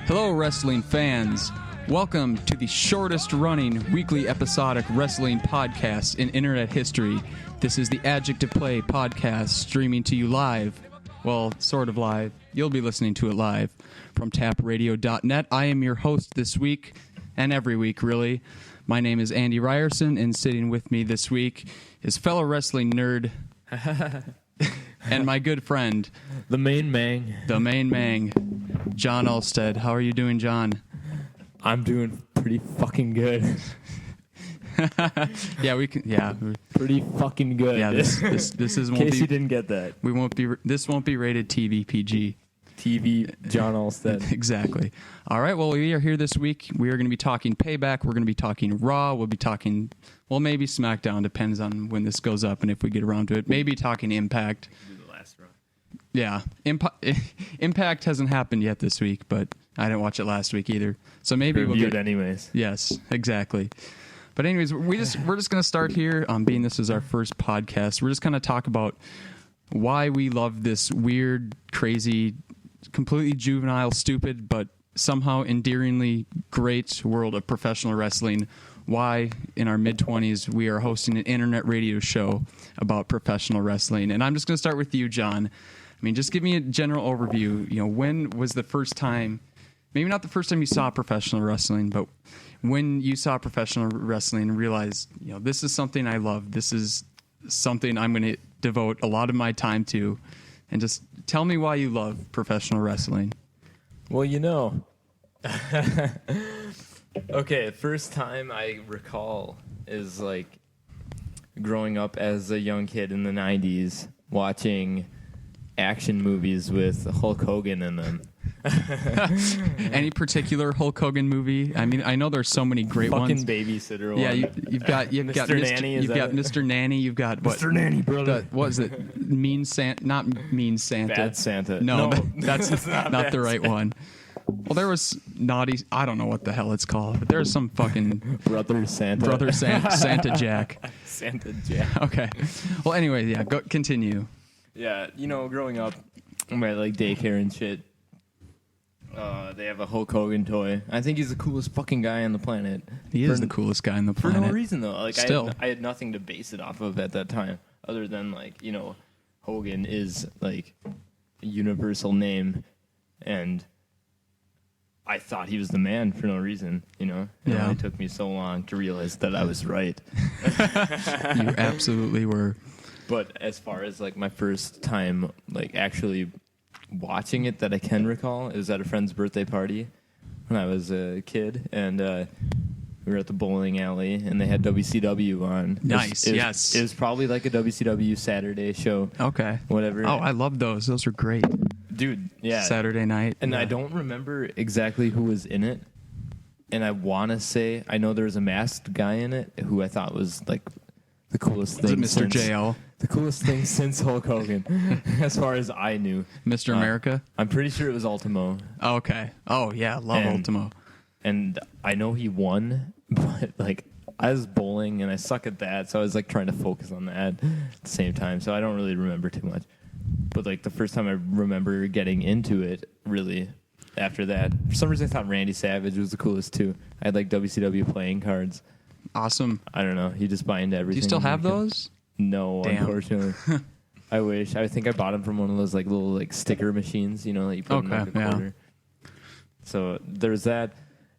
Hello, wrestling fans. Welcome to the shortest running weekly episodic wrestling podcast in internet history. This is the Adjective Play Podcast, streaming to you live. Well, sort of live. You'll be listening to it live from tapradio.net. I am your host this week, and every week, really. My name is Andy Reierson, and sitting with me this week is fellow wrestling nerd and my good friend, the main man, John Ulstad. How are you doing, John? I'm doing pretty fucking good. Yeah, we can. Yeah, pretty fucking good. Yeah, this is. In case you didn't get that, we won't be. This won't be rated TV PG. TV John Ulstad. Exactly. All right. Well, we are here this week. We are going to be talking Payback. We're going to be talking Raw. We'll be talking, well, maybe SmackDown. Depends on when this goes up and if we get around to it. Maybe talking Impact. Do the last Raw. Yeah. Impact hasn't happened yet this week, but I didn't watch it last week either. So maybe we'll get it anyways. Yes, exactly. But anyways, we're just going to start here. Being this is our first podcast, we're just going to talk about why we love this weird, crazy, completely juvenile, stupid, but somehow endearingly great world of professional wrestling. Why, in our mid-20s, we are hosting an internet radio show about professional wrestling. And I'm just going to start with you, John. I mean, just give me a general overview. You know, when was the first time, maybe not the first time you saw professional wrestling, but when you saw professional wrestling and realized, you know, this is something I love. This is something I'm going to devote a lot of my time to. And just tell me why you love professional wrestling. Well, you know, okay, first time I recall is like growing up as a young kid in the 90s, watching action movies with Hulk Hogan in them. Any particular Hulk Hogan movie? I mean, I know there's so many great Fucking ones. Babysitter Yeah, one. you've got Nanny, you've got Mr. Nanny. You've got what? Mr. Nanny, brother. What is it? Mean Santa? Not Mean Santa. Bad Santa. No, that's not the right Santa. one. Well, there was Naughty. I don't know what the hell it's called, but there's some fucking Brother Santa. Santa Jack. Santa Jack. Okay. Well, anyway, yeah. Continue. Yeah, you know, growing up, my like daycare and shit. They have a Hulk Hogan toy. I think he's the coolest fucking guy on the planet. He is the coolest guy on the planet. For no reason, though. Like, Still. I had nothing to base it off of at that time, other than, like, you know, Hogan is, like, a universal name, and I thought he was the man for no reason, you know? And Yeah. it took me so long to realize that I was right. You absolutely were. But as far as, like, my first time, like, actually watching it that I can recall, it was at a friend's birthday party when I was a kid, and we were at the bowling alley, and they had WCW on. Nice, yes. It was probably like a WCW Saturday show. Okay. Whatever. Oh, I love those. Those were great. Dude, yeah. Saturday night. And yeah. I don't remember exactly who was in it, and I want to say, I know there was a masked guy in it who I thought was, like, the coolest thing. Was it Mr. JL? The coolest thing since Hulk Hogan, as far as I knew. Mr. America? I'm pretty sure it was Ultimo. Oh, okay. Oh, yeah. Love Ultimo. And I know he won, but, like, I was bowling, and I suck at that, so I was, like, trying to focus on that at the same time, so I don't really remember too much. But, like, the first time I remember getting into it, really, after that, for some reason I thought Randy Savage was the coolest, too. I had, like, WCW playing cards. Awesome. I don't know. He just buy into everything. Do you still have those? No, Damn. Unfortunately. I wish. I think I bought them from one of those like little like sticker machines, you know, that you put in like a quarter. So there's that.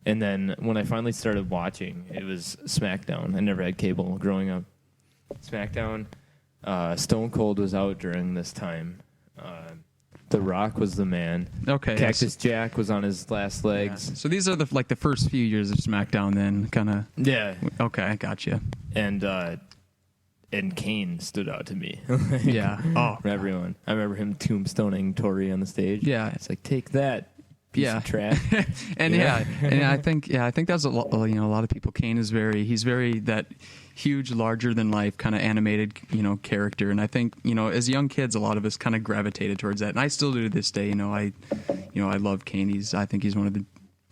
And then when I finally started watching, it was SmackDown. I never had cable growing up. SmackDown. Stone Cold was out during this time. The Rock was the man. Okay. Cactus Jack was on his last legs. Yeah. So these are the first few years of SmackDown then, kind of. Yeah. Okay, gotcha. And Kane stood out to me. Yeah. Oh. From everyone. I remember him tombstoning Tori on the stage. Yeah. It's like, take that, piece of trash. And and I think that's a lot of people. Kane is he's very that huge, larger than life kind of animated, character. And I think, as young kids, a lot of us kind of gravitated towards that. And I still do to this day. I love Kane. I think he's one of the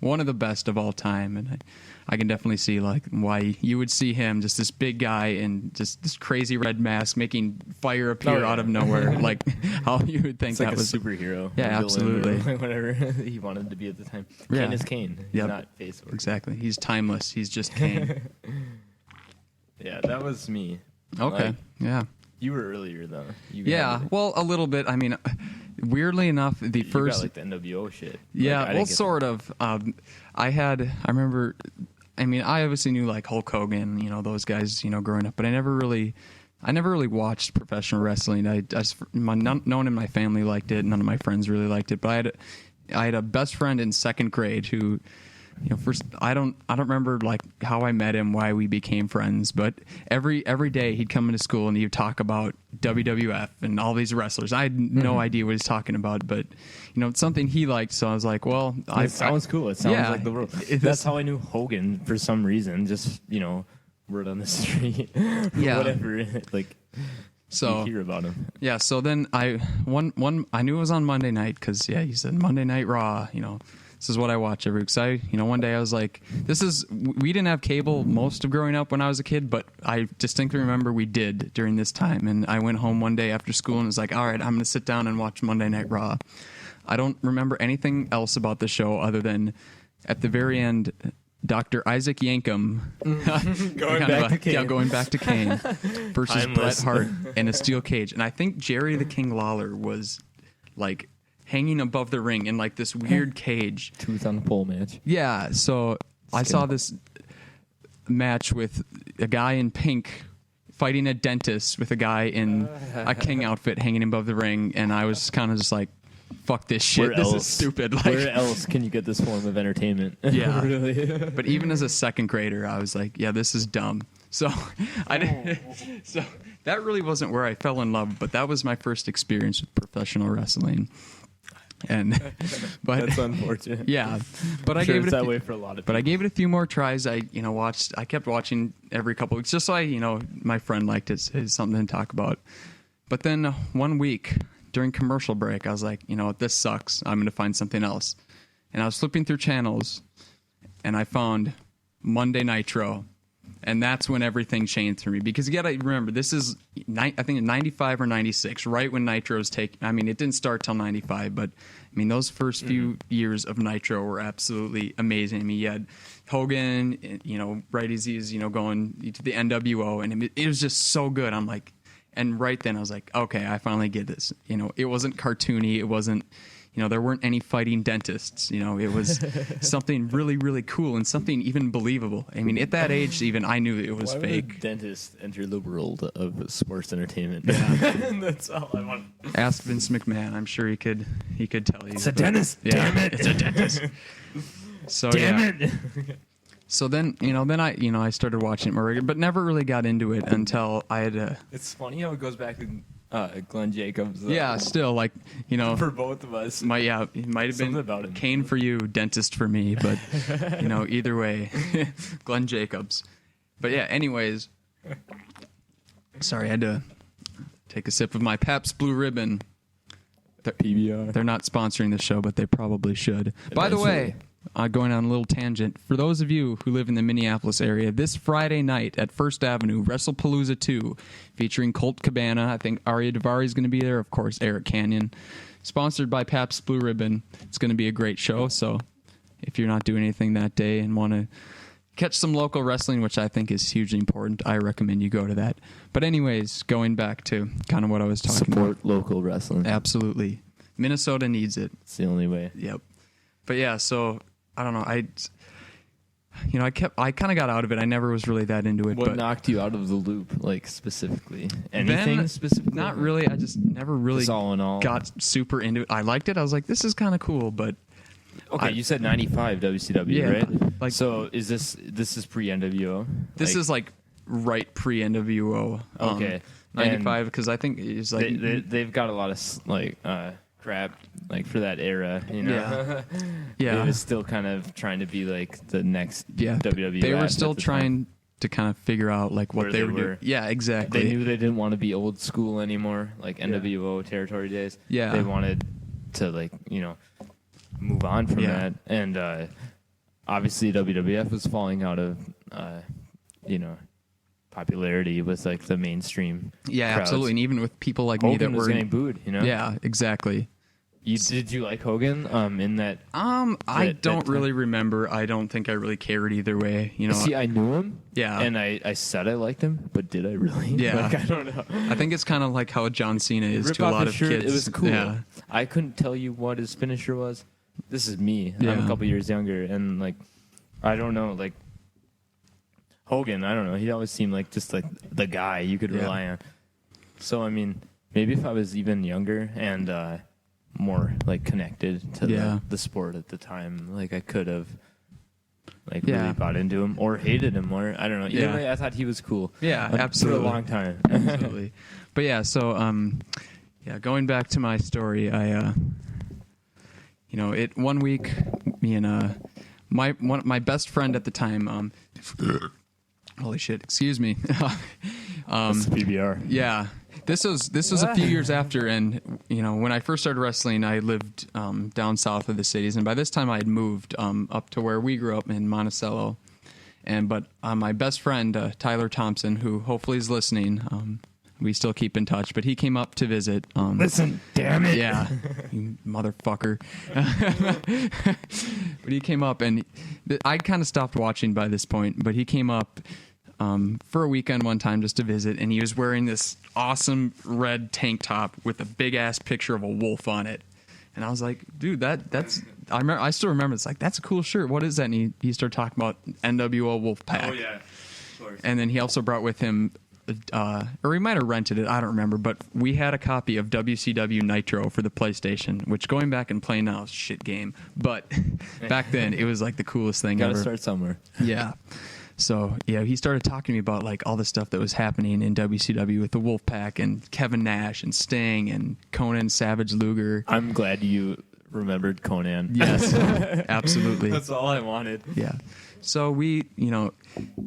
one of the best of all time, and I can definitely see like why you would see him, just this big guy in just this crazy red mask making fire appear out of nowhere, like how you would think it's that like was a superhero. Yeah, absolutely. Whatever he wanted to be at the time. Yeah. Kane is Kane. He's not face work. Exactly. He's timeless. He's just Kane. Yeah, that was me. Okay. Like, yeah. You were earlier though. Well, a little bit. I mean, weirdly enough, the first got, like the NWO shit. Yeah, like, well, sort of. I remember. I mean, I obviously knew like Hulk Hogan, those guys, growing up, but I never really watched professional wrestling. No one in my family liked it. None of my friends really liked it. But I had a best friend in second grade who, first I don't remember like how I met him, why we became friends, but every day he'd come into school and he'd talk about WWF and all these wrestlers. I had no idea what he's talking about, but it's something he liked, so I was like, well, it sounds cool. It sounds like the world. That's how I knew Hogan for some reason. Just word on the street, whatever. Like, so you hear about him. Yeah. So then I knew it was on Monday night because he said Monday Night Raw. This is what I watch every. Because one day I was like, we didn't have cable most of growing up when I was a kid, but I distinctly remember we did during this time. And I went home one day after school and was like, all right, I'm going to sit down and watch Monday Night Raw. I don't remember anything else about the show other than at the very end, Dr. Isaac Yankem going back to Kane versus Bret Hart in a steel cage. And I think Jerry the King Lawler was like hanging above the ring in like this weird cage. Tooth on the pole match. Yeah, so I saw this match with a guy in pink fighting a dentist with a guy in a king outfit hanging above the ring, and I was kind of just like, fuck this shit. This is stupid. Like, where else can you get this form of entertainment? Yeah. Really? But even as a second grader, I was like, yeah, this is dumb. So so that really wasn't where I fell in love, but that was my first experience with professional wrestling. But that's unfortunate. Yeah, but I gave it that way for a lot of people. But I gave it a few more tries. I kept watching every couple weeks just so my friend liked it. It's something to talk about. But then one week during commercial break, I was like, what, this sucks. I'm going to find something else. And I was flipping through channels, and I found Monday Nitro. And that's when everything changed for me. Because you got to remember, this is, I think, 95 or 96, right when Nitro's it didn't start till 95, but, those first few years of Nitro were absolutely amazing. You had Hogan, right as he's, going to the NWO, and it was just so good. I'm like, and right then I was like, okay, I finally get this. It wasn't cartoony. It wasn't, there weren't any fighting dentists. It was something really, really cool and something even believable. At that age, even I knew it was fake. Would a dentist enter the world of sports entertainment? Yeah. That's all I want. Ask Vince McMahon. I'm sure he could tell you. It's a dentist. Yeah, damn it! It's a dentist. So damn it. So then, I started watching it more regular, but never really got into it until I had It's funny how it goes back to Glenn Jacobs. Yeah, still, for both of us. It might have been about him. Kane for you, dentist for me, but, either way, Glenn Jacobs. But yeah, anyways, sorry, I had to take a sip of my Pabst Blue Ribbon. PBR. They're not sponsoring the show, but they probably should. By the way, going on a little tangent, for those of you who live in the Minneapolis area, this Friday night at First Avenue, WrestlePalooza 2, featuring Colt Cabana. I think Arya Daivari is going to be there. Of course, Eric Canyon. Sponsored by Pabst Blue Ribbon. It's going to be a great show, so if you're not doing anything that day and want to catch some local wrestling, which I think is hugely important, I recommend you go to that. But anyways, going back to kind of what I was talking about. Support local wrestling. Absolutely. Minnesota needs it. It's the only way. Yep. But yeah, so I don't know. I kind of got out of it. I never was really that into it. What but knocked you out of the loop, specifically? Anything specifically? Not really. I just never really all in all got super into it. I liked it. I was like, this is kind of cool, but okay, you said 95 WCW, yeah, right? So is this is pre NWO? This is right pre NWO. Okay, 95 because I think it's they've got a lot of crap for that era, Yeah. It was still kind of trying to be the next WWE. They were still trying to kind of figure out what they were doing. Yeah, exactly. They knew they didn't want to be old school anymore, NWO territory days. Yeah. They wanted to move on from that, and obviously WWF was falling out of, popularity with like the mainstream. Yeah, crowds. absolutely. And even with people like Hogan me that was were getting booed, Yeah, exactly. Did you like Hogan in that? I don't really remember. I don't think I really cared either way. See, I knew him. Yeah. And I said I liked him, but did I really? Yeah. Like, I don't know. I think it's kind of like how John Cena is Rip to a off lot his of shirt, kids. It was cool. Yeah. I couldn't tell you what his finisher was. This is me. Yeah. I'm a couple years younger, and like, I don't know, like Hogan. I don't know. He always seemed like just like the guy you could rely on. So I mean, maybe if I was even younger and more like connected to the sport at the time, like I could have like really bought into him or hated him more. I don't know. Either way, I thought he was cool. Yeah, absolutely. For a long time. Absolutely. But yeah, so going back to my story, I one week me and my best friend at the time holy shit, excuse me. That's PBR. Yeah. This was a few years after, and when I first started wrestling, I lived down south of the cities, and by this time I had moved up to where we grew up in Monticello. But my best friend Tyler Thompson, who hopefully is listening, we still keep in touch, but he came up to visit. Listen, damn it! Yeah, you motherfucker. But he came up, and I'd kind of stopped watching by this point, but he came up for a weekend one time just to visit, and he was wearing this awesome red tank top with a big ass picture of a wolf on it. And I was like, dude, that's I still remember, it's like, that's a cool shirt. What is that? And he started talking about NWO Wolfpack. Oh yeah, of course. And then he also brought with him or he might have rented it, I don't remember, but we had a copy of WCW Nitro for the PlayStation, which going back and playing now is a shit game. But back then it was like the coolest thing ever. Gotta start somewhere. Yeah. So, he started talking to me about like all the stuff that was happening in WCW with the Wolfpack and Kevin Nash and Sting and Conan Savage Luger. I'm glad you remembered Conan. Yes, absolutely. That's all I wanted. Yeah. So he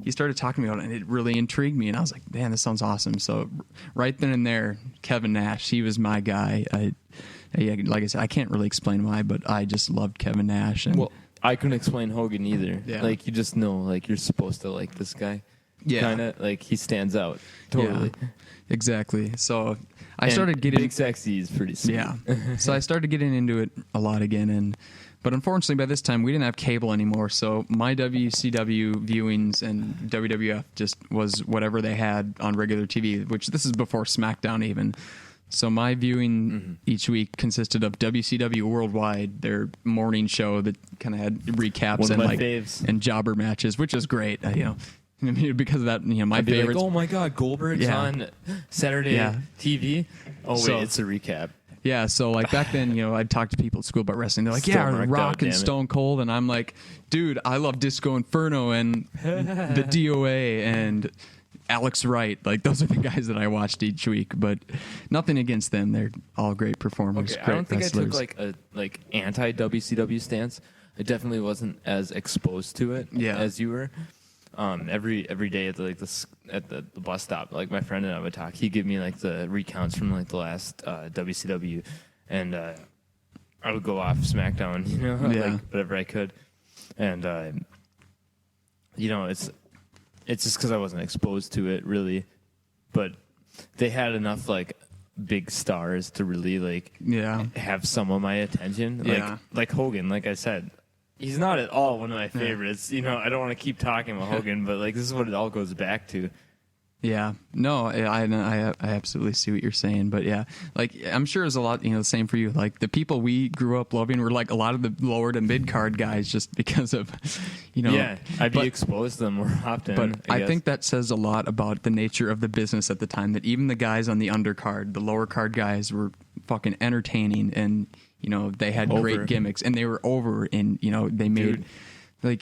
started talking to me about it, and it really intrigued me, and I was like, man, this sounds awesome. So right then and there, Kevin Nash, he was my guy. Like I said, I can't really explain why, but I just loved Kevin Nash. And I couldn't explain Hogan either. Yeah. Like, you just know, like, you're supposed to like this guy. Yeah. Kind of, like, he stands out. Totally. Yeah, exactly. So I started getting... Big Sexy is pretty sweet. Yeah. So I started getting into it a lot again, but unfortunately by this time we didn't have cable anymore, so my WCW viewings and WWF just was whatever they had on regular TV, which this is before SmackDown even. So my viewing each week consisted of WCW Worldwide, their morning show that kind of had recaps and like faves. And jobber matches, which is great. Because of that, my I'd be favorites. like, oh my God, Goldberg's on Saturday TV. Oh wait, it's a recap. Yeah, so like back then, I'd talk to people at school about wrestling. They're like, Still Rock and Stone Cold, and I'm like, dude, I love Disco Inferno and the DOA and Alex Wright. Like, those are the guys that I watched each week, but nothing against them. They're all great performers. Okay, great I don't think wrestlers. I took like a anti WCW stance. I definitely wasn't as exposed to it as you were. Every day at the bus stop, like my friend and I would talk. He'd give me like the recounts from like the last WCW, and I would go off SmackDown, like whatever I could, and it's just because I wasn't exposed to it really, but they had enough like big stars to really like have some of my attention, like Hogan, like I said. He's not at all one of my favorites. I don't want to keep talking about Hogan, but like this is what it all goes back to. Yeah, no, I absolutely see what you're saying, but yeah, like I'm sure it's a lot, the same for you. Like the people we grew up loving were like a lot of the lower to mid card guys, just because of, Yeah, I'd be exposed to them more often. But I think that says a lot about the nature of the business at the time. That even the guys on the undercard, the lower card guys, were fucking entertaining, and they had great gimmicks, and they were over, and they made you're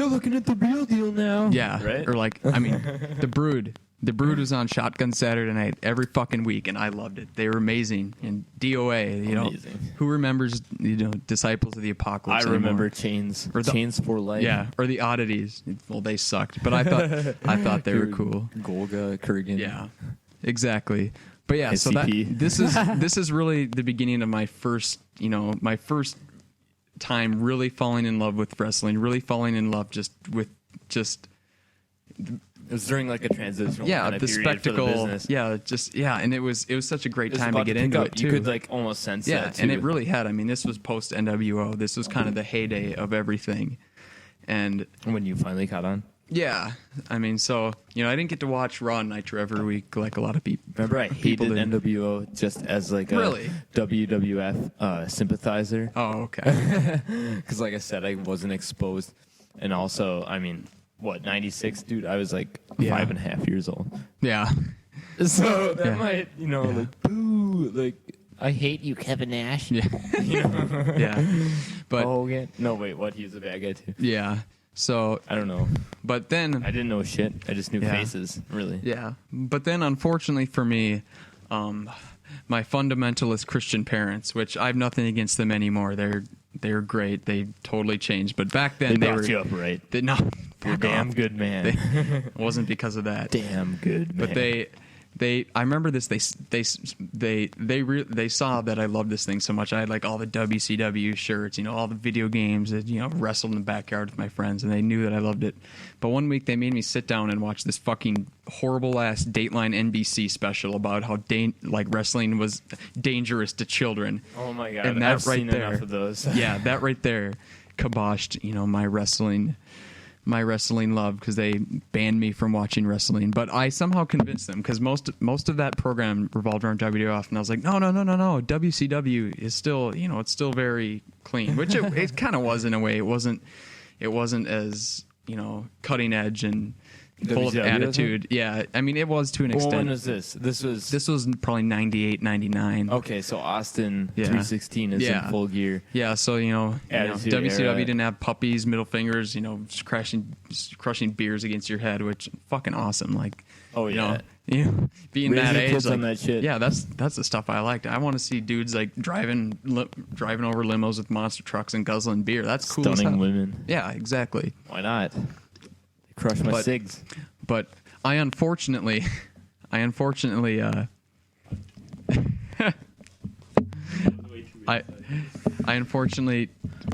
looking at the real deal now. Yeah, right? Or like, I mean, the Brood was on Shotgun Saturday Night every fucking week, and I loved it. They were amazing. And DOA, who remembers Disciples of the Apocalypse? I remember Chains for Life. Yeah, or the Oddities. Well, they sucked, but I thought they were cool. Golga, Kurgan. Yeah, exactly. But yeah, SCP. so this is really the beginning of my first time really falling in love with wrestling, really falling in love with It was during like a transitional kind of the period spectacle, for the business. and it was such a great time to get into it too. You could like almost sense that too. And it really had. I mean, this was post NWO. This was kind of the heyday of everything, and when you finally caught on. Yeah, I mean, so I didn't get to watch Raw and Nitro every week like a lot of people. Remember, I hated NWO just as like a WWF sympathizer. Oh, okay. Because, like I said, I wasn't exposed, and also, I mean, 96, dude? I was like 5.5 years old. Yeah. So that might, like, boo, like, I hate you, Kevin Nash. Yeah. Yeah. But Hogan. No, wait, what? He was a bad guy too. Yeah. So I don't know. But then I didn't know shit. I just knew faces, really. Yeah. But then, unfortunately for me, my fundamentalist Christian parents, which I have nothing against them anymore. They're great. They totally changed. But back then they were you up right. No, you're a damn good man. It wasn't because of that. Damn good man. But I remember this. They saw that I loved this thing so much. I had like all the WCW shirts, all the video games that wrestled in the backyard with my friends, and they knew that I loved it. But one week they made me sit down and watch this fucking horrible ass Dateline NBC special about how wrestling was dangerous to children. Oh my god! And that I've right seen there, enough of those. Yeah, that right there, kiboshed my wrestling love, because they banned me from watching wrestling. But I somehow convinced them, because most of that program revolved around WWF, and I was like, no, WCW is still, it's still very clean, which it kind of was in a way. It wasn't as cutting edge and full of attitude. Yeah, I mean, it was to an extent. Well, when was this? This was probably 98, 99. Okay, so Austin 316 is in full gear. Yeah, so WCW era. didn't have puppies, middle fingers, just crushing beers against your head, which fucking awesome. Like, being that age, like, that shit. Yeah, that's the stuff I liked. I want to see dudes like driving over limos with monster trucks and guzzling beer. That's cool. Stunning women. Yeah, exactly. Why not? Crush my cigs. But I unfortunately I unfortunately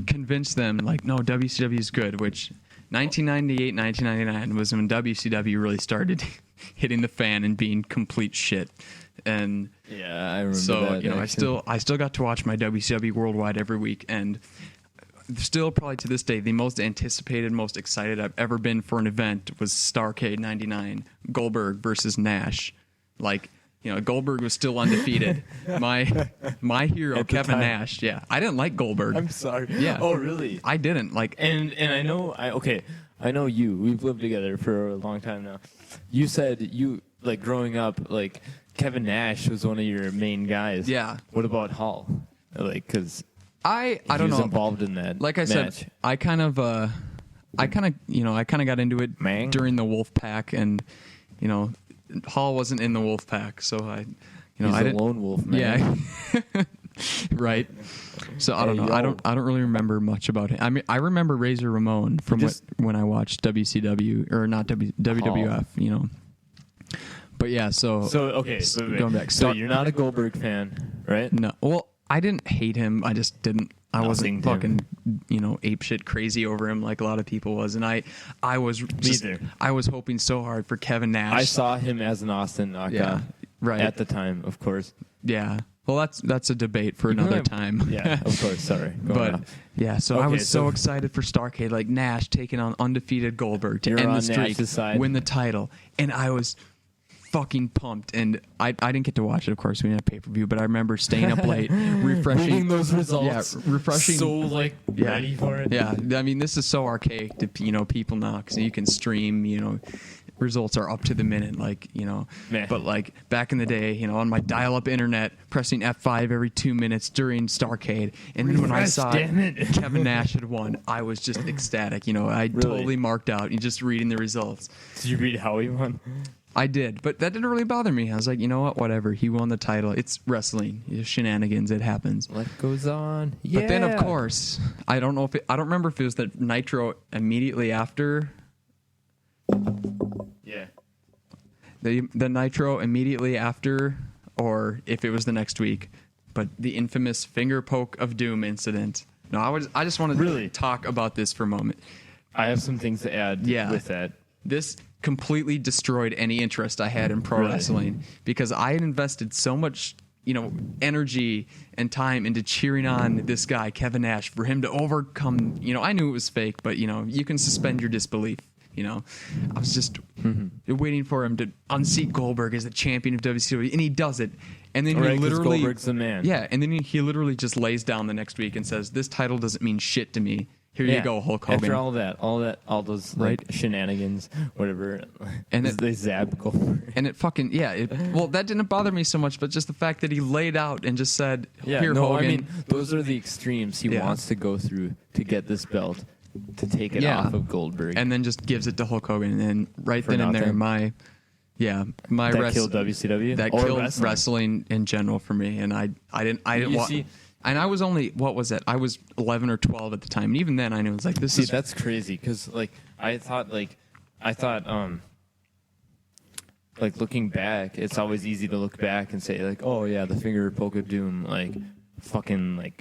convinced them, like, no, WCW is good, which 1998, 1999 was when WCW really started hitting the fan and being complete shit. And yeah, I remember so that. I still got to watch my WCW Worldwide every week, and still probably to this day the most anticipated, most excited I've ever been for an event was Starrcade 99, Goldberg versus Nash. Like, Goldberg was still undefeated. My hero, Kevin Nash. Yeah, I didn't like Goldberg. I'm sorry. Yeah. Oh, really? I didn't like. And I know I know you. We've lived together for a long time now. You said you, like, growing up, like, Kevin Nash was one of your main guys. Yeah. What about Hall? Like, because I don't know. He was involved in that. Like I said, I kind of got into it during the Wolf Pack, and Hall wasn't in the Wolf Pack, so I didn't. Lone wolf, man. Yeah. Right. So I don't know. I don't really remember much about him. I mean, I remember Razor Ramon from when I watched WCW, or not WWF. But yeah, so okay, going back. So you're not a Goldberg fan, right? No. Well, I didn't hate him. I just didn't. I wasn't fucking ape shit crazy over him like a lot of people was, and I was hoping so hard for Kevin Nash. I saw him as an Austin knockout. Yeah, right. At the time, of course. Yeah. Well, that's a debate for another time. Yeah, of course. Sorry. Yeah, so I was so excited for Starrcade, like Nash taking on undefeated Goldberg to end the streak, win the title, and I was fucking pumped. And I didn't get to watch it, of course. We didn't have pay-per-view, but I remember staying up late, refreshing those results. Yeah, refreshing. So ready for it. Yeah, I mean, this is so archaic to people now, because you can stream. Results are up to the minute, but like back in the day, on my dial-up internet, pressing F5 every 2 minutes during Starrcade, and then when I saw Kevin Nash had won, I was just ecstatic. I totally marked out and just reading the results. Did you read how he won? I did, but that didn't really bother me. I was like, you know what, whatever. He won the title. It's wrestling. It's shenanigans. It happens. What goes on? Yeah. But then, of course, I don't remember if it was the Nitro immediately after. Yeah. The Nitro immediately after, or if it was the next week. But the infamous finger poke of doom incident No, I just wanted to talk about this for a moment. I have some things to add with that. This completely destroyed any interest I had in pro wrestling because I had invested so much, energy and time into cheering on this guy, Kevin Nash, for him to overcome, I knew it was fake, but, you can suspend your disbelief. I was just waiting for him to unseat Goldberg as the champion of WCW, and he does it. And then he literally, Goldberg's the man. Yeah, and then he literally just lays down the next week and says, "This title doesn't mean shit to me. Here you go, Hulk Hogan." After all those shenanigans, whatever, and they zapped Goldberg. And it fucking well, that didn't bother me so much, but just the fact that he laid out and just said, "Here, Hogan." I mean, those are the extremes he wants to go through to get this belt, to take it off of Goldberg, and then just gives it to Hulk Hogan, and right then and there, my that killed WCW. That killed wrestling in general for me, and I didn't want. And I was only, what was it? I was 11 or 12 at the time, and even then I knew it was like this. See, that's crazy because I thought looking back, it's always easy to look back and say oh yeah, the finger poke of doom fucking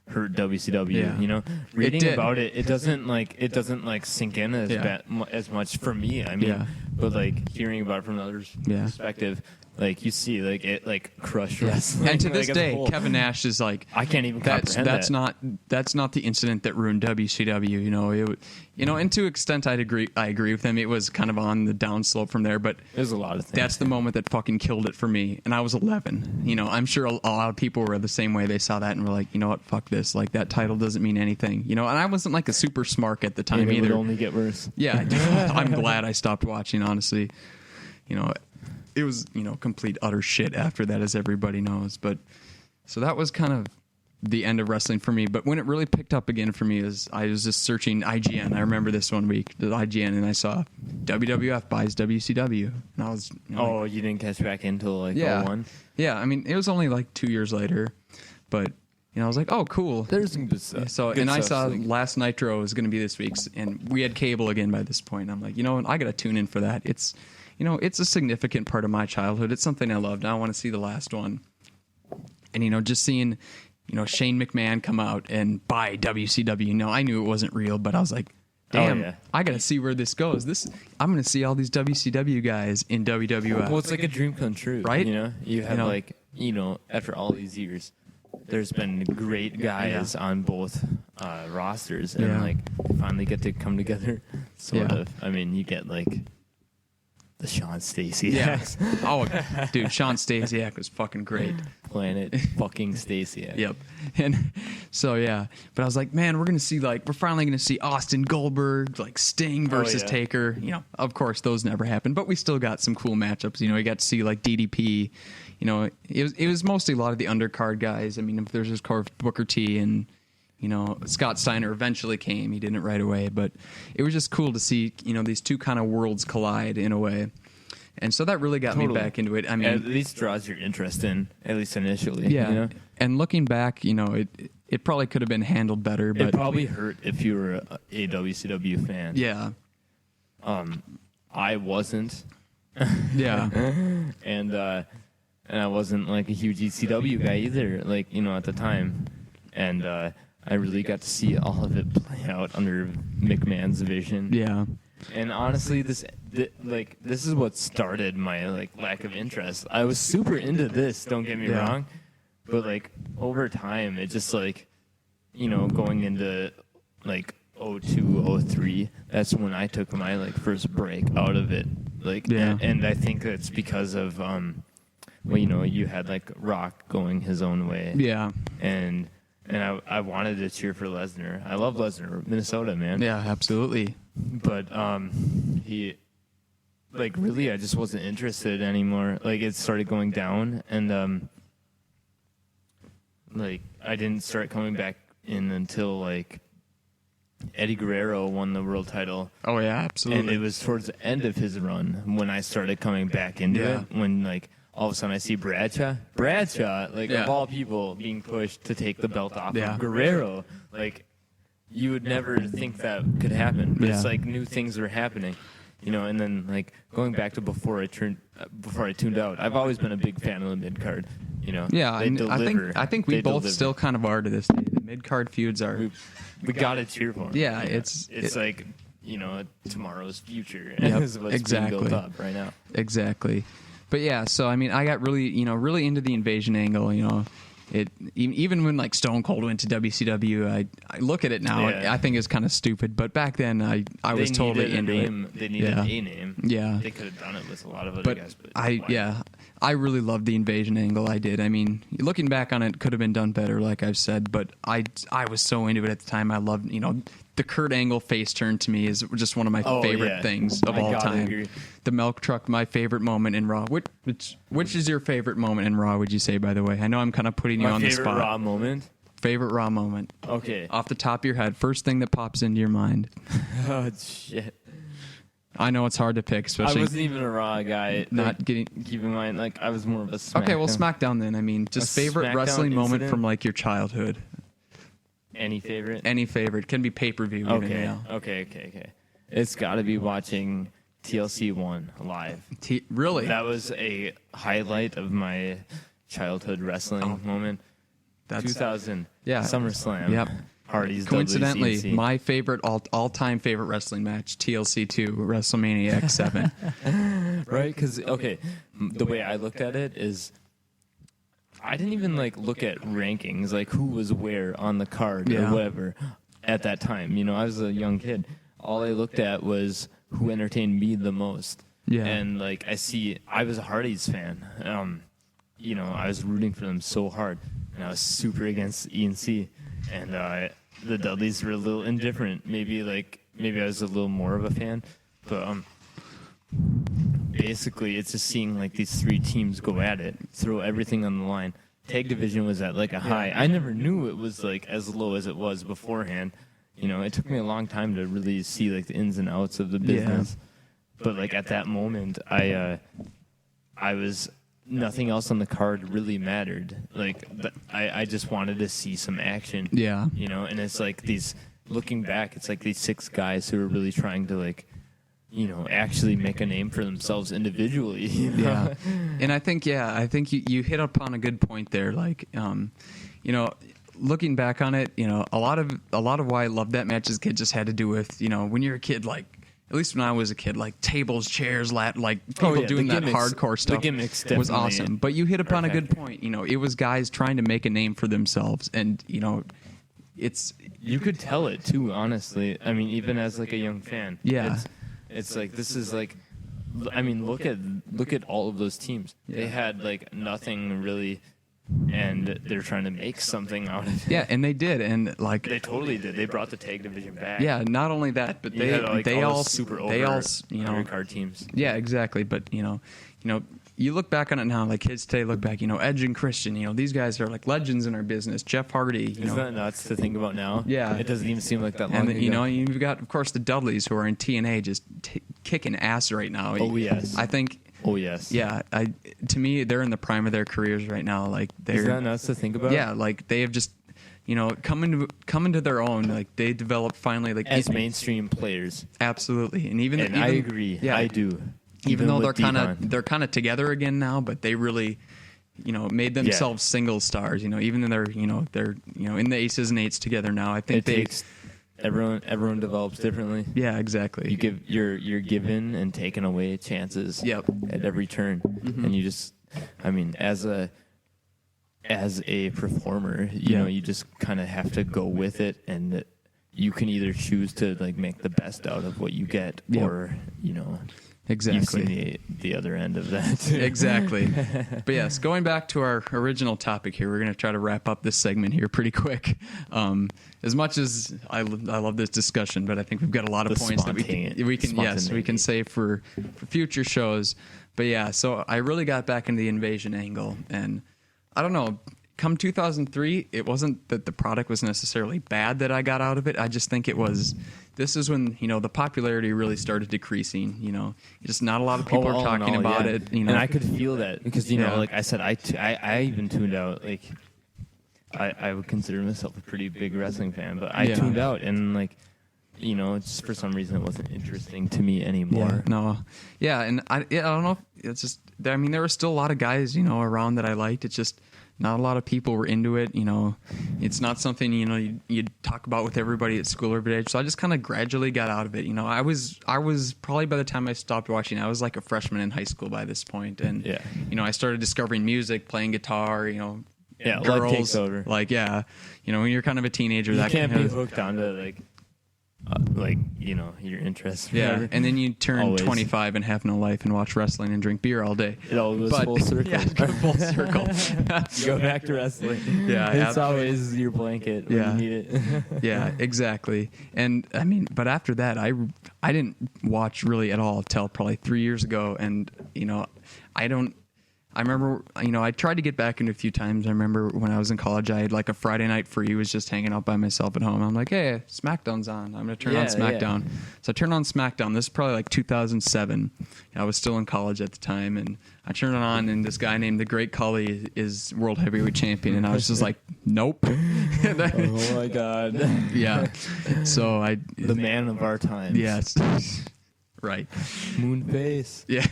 hurt WCW. Reading about it doesn't sink in as much for me. I mean, but hearing about it from another's perspective. You see, it crushed wrestling. And to this day, Kevin Nash is I can't even comprehend that. That's not the incident that ruined WCW. And to an extent, I agree with him. It was kind of on the downslope from there, but there's a lot of things. That's the moment that fucking killed it for me. And I was 11. I'm sure a lot of people were the same way. They saw that and were like, you know what, fuck this. That title doesn't mean anything. And I wasn't a super smart at the time either. It would only get worse. Yeah, I'm glad I stopped watching. Honestly, it was, complete utter shit after that, as everybody knows. But so that was kind of the end of wrestling for me. But when it really picked up again for me is I was just searching IGN. I remember this one week, the IGN, and I saw WWF buys WCW. And I was, you didn't catch back until 01? Yeah, I mean, it was only 2 years later. But, I was like, oh, cool. There's some good stuff. So, and I saw Last Nitro was going to be this week's, and we had cable again by this point. I'm like, I got to tune in for that. It's a significant part of my childhood. It's something I loved. I want to see the last one. And, just seeing, Shane McMahon come out and buy WCW. I knew it wasn't real, but I was like, damn, I got to see where this goes. I'm going to see all these WCW guys in WWF. Well, it's like a dream come true. Right? You have after all these years, there's been great guys on both rosters. And they finally get to come together, sort of. I mean, you get the Sean Stasiak. Oh, dude, Sean Stasiak was fucking great. Planet fucking Stasiak. Yep. And so, but I was like, man, we're finally going to see Austin Goldberg, Sting versus Taker. Of course, those never happened, but we still got some cool matchups. We got to see DDP. It was mostly a lot of the undercard guys. I mean, if there's, of course, Booker T and, Scott Steiner eventually came. He didn't right away, but it was just cool to see, these two kind of worlds collide in a way. And so that really got me back into it. I mean, at least draws your interest in, at least initially. Yeah. And looking back, it probably could have been handled better. But it probably hurt if you were a WCW fan. Yeah. I wasn't. Yeah. And I wasn't a huge ECW guy either, at the time. And I really got to see all of it play out under McMahon's vision. Yeah. And honestly, this is what started my lack of interest. I was super into this, don't get me wrong, but over time it just going into 02, 03, that's when I took my first break out of it. And I think that's because of you had Rock going his own way. Yeah. And I wanted to cheer for Lesnar. I love Lesnar, Minnesota, man. Yeah, absolutely. But he, really, I just wasn't interested anymore. It started going down, and I didn't start coming back in until Eddie Guerrero won the world title. Oh yeah, absolutely. And it was towards the end of his run when I started coming back into it. When all of a sudden I see Bradshaw, of all people, being pushed to take the belt off of Guerrero. You would never think that could happen. But it's new things were happening. And then going back to before I tuned out, I've always been a big fan of the mid card. Yeah, I think we both still kind of are to this day. The mid-card feuds are... We got to cheer for them. Yeah, it's like, tomorrow's future Yep, is what's exactly. being built up right now. Exactly. But yeah, so I mean, I got really, really into the invasion angle, It even when like Stone Cold went to WCW, I look at it now. Yeah. I think it's kind of stupid, but back then I was totally into it. They needed a name. Yeah, they could have done it with a lot of other but guys. But I really loved the invasion angle. I did. I mean, looking back on it, could have been done better, like I've said. But I was so into it at the time. I loved, the Kurt Angle face turn to me is just one of my favorite things of all time. Agree. The milk truck, my favorite moment in Raw. Which is your favorite moment in Raw? Would you say? By the way, I know I'm kind of putting you on the spot. Favorite Raw moment. Favorite Raw moment. Okay. Off the top of your head, first thing that pops into your mind. Oh shit. I know it's hard to pick, especially. I wasn't even a Raw guy. Keep in mind, I was more of a SmackDown. Okay, well, SmackDown then. I mean, just favorite wrestling moment from your childhood. Any favorite? Any favorite. Can be pay-per-view. Okay. It's got to be watching TLC 1 live. Really? That was a highlight of my childhood wrestling moment. That's 2000. Yeah. SummerSlam. Yep. Hardy's Coincidentally, WCC. my favorite all-time favorite wrestling match, TLC 2, WrestleMania X7. Right? Because, the way I looked at it is I didn't even look at rankings, who was where on the card or whatever at that time. I was a young kid. All I looked at was who entertained me the most. Yeah. And I was a Hardy's fan. I was rooting for them so hard, and I was super against ENC, and the Dudleys were a little indifferent. Maybe I was a little more of a fan, but basically it's just seeing these three teams go at it, throw everything on the line. Tag division was at a high. I never knew it was as low as it was beforehand. It took me a long time to really see the ins and outs of the business. Yeah. But at that moment, I was nothing else on the card really mattered. I just wanted to see some action. Yeah. And it's these looking back, it's these six guys who are really trying to actually make a name for themselves individually. Yeah. And I think you hit upon a good point there. Looking back on it, a lot of why I loved that match as a kid just had to do with, when you're a kid, at least when I was a kid, tables, chairs, people doing that hardcore stuff. The gimmicks was awesome. But you hit upon a good point. It was guys trying to make a name for themselves, and it's you could tell it too. Honestly, I mean, even as a young fan, yeah, it's this is I mean, look at all of those teams. Yeah. They had nothing really. And they're trying to make something out of it. Yeah, and they did, and they totally did. They brought the tag division back. Yeah, not only that, but they all super over undercard teams. Yeah, exactly. But you look back on it now, kids today look back. Edge and Christian. These guys are legends in our business. Jeff Hardy. Isn't that nuts to think about now? Yeah, it doesn't even seem like that long ago. And you've got of course the Dudleys who are in TNA just kicking ass right now. Oh yes, I think. Oh yes. Yeah, to me they're in the prime of their careers right now. They're, is that nuts to think about? Yeah, they have just come into their own. They developed finally as mainstream players. Absolutely, and I agree. Yeah, I do. Even though they're kind of together again now, but they really made themselves single stars. Even though they're in the aces and eights together now. I think everyone develops differently. Yeah, exactly. You're given and taken away chances. Yep. At every turn, and you just, I mean, as a performer, you just kind of have to go with it, and you can either choose to make the best out of what you get, or Exactly. You've seen the other end of that. Exactly. But yes, going back to our original topic here, we're going to try to wrap up this segment here pretty quick. As much as I love this discussion, but I think we've got a lot of points that we can save for future shows. But yeah, so I really got back into the invasion angle, and I don't know. Come 2003, it wasn't that the product was necessarily bad that I got out of it. I just think it was. This is when the popularity really started decreasing. Just not a lot of people are talking about it. And I could feel that because like I said, I even tuned out. I would consider myself a pretty big wrestling fan, but I tuned out and just for some reason it wasn't interesting to me anymore. And I don't know. It's just there were still a lot of guys around that I liked. It's just not a lot of people were into it. You know, it's not something, you know, you talk about with everybody at school every day. So I just kind of gradually got out of it. You know, I was probably, by the time I stopped watching, I was like a freshman in high school by this point. And, you know, I started discovering music, playing guitar, you know, girls, life takes over. Like, yeah, you know, when you're kind of a teenager, You that can't kind be of, hooked onto you know, your interests. yeah, Whatever. and then you turn Always. 25 and have no life and watch wrestling and drink beer all day. It all goes full circle. Yeah, full circle. Go back to wrestling. Yeah, It's always your blanket when you need it. Yeah, exactly. And I mean, but after that, I didn't watch really at all till probably 3 years ago. And, you know, I remember, you know, I tried to get back into a few times. I remember when I was in college, I had like a Friday night free, was just hanging out by myself at home. I'm like, hey, SmackDown's on. I'm going to turn on SmackDown. Yeah. So I turned on SmackDown. This is probably like 2007. I was still in college at the time. And I turned it on, and this guy named The Great Khali is World Heavyweight Champion. And I was just like, nope. Oh, my God. Yeah. So The man of our times. Yes. Right. Moonface. Yeah.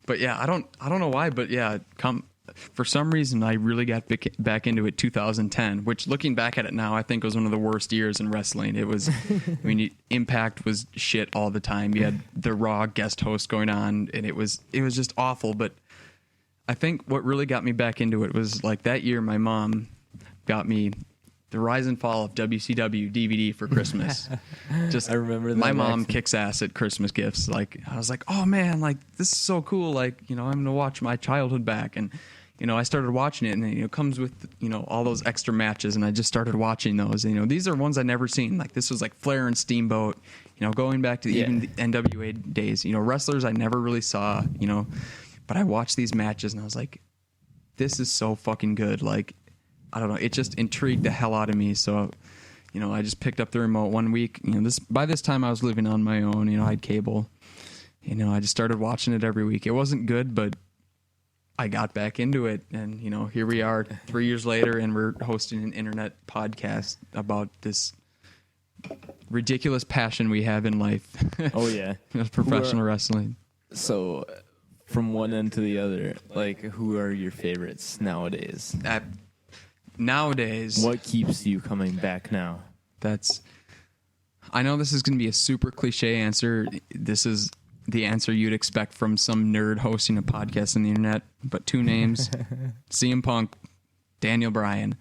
But yeah, I don't know why, but yeah, for some reason I really got back into it 2010, which looking back at it now, I think was one of the worst years in wrestling. It was, I mean, Impact was shit all the time. You had the Raw guest host going on, and it was just awful. But I think what really got me back into it was like that year, my mom got me The Rise and Fall of WCW DVD for Christmas. Just I remember that. My mom kicks ass at Christmas gifts. Like, I was like, oh man, like this is so cool. Like, you know, I'm gonna watch my childhood back. And, you know, I started watching it, and it comes with, you know, all those extra matches, and I just started watching those. And, you know, these are ones I never seen. Like, this was like Flair and Steamboat, you know, going back to even the NWA days. You know, wrestlers I never really saw, you know, but I watched these matches, and I was like, this is so fucking good. Like, I don't know. It just intrigued the hell out of me. So, you know, I just picked up the remote one week. You know, by this time I was living on my own. You know, I had cable. You know, I just started watching it every week. It wasn't good, but I got back into it. And, you know, here we are 3 years later, and we're hosting an internet podcast about this ridiculous passion we have in life. Oh, yeah. Professional wrestling. So, from one end to the other, like, who are your favorites nowadays? Nowadays, what keeps you coming back now? I know this is going to be a super cliche answer. This is the answer you'd expect from some nerd hosting a podcast on the internet, but two names, CM Punk, Daniel Bryan.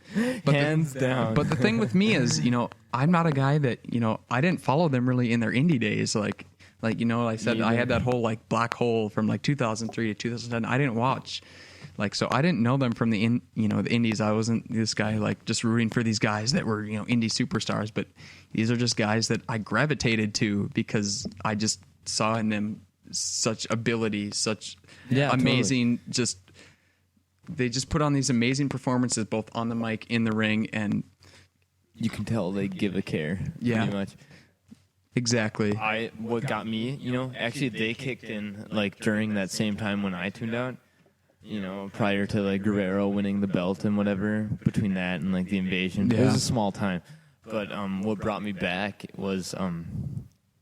But Hands down. But the thing with me is, you know, I'm not a guy that, you know, I didn't follow them really in their indie days. Like, you know, I said I had that whole like black hole from like 2003 to 2010. I didn't watch. Like, so I didn't know them from the indies. I wasn't this guy like just rooting for these guys that were, you know, indie superstars, but these are just guys that I gravitated to because I just saw in them such ability, such amazing, they just put on these amazing performances both on the mic, in the ring, and you can tell they give a care. Yeah. Pretty much. Exactly. What got me, you know, actually they kicked in like during that same time when I tuned out. You know, prior to like Guerrero winning the belt and whatever, between that and like the invasion, it was a small time. But what brought me back was,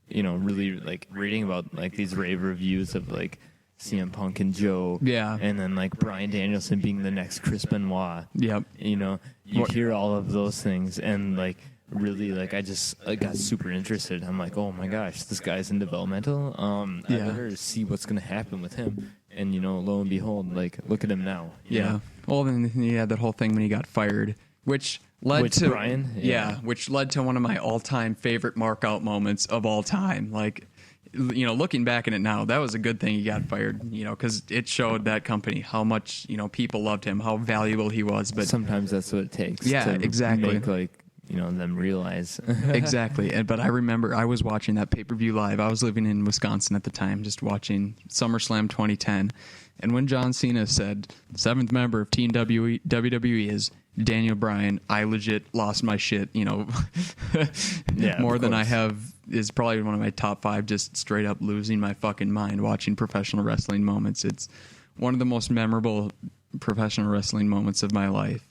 you know, really like reading about like these rave reviews of like CM Punk and Joe, and then like Bryan Danielson being the next Chris Benoit. Yep. You know, you hear all of those things, and like really like I got super interested. I'm like, oh my gosh, this guy's in developmental. I better see what's gonna happen with him. And, you know, lo and behold, like, look at him now. Yeah. Know? Well, then he had that whole thing when he got fired, which led to Brian? Yeah, which led to one of my all-time favorite mark-out moments of all time. Like, you know, looking back at it now, that was a good thing he got fired, you know, because it showed that company how much, you know, people loved him, how valuable he was. But sometimes that's what it takes. Yeah, to exactly. Make, like, you know, them realize. Exactly. But I remember I was watching that pay-per-view live. I was living in Wisconsin at the time, just watching SummerSlam 2010. And when John Cena said, 7th member of Team WWE is Daniel Bryan, I legit lost my shit, you know. More than I have is probably one of my top 5 just straight up losing my fucking mind watching professional wrestling moments. It's one of the most memorable professional wrestling moments of my life.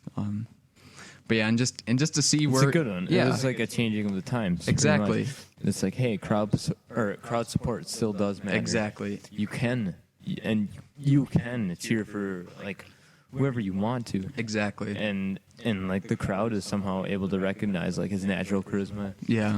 But yeah, and just to see where it's a good one. Yeah, it was like a changing of the times. Exactly. It's like, hey, crowd support still does matter. Exactly. You can and you can cheer for like whoever you want to. Exactly. And like the crowd is somehow able to recognize like his natural charisma,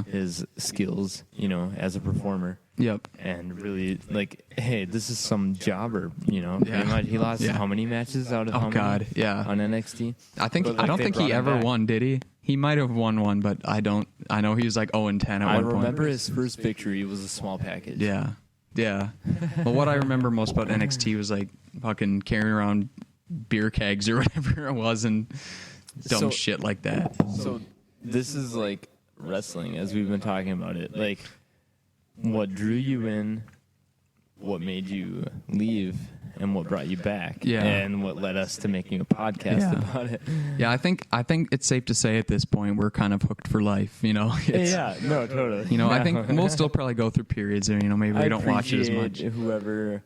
his skills, you know, as a performer. Yep. And really like, hey, this is some jobber, you know. Yeah. He lost how many matches out of how many on NXT? I don't think he ever won, did he? He might have won one, but I know he was like 0-10 at one point. I remember his first victory was a small package. Yeah. Yeah. Well, what I remember most about NXT was like fucking carrying around beer kegs or whatever it was and dumb shit like that. So this is like wrestling as we've been talking about it. Like what drew you in, what made you leave, and what brought you back, and what led us to making a podcast about it. Yeah, I think it's safe to say at this point we're kind of hooked for life, you know. No, totally. You know, I think we'll still probably go through periods where, you know, maybe we don't watch it as much. Whoever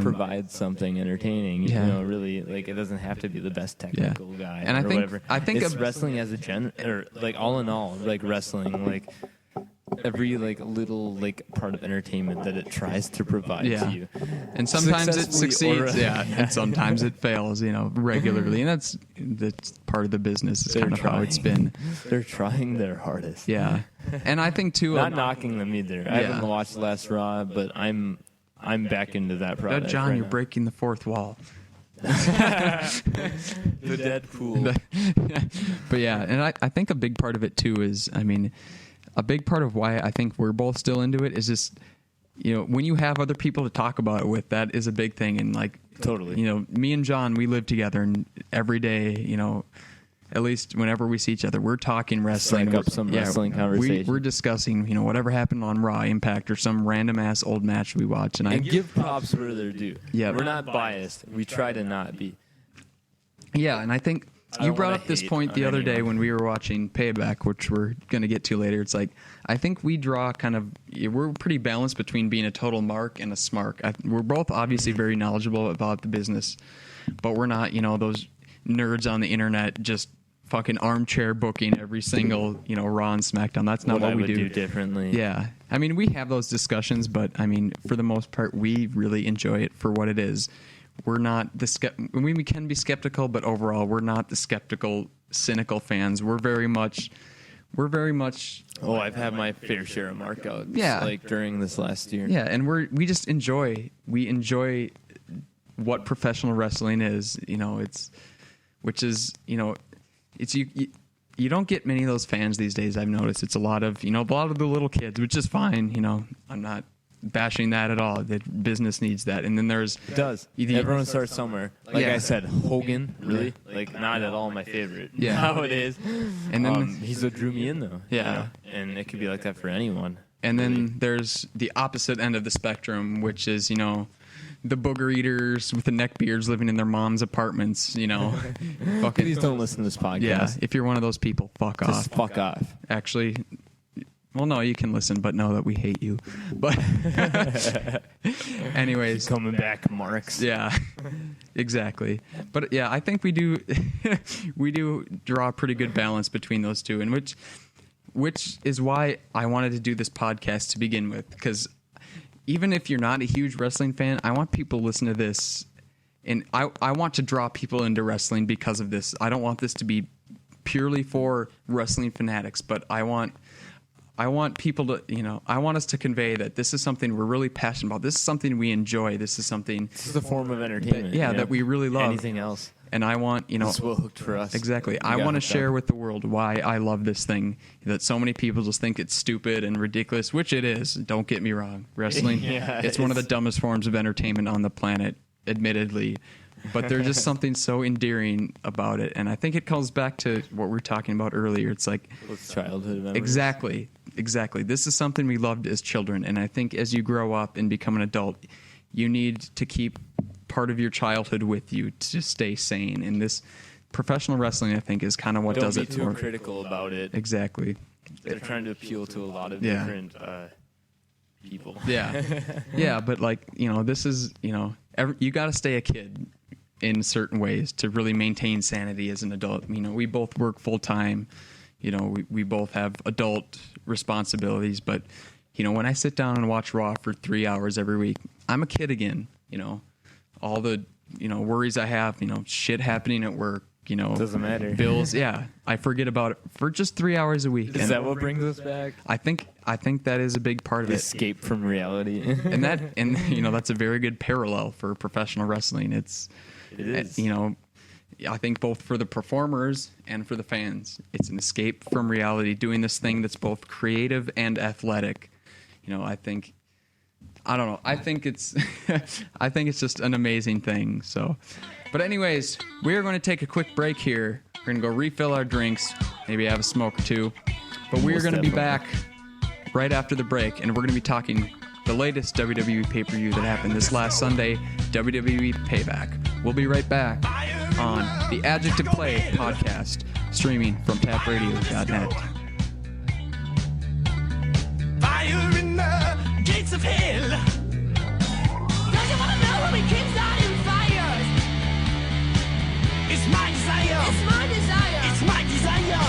provides something entertaining, you know, really, like it doesn't have to be the best technical guy and or whatever. I think it's wrestling as a or like all in all, like wrestling, like every like little like part of entertainment that it tries to provide to you, and sometimes it succeeds, and sometimes it fails, you know, regularly, and that's part of the business. It's kind of how it's been. They're trying their hardest, and I think too, not knocking them either. I haven't watched the last Raw, but I'm back into that product. John, right you're now. Breaking the fourth wall. The Deadpool. But yeah, and I think a big part of it too is, I mean, a big part of why I think we're both still into it is just, you know, when you have other people to talk about it with, that is a big thing. And like, totally, you know, me and John, we live together, and every day, you know, at least whenever we see each other, we're talking wrestling. Strike up some wrestling conversation. We're discussing, you know, whatever happened on Raw, Impact, or some random ass old match we watch. And I give props where they're due. Yeah, we're not biased. We try to not be. Yeah, and I think you brought up this point the other day when we were watching Payback, which we're going to get to later. It's like, I think we draw we're pretty balanced between being a total mark and a smark. We're both obviously very knowledgeable about the business, but we're not, you know, those nerds on the internet just fucking armchair booking every single, you know, Raw and SmackDown. That's not what we do differently. Yeah. I mean, we have those discussions, but I mean, for the most part, we really enjoy it for what it is. We're not we can be skeptical, but overall, we're not the skeptical, cynical fans. We're very much. Oh, I've had my fair share of markouts. Yeah, like during this last year. Yeah, and we just enjoy what professional wrestling is. You know, which is, you know, it's you don't get many of those fans these days. I've noticed it's a lot of the little kids, which is fine. You know, I'm not bashing that at all. The business needs that, and then there's everyone starts somewhere. Like I said, Hogan, really, like not at all my favorite nowadays. And then he's what drew me in though. Yeah, you know? And it could be like that for anyone. And then there's the opposite end of the spectrum, which is, you know, the booger eaters with the neck beards living in their mom's apartments, you know. Please don't listen to this podcast. Yeah, if you're one of those people, fuck off. Just fuck off. Actually, well, no, you can listen, but know that we hate you. But anyways. Coming back, Marks. Yeah, exactly. But yeah, I think we do draw a pretty good balance between those two, and which is why I wanted to do this podcast to begin with, because even if you're not a huge wrestling fan, I want people to listen to this, and I want to draw people into wrestling because of this. I don't want this to be purely for wrestling fanatics, but I want people to, you know, I want us to convey that this is something we're really passionate about. This is something we enjoy. This is a form of entertainment. That we really love. Anything else. And I want, you know, it's what hooked for us. Exactly. I want to share with the world why I love this thing that so many people just think it's stupid and ridiculous, which it is. Don't get me wrong. Wrestling, it's one of the dumbest forms of entertainment on the planet, admittedly. But there's just something so endearing about it. And I think it comes back to what we were talking about earlier. It's like childhood memories. Exactly. This is something we loved as children. And I think as you grow up and become an adult, you need to keep part of your childhood with you to stay sane. And this professional wrestling, I think, is kind of what does it for. Don't be too critical about it. Exactly. They're trying to appeal to a lot of different people. Yeah, but like, you know, this is, you know, you got to stay a kid in certain ways to really maintain sanity as an adult. You know, we both work full time. You know, we both have adult responsibilities, but, you know, when I sit down and watch Raw for 3 hours every week, I'm a kid again, you know. all the, worries I have, shit happening at work, Doesn't matter. bills. Yeah. I forget about it for just 3 hours a week. Is that what brings us back? I think that is a big part of it. Escape from reality. And that's a very good parallel for professional wrestling. It is. I think both for the performers and for the fans, it's an escape from reality, doing this thing that's both creative and athletic. I don't know. I think it's just an amazing thing. So, but anyways, we are going to take a quick break here. We're going to go refill our drinks, maybe have a smoke or two. But we are going to be back right after the break, and we're going to be talking the latest WWE pay-per-view that happened this last Sunday, WWE Payback. We'll be right back on the Adjective Play Podcast, streaming from tapradio.net. Fire in the gates of hell. Don't you wanna know how we keep starting fires? It's my desire. It's my desire. It's my desire.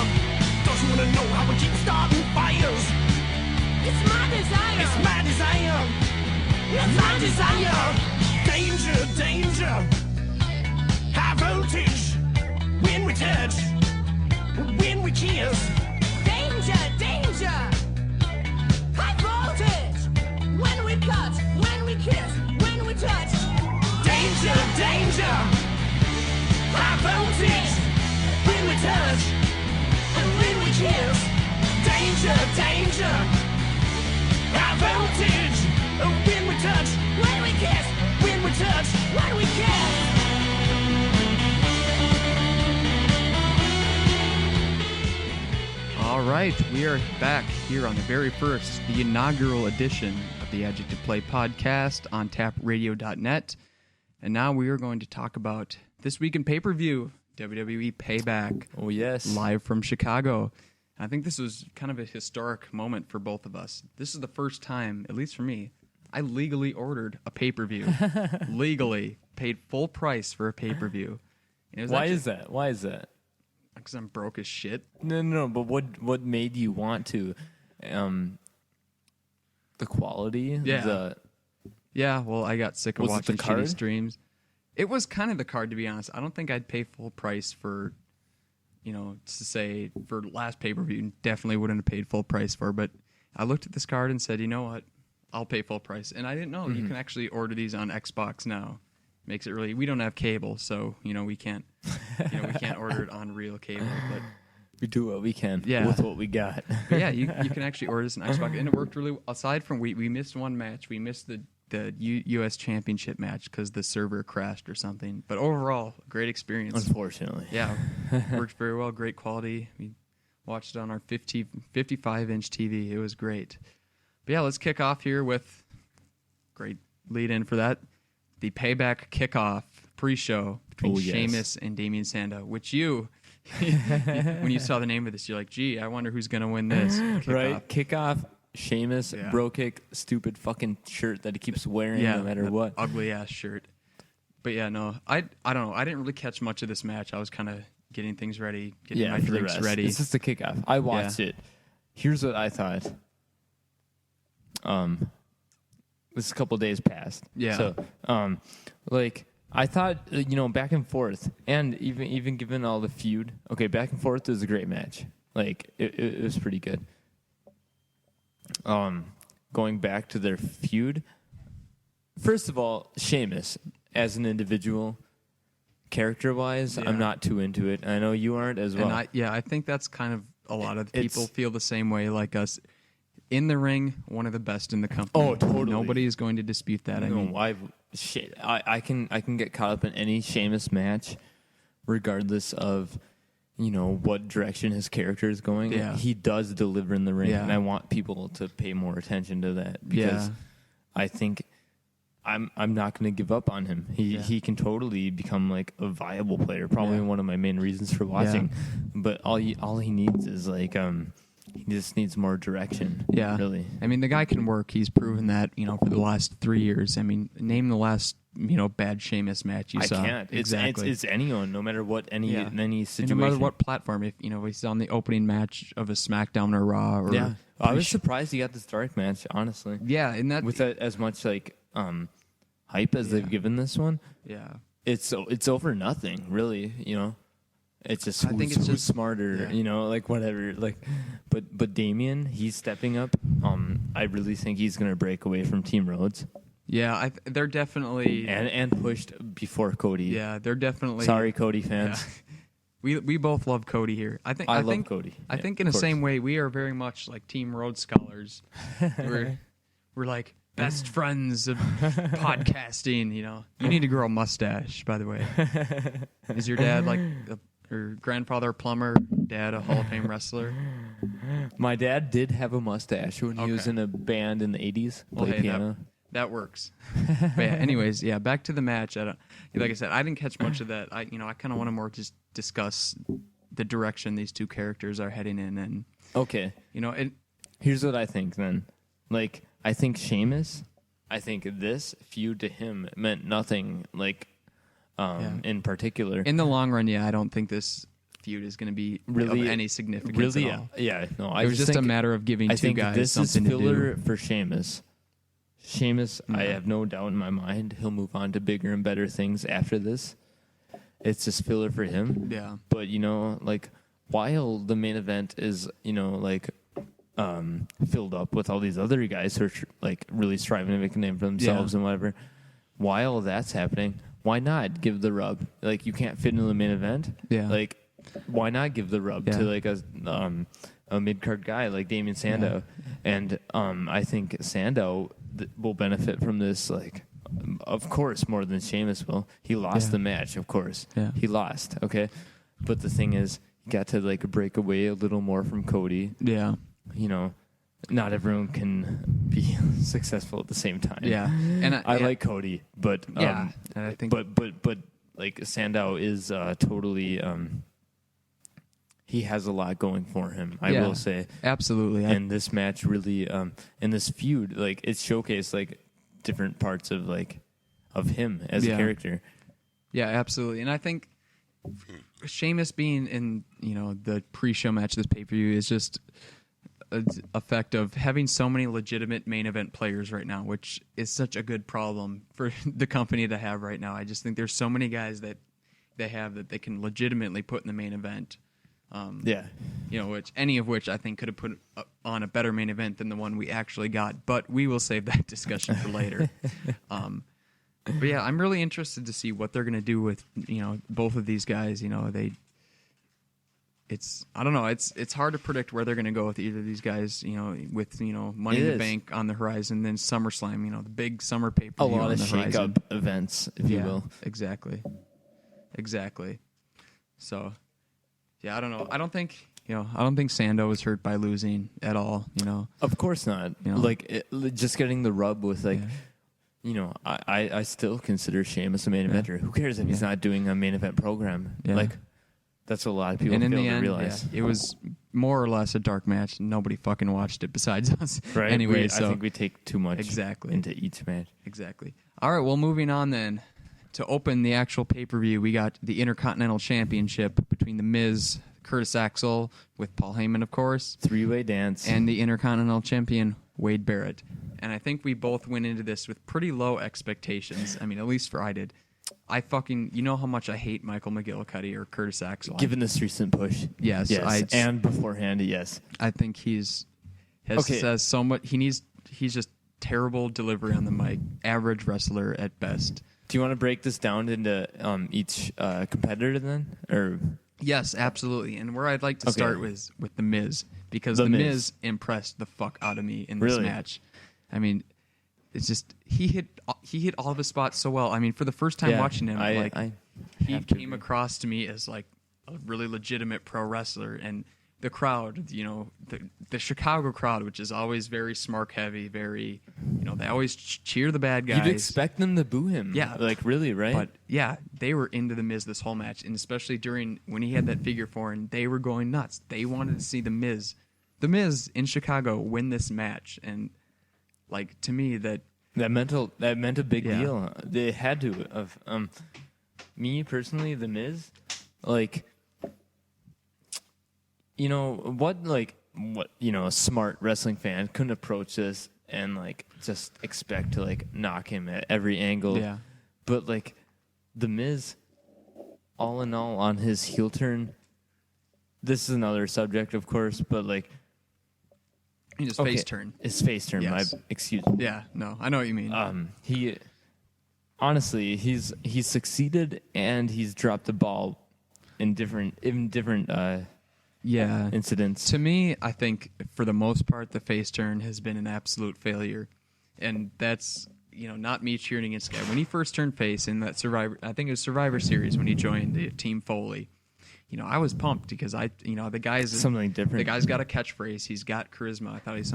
Don't you wanna know how we keep starting fires? It's my desire. It's my desire. It's my desire. Danger, danger. High voltage. When we touch. When we kiss. Danger, danger. High voltage. When we cut. When we kiss. When we touch. Danger, danger. High voltage. When we touch. And when we kiss. Danger, danger. High voltage. When we touch. When we kiss. When we touch. When we kiss. All right, we are back here on the very first, the inaugural edition of the Adjective Play Podcast on tapradio.net. And now we are going to talk about this week in pay-per-view, WWE Payback. Oh, yes. Live from Chicago. I think this was kind of a historic moment for both of us. This is the first time, at least for me, I legally ordered a pay-per-view. Legally. Paid full price for a pay-per-view. Why is that? Why is that? Because I'm broke as shit. No, but what made you want to? The quality? Yeah. Yeah, well, I got sick of Was it watching the card? shitty streams. It was kind of the card, to be honest. I don't think I'd pay full price for, to say, for last pay-per-view, definitely wouldn't have paid full price for. But I looked at this card and said, you know what? I'll pay full price. And I didn't know you can actually order these on Xbox now. Makes it really, we don't have cable, so, we can't, we can't order it on real cable. But We do what we can with what we got. But yeah, you can actually order this on Xbox, and it worked really well. Aside from we missed one match. We missed the U.S. Championship match because the server crashed or something. But overall, great experience. Unfortunately. Yeah, worked very well. Great quality. We watched it on our 55-inch TV. It was great. But yeah, let's kick off here with great lead-in for that. The Payback kickoff pre-show between Sheamus and Damien Sandow, which when you saw the name of this, you're like, gee, I wonder who's going to win this. Right? Kickoff, Sheamus, bro kick, stupid fucking shirt that he keeps wearing no matter what. Ugly-ass shirt. But yeah, no, I don't know. I didn't really catch much of this match. I was kind of getting things ready, getting my drinks ready. It's just a kickoff. I watched it. Here's what I thought. This is a couple days past. Yeah. So, I thought, back and forth, and even given all the feud, back and forth was a great match. It was pretty good. Going back to their feud, first of all, Sheamus, as an individual, character-wise, I'm not too into it. I know you aren't as well. And I think that's kind of a lot of people feel the same way like us. In the ring, one of the best in the company. Oh, totally. Nobody is going to dispute that. I can get caught up in any Sheamus match, regardless of what direction his character is going. Yeah. He does deliver in the ring, and I want people to pay more attention to that because I think I'm not going to give up on him. He can totally become like a viable player. Probably one of my main reasons for watching. But all he needs is he just needs more direction. Yeah. Really. I mean, the guy can work. He's proven that, for the last 3 years. I mean, name the last, bad Sheamus match you saw. I can't. Exactly. It's anyone, no matter what, any situation. And no matter what platform. If, he's on the opening match of a SmackDown or Raw. Or I was surprised he got this dark match, honestly. Yeah. And that. With as much, hype as they've given this one, Yeah. it's over nothing, really. It's just I think it's who's just smarter, like whatever. Like, but Damien, he's stepping up. I really think he's gonna break away from Team Rhodes. Yeah, they're definitely and pushed before Cody. Yeah, they're definitely. Sorry, Cody fans. Yeah. We both love Cody here. I love Cody. I Yeah, think in the same way we are very much like Team Rhodes scholars. we're like best friends of podcasting. You need to grow a mustache. By the way, is your dad like your grandfather a plumber? Dad a Hall of Fame wrestler? My dad did have a mustache when he was in a band in the 80s. Played piano. That works. But yeah, anyways, back to the match. Like I said, I didn't catch much of that. I kind of want to more just discuss the direction these two characters are heading in, and okay, here's what I think then. Like, I think Sheamus, I think this feud to him meant nothing. Like, in particular, in the long run, I don't think this feud is going to be really of any significance at all. No, it was just a matter of giving two guys this something is filler to do. for Sheamus. I have no doubt in my mind he'll move on to bigger and better things after this. It's just filler for him. Yeah. But, like, while the main event is, filled up with all these other guys who are, like, really striving to make a name for themselves and whatever, while that's happening, why not give the rub? Like, you can't fit into the main event. Yeah. Like, why not give the rub to, like, a mid-card guy like Damien Sandow? Yeah. And I think Sandow will benefit from this, like, of course, more than Sheamus will. He lost the match, of course. Yeah. He lost, okay? But the thing is, you got to, like, break away a little more from Cody. Yeah. Not everyone can be successful at the same time. Yeah. And I like Cody, but and I think but like Sandow is totally he has a lot going for him, I will say. Absolutely. And this match really, in this feud, like, it showcased, like, different parts of, like, of him as a character. Yeah, absolutely. And I think Sheamus being in, the pre-show match of this pay-per-view is just an effect of having so many legitimate main event players right now, which is such a good problem for the company to have right now. I just think there's so many guys that they have that they can legitimately put in the main event. Any of which I think could have put on a better main event than the one we actually got, but we will save that discussion for later. But yeah, I'm really interested to see what they're going to do with, both of these guys. I don't know. It's hard to predict where they're going to go with either of these guys, with, Money in the Bank on the horizon, then SummerSlam, the big summer pay-per-view a lot on of the horizon. shake-up events, if you will. Exactly. So, yeah, I don't know. I don't think Sandow was hurt by losing at all, Of course not. Like, just getting the rub with, like, I still consider Sheamus a main eventer. Who cares if he's not doing a main event program? Yeah. Like, that's what a lot of people fail to realize. It was more or less a dark match. Nobody fucking watched it besides us. Right. Anyway, I think we take too much into each match. Exactly. All right, well, moving on then. To open the actual pay-per-view, we got the Intercontinental Championship between The Miz, Curtis Axel, with Paul Heyman, of course. Three-way dance. And the Intercontinental Champion, Wade Barrett. And I think we both went into this with pretty low expectations. I mean, at least I did. You know how much I hate Michael McGillicuddy or Curtis Axel. Given this recent push. Yes. And beforehand, yes. I think says so much. He's just terrible delivery on the mic. Average wrestler at best. Do you want to break this down into each competitor then? Or yes, absolutely. And where I'd like to start was with The Miz, because The Miz impressed the fuck out of me in this match. I mean, it's just he hit all of his spots so well. I mean, for the first time watching him, he came across to me as like a really legitimate pro wrestler, and the crowd, the Chicago crowd, which is always very smark heavy, very, they always cheer the bad guys. You'd expect them to boo him. Yeah. Like, really, right? But, yeah, they were into The Miz this whole match, and especially when he had that figure four, and they were going nuts. They wanted to see The Miz in Chicago win this match, and, like, to me, that meant a big deal. They had to have. Me, personally, The Miz, like, a smart wrestling fan couldn't approach this and like just expect to like knock him at every angle. Yeah. But like the Miz, all in all, on his heel turn, this is another subject, of course, but like His face turn. His face turn. Yes. Excuse me. Yeah, no, I know what you mean. He honestly, he's succeeded and he's dropped the ball in different incidents. To me, I think for the most part, the face turn has been an absolute failure, and that's not me cheering against the guy. When he first turned face in that I think it was Survivor Series when he joined the Team Foley. I was pumped because the guy's something different. The guy's got a catchphrase. He's got charisma. I thought he's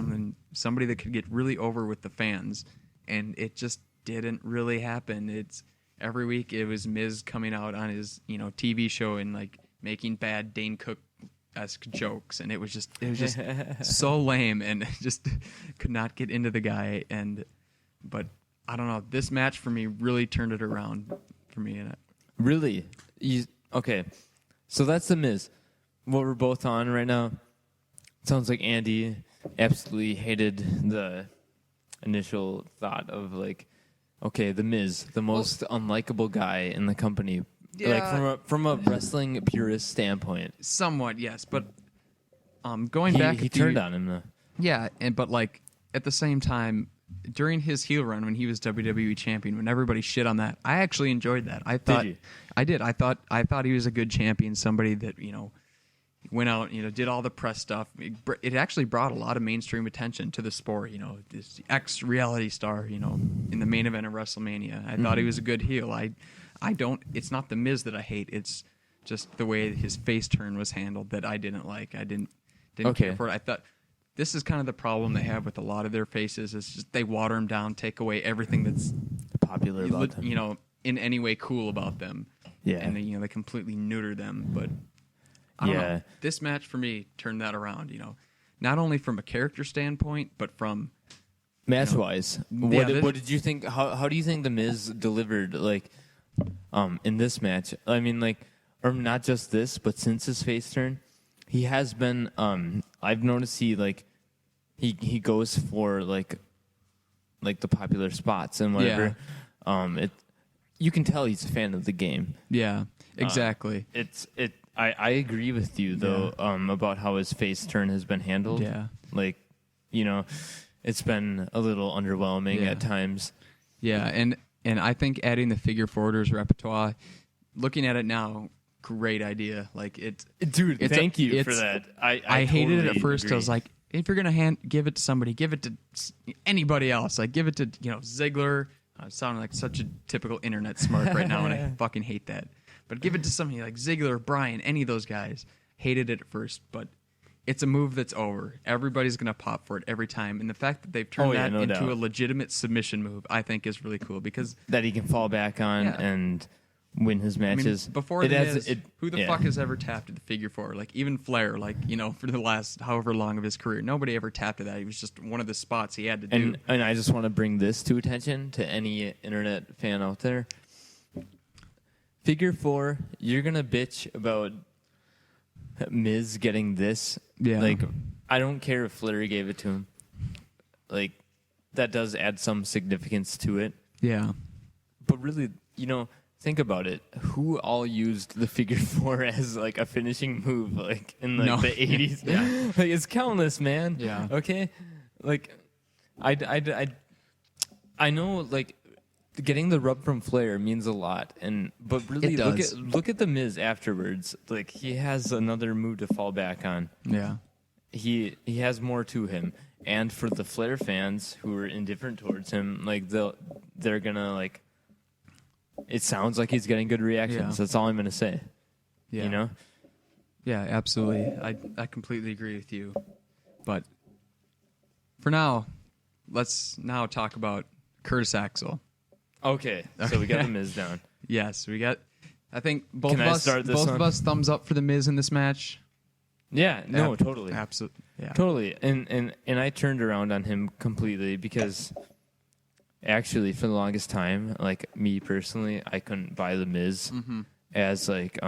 somebody that could get really over with the fans, and it just didn't really happen. It's every week it was Miz coming out on his TV show and like making bad Dane Cook-esque jokes, and it was just so lame, and just could not get into the guy. But I don't know. This match for me really turned it around for me. Really? Okay. So that's the Miz. What we're both on right now. Sounds like Andy absolutely hated the initial thought of like, okay, the Miz, the most unlikable guy in the company. Yeah. Like from a wrestling purist standpoint. Somewhat, yes, but going back, he turned on him though. Yeah, but like at the same time, during his heel run when he was WWE champion, when everybody shit on that, I actually enjoyed that. I thought I did. I thought he was a good champion, somebody that went out, did all the press stuff. It actually brought a lot of mainstream attention to the sport. This ex-reality star, in the main event of WrestleMania. I thought he was a good heel. I don't. It's not the Miz that I hate. It's just the way his face turn was handled that I didn't like. I didn't care for it. I thought. This is kind of the problem they have with a lot of their faces. Is just they water them down, take away everything that's popular about them. In any way cool about them. Yeah. And they completely neuter them. But I don't know. This match for me turned that around. Not only from a character standpoint, but from match wise. What did you think? How do you think the Miz delivered like in this match? I mean, like, or not just this, but since his face turn. He has been. I've noticed he goes for like the popular spots and whatever. Yeah. You can tell he's a fan of the game. Yeah, exactly. I agree with you though about how his face turn has been handled. Yeah, like it's been a little underwhelming at times. Yeah, and I think adding the figure four to his repertoire, looking at it now. Great idea. Like dude. Thank you for that. I hated totally it at first. Agree. I was like, if you're gonna give it to somebody, give it to anybody else. Like, give it to Ziggler. I'm sounding like such a typical internet smart right now, and I fucking hate that. But give it to somebody like Ziggler, Bryan, any of those guys. Hated it at first, but it's a move that's over. Everybody's gonna pop for it every time, and the fact that they've turned that into a legitimate submission move, I think, is really cool because that he can fall back on and win his matches. Before who the fuck has ever tapped at the figure four? Like even Flair, for the last however long of his career, nobody ever tapped at that. He was just one of the spots he had to do. And I just want to bring this to attention to any internet fan out there. Figure four, you're gonna bitch about Miz getting this. Yeah. Like I don't care if Flair gave it to him. Like that does add some significance to it. Yeah. But really, think about it. Who all used the figure four as like a finishing move, like in the 80s? Yeah. Like it's countless, man. Yeah. Okay. Like, I know like getting the rub from Flair means a lot, but really look at the Miz afterwards. Like he has another move to fall back on. Yeah. He has more to him, and for the Flair fans who are indifferent towards him, like they're gonna like. It sounds like he's getting good reactions. Yeah. That's all I'm going to say. Yeah. Yeah, absolutely. I completely agree with you. But for now, let's now talk about Curtis Axel. Okay. So we got the Miz down. Yes, we got. I think both Can of I us start this both one? of us thumbs up for the Miz in this match. Yeah. No. Totally. Absolutely. Yeah. Totally. And I turned around on him completely because. Actually, for the longest time, like me personally, I couldn't buy the Miz as like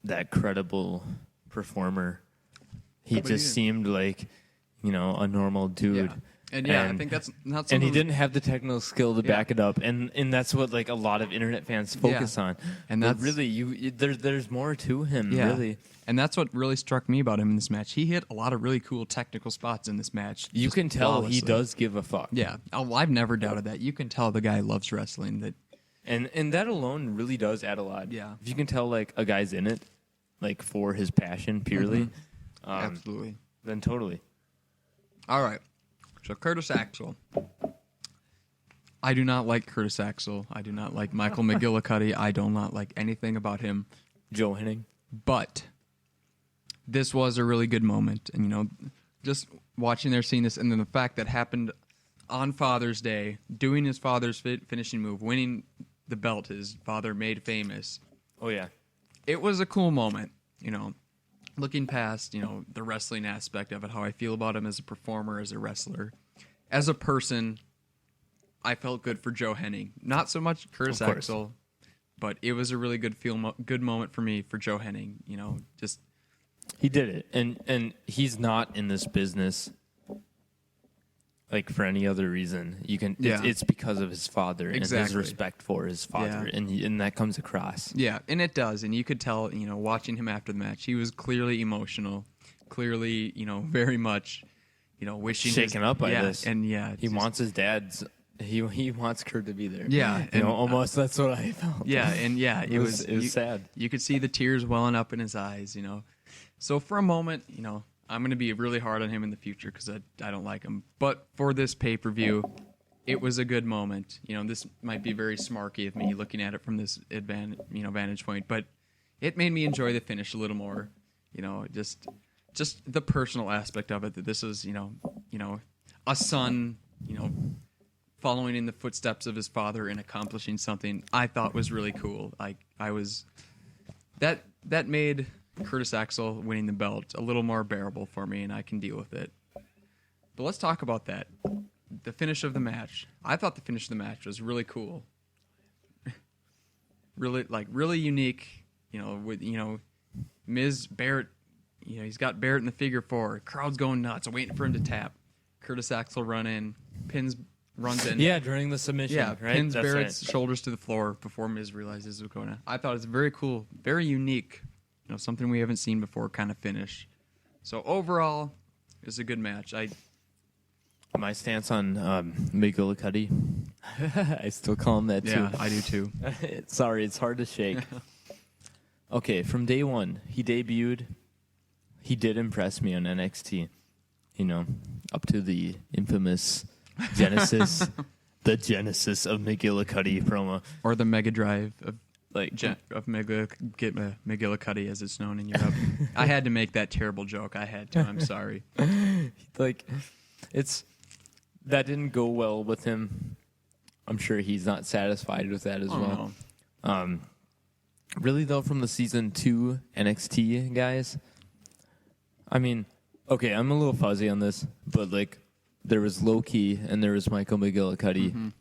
that credible performer. He just seemed like a normal dude. And yeah, I think that's not something. And he didn't have the technical skill to back it up, and that's what like a lot of internet fans focus on. And that's really there's more to him, really. And that's what really struck me about him in this match. He hit a lot of really cool technical spots in this match. You can tell he does give a fuck. Yeah, I've never doubted that. You can tell the guy loves wrestling. That and that alone really does add a lot. Yeah, if you can tell like a guy's in it, like for his passion purely, absolutely, then totally. All right. So Curtis Axel. I do not like Curtis Axel. I do not like Michael McGillicuddy. I do not like anything about him. Joe Henning. But this was a really good moment. And, just watching there, seeing this, and then the fact that happened on Father's Day, doing his father's finishing move, winning the belt his father made famous. Oh, yeah. It was a cool moment, Looking past, the wrestling aspect of it, how I feel about him as a performer, as a wrestler. As a person, I felt good for Joe Henning. Not so much Curtis Axel, but it was a really good moment for me for Joe Henning. Just he did it, and he's not in this business like for any other reason. It's because of his father and his respect for his father, and that comes across. Yeah, and it does, and you could tell, watching him after the match, he was clearly emotional, clearly, very much, wishing shaken up by this, and he wants his dad's. He wants Kurt to be there. Yeah, and almost that's what I felt. Yeah, and it was sad. You could see the tears welling up in his eyes. So for a moment, I'm going to be really hard on him in the future because I don't like him. But for this pay-per-view, it was a good moment. This might be very smarky of me looking at it from this vantage point, but it made me enjoy the finish a little more. Just the personal aspect of it, that this is, a son, following in the footsteps of his father and accomplishing something I thought was really cool. That made Curtis Axel winning the belt a little more bearable for me, and I can deal with it. But let's talk about that. The finish of the match. I thought the finish of the match was really cool. really unique, with, Miz Barrett, he's got Barrett in the figure four. Crowd's going nuts, waiting for him to tap. Curtis Axel runs in. Yeah, during the submission. Yeah, right? pins Barrett's shoulders to the floor before Miz realizes what's going on. I thought it was very cool, very unique, something we haven't seen before kind of finish. So overall, it was a good match. My stance on McGillicuddy, I still call him that too. Yeah, I do too. Sorry, it's hard to shake. Okay, from day one, he debuted. He did impress me on NXT. Up to the infamous Genesis, the Genesis of McGillicuddy promo, or the Mega Drive of McGillicuddy, as it's known in Europe. I had to make that terrible joke. I had to. I'm sorry. That didn't go well with him. I'm sure he's not satisfied with that as well. No. Really though, from the season 2 NXT guys, I mean, okay, I'm a little fuzzy on this, but there was Low-Key and there was Michael McGillicuddy,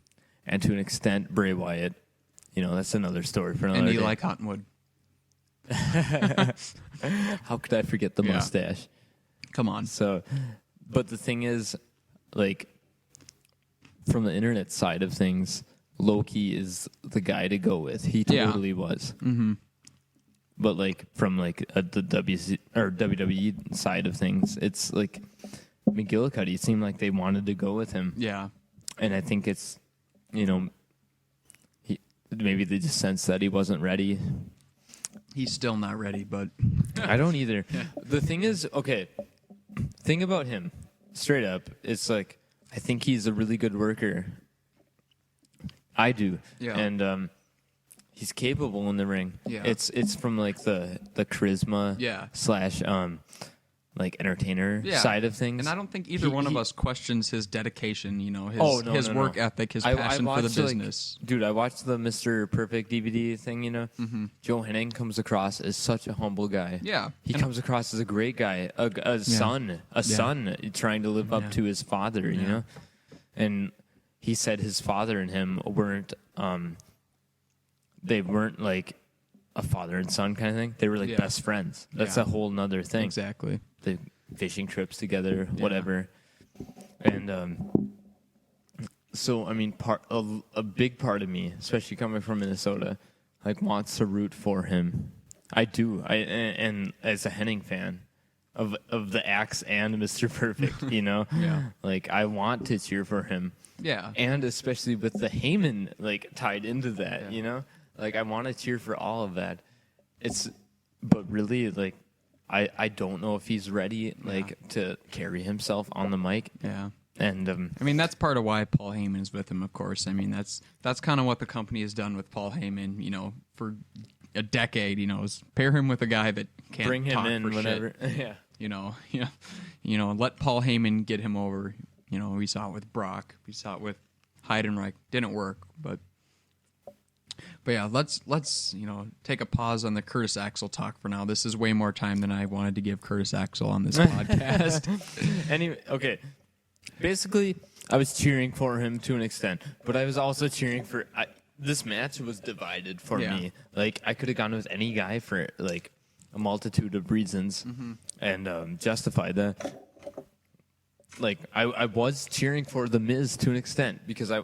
and to an extent Bray Wyatt. That's another story for another day. And Eli Cottonwood. How could I forget the mustache? Come on. So, but the thing is, from the internet side of things, Low-Key is the guy to go with. He totally was. Mm-hmm. But from the WWE side of things, it's McGillicuddy. It seemed like they wanted to go with him. Yeah, and I think it's maybe they just sensed that he wasn't ready. He's still not ready, but I don't either. The thing is, thing about him, straight up, it's I think he's a really good worker. I do. Yeah. And he's capable in the ring. Yeah. It's from the charisma / entertainer side of things. And I don't think either one of us questions his dedication, his work ethic, his passion for the business. Dude, I watched the Mr. Perfect DVD thing, Mm-hmm. Joe Henning comes across as such a humble guy. Yeah. He comes across as a great guy, a son trying to live up to his father, And he said his father and him weren't a father and son kind of thing. They were best friends. That's a whole nother thing. Exactly. The fishing trips together, whatever. And so, I mean, a big part of me, especially coming from Minnesota, like wants to root for him. I do. And as a Henning fan of the Axe and Mr. Perfect, you know, like I want to cheer for him. Yeah. And especially with the Heyman like tied into that, you know, like I want to cheer for all of that. But really, like I don't know if he's ready, like to carry himself on the mic. Yeah. And I mean, that's part of why Paul Heyman is with him, of course. I mean, that's kind of what the company has done with Paul Heyman, you know, for a decade, you know, is pair him with a guy that can't bring him talk in for whenever. Shit. You know, let Paul Heyman get him over. You know, we saw it with Brock. We saw it with Heidenreich. Didn't work, but yeah, let's you know, take a pause on the Curtis Axel talk for now. This is way more time than I wanted to give Curtis Axel on this podcast. Anyway, okay. Basically, I was cheering for him to an extent, but I was also cheering for. This match was divided for me. Like I could have gone with any guy for like a multitude of reasons, and justify that. Like I was cheering for the Miz to an extent because I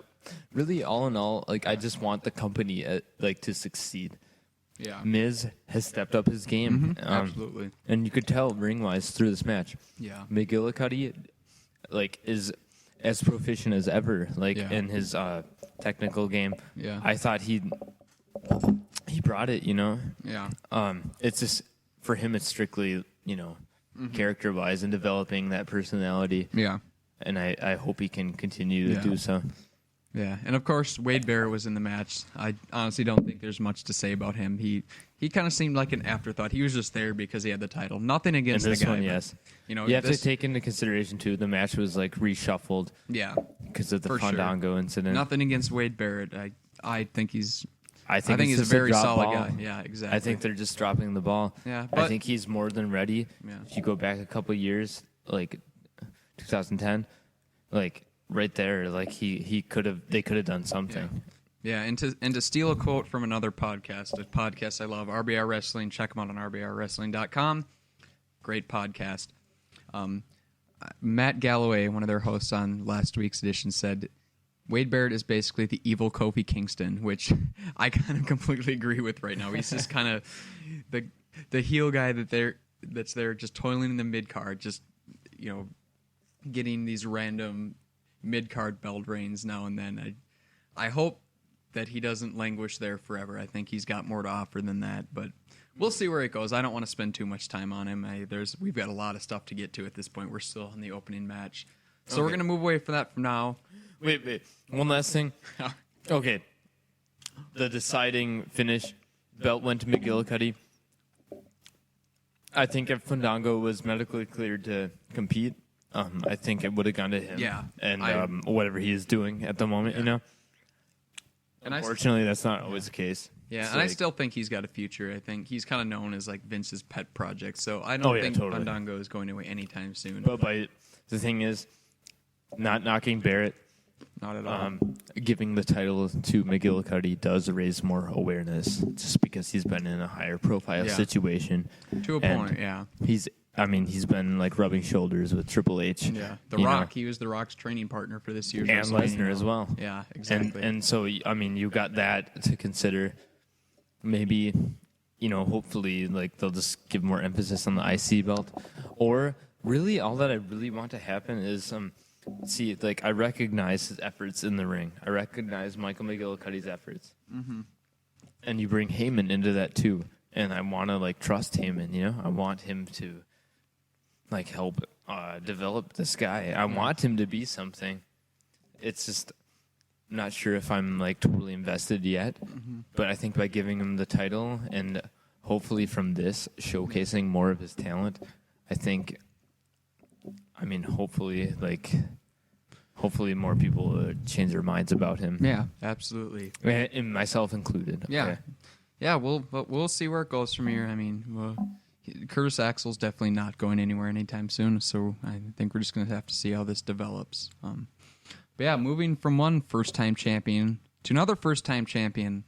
really, all in all, like I just want the company like to succeed. Yeah, Miz has stepped up his game, absolutely, and you could tell ring wise through this match. Yeah, McGillicuddy, like is as proficient as ever, like in his technical game. Yeah, I thought he brought it. You know. Yeah. It's just for him. It's strictly character wise and developing that personality. Yeah. And I hope he can continue to do so. Yeah, and of course Wade Barrett was in the match. I honestly don't think there's much to say about him. He kind of seemed like an afterthought. He was just there because he had the title. Nothing against the guy. One, yes. You know, you have to take into consideration too. The match was like reshuffled. Yeah, because of the Fandango incident. Nothing against Wade Barrett. I think he's. I think he's a very solid guy. Yeah, exactly. I think they're just dropping the ball. Yeah, I think he's more than ready. Yeah. If you go back a couple of years, like 2010, like. Right there, like they could have done something. Yeah, and to steal a quote from another podcast, a podcast I love, RBR Wrestling. Check them out on rbrwrestling.com. Great podcast. Matt Galloway, one of their hosts on last week's edition, said Wade Barrett is basically the evil Kofi Kingston, which I kind of completely agree with right now. He's just kind of the heel guy that's there just toiling in the mid card, just getting these random mid-card belt reigns now and then. I hope that he doesn't languish there forever. I think he's got more to offer than that, but we'll see where it goes. I don't want to spend too much time on him. We've got a lot of stuff to get to at this point. We're still in the opening match. So we're going to move away from that for now. Wait. One last thing. Okay. The deciding finish, belt went to McGillicuddy. I think if Fandango was medically cleared to compete, I think it would have gone to him. Yeah. And whatever he is doing at the moment, And unfortunately, that's not always the case. Yeah, and I still think he's got a future. I think he's kind of known as like Vince's pet project. So I don't think Fandango is going away anytime soon. But the thing is, not knocking Barrett. Not at all. Giving the title to McGillicuddy does raise more awareness just because he's been in a higher profile situation. To a point, yeah. He's been like rubbing shoulders with Triple H. Yeah, The Rock. He was The Rock's training partner for this year's and Lesnar as well. Yeah, exactly. And so you got that to consider. Maybe, hopefully, like they'll just give more emphasis on the IC belt, or really all that I really want to happen is I recognize his efforts in the ring. I recognize Michael McGillicuddy's efforts, and you bring Heyman into that too. And I want to trust Heyman. I want him to. Help develop this guy. I want him to be something. It's just I'm not sure if I'm totally invested yet. But I think by giving him the title and hopefully from this showcasing more of his talent, I think. Hopefully more people change their minds about him. Yeah, absolutely. And myself included. Yeah, okay. Yeah. We'll see where it goes from here. Curtis Axel's definitely not going anywhere anytime soon, so I think we're just going to have to see how this develops. But yeah, moving from one first-time champion to another first-time champion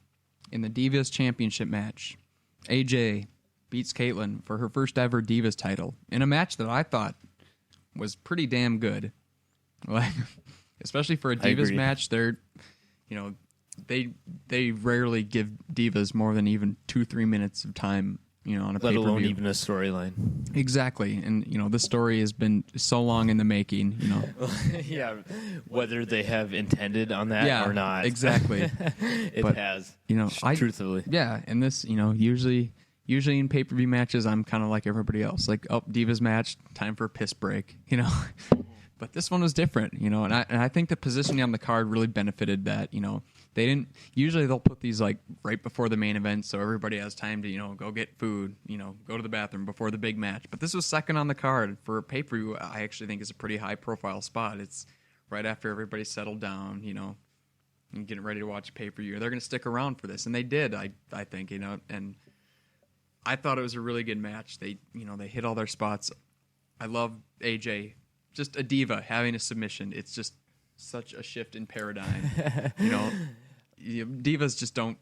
in the Divas Championship match. AJ beats Caitlyn for her first ever Divas title in a match that I thought was pretty damn good. Like, especially for a I Divas agree. match, they rarely give Divas more than even 2-3 minutes of time, on a Let pay-per-view. alone even a storyline. Exactly. And, this story has been so long in the making, Yeah, whether they have intended on that or not. Exactly. It But, has. truthfully. Truthfully. Yeah, and this, usually in pay-per-view matches, I'm kind of like everybody else. Like, Divas match, time for a piss break, But this one was different, and I think the positioning on the card really benefited that, They didn't, usually they'll put these like right before the main event so everybody has time to, go get food, go to the bathroom before the big match. But this was second on the card for a pay-per-view. I actually think is a pretty high-profile spot. It's right after everybody's settled down, and getting ready to watch a pay-per-view. They're going to stick around for this, and they did, I think, and I thought it was a really good match. They hit all their spots. I love AJ, just a diva having a submission. It's just such a shift in paradigm. Divas just don't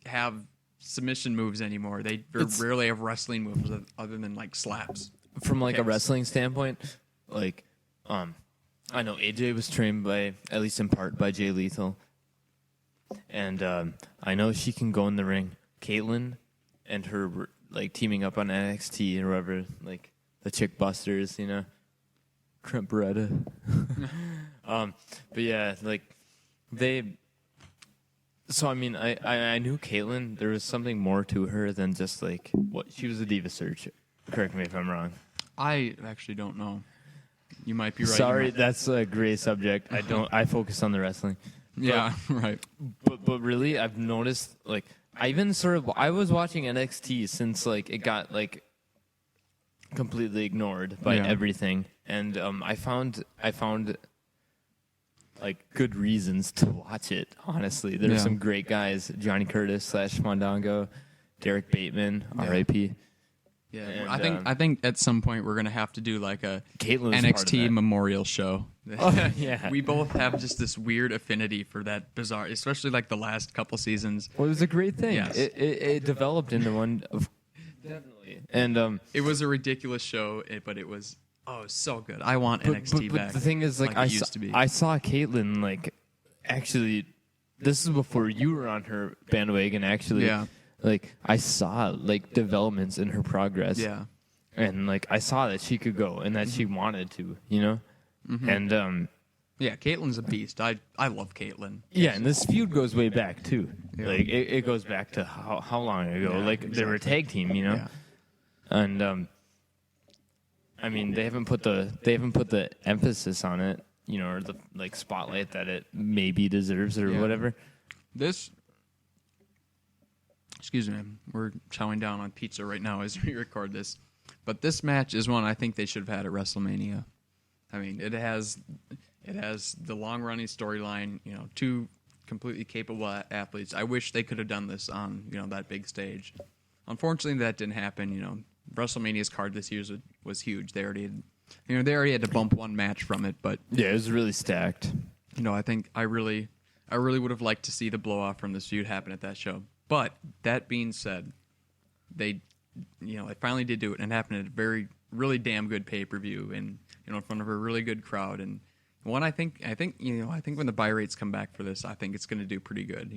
have submission moves anymore. They rarely have wrestling moves other than like slaps. From like a wrestling standpoint, like I know AJ was trained by, at least in part, by Jay Lethal, and I know she can go in the ring. Caitlyn and her like teaming up on NXT or whatever, like the Chick Busters, Trent Beretta. But yeah, like they. So I mean, I knew Caitlyn. There was something more to her than just like what she was a diva search. Correct me if I'm wrong. I actually don't know. You might be right. Sorry, that's a great subject. I focus on the wrestling. Yeah, right. But really, I've noticed like I was watching NXT since like it got like completely ignored by everything, and I found like good reasons to watch it. Honestly, there's some great guys: Johnny Curtis / Fandango, Derek Bateman, R.I.P. Yeah, And, I think at some point we're gonna have to do like a Caitlyn was part of NXT that. memorial show. Oh, yeah. We both have just this weird affinity for that bizarre, especially like the last couple seasons. Well, it was a great thing. Yes. It developed into one of definitely, and It was a ridiculous show, but it was so good. I want NXT but back. the thing is, like, it used to be. I saw Caitlyn like actually. This is before you were on her bandwagon. Actually, Yeah. Like I saw like developments in her progress. Yeah. And like I saw that she could go and that she wanted to, and Yeah, Caitlyn's a beast. I love Caitlyn. yeah, and this feud goes way back too. Yeah. Like it goes back to how long ago? Yeah, like they were a tag team, Yeah. and I mean they haven't put the emphasis on it, or the like spotlight that it maybe deserves or Yeah. whatever. Excuse me, we're chowing down on pizza right now as we record this. But this match is one I think they should have had at WrestleMania. I mean, it has the long-running storyline, two completely capable athletes. I wish they could have done this on, that big stage. Unfortunately, that didn't happen, WrestleMania's card this year was huge. They already had to bump one match from it, but Yeah, it was really stacked. I think I really would have liked to see the blow-off from this feud happen at that show. But that being said, they finally did do it, and it happened at a really damn good pay-per-view, and in front of a really good crowd. And I think when the buy rates come back for this, I think it's going to do pretty good.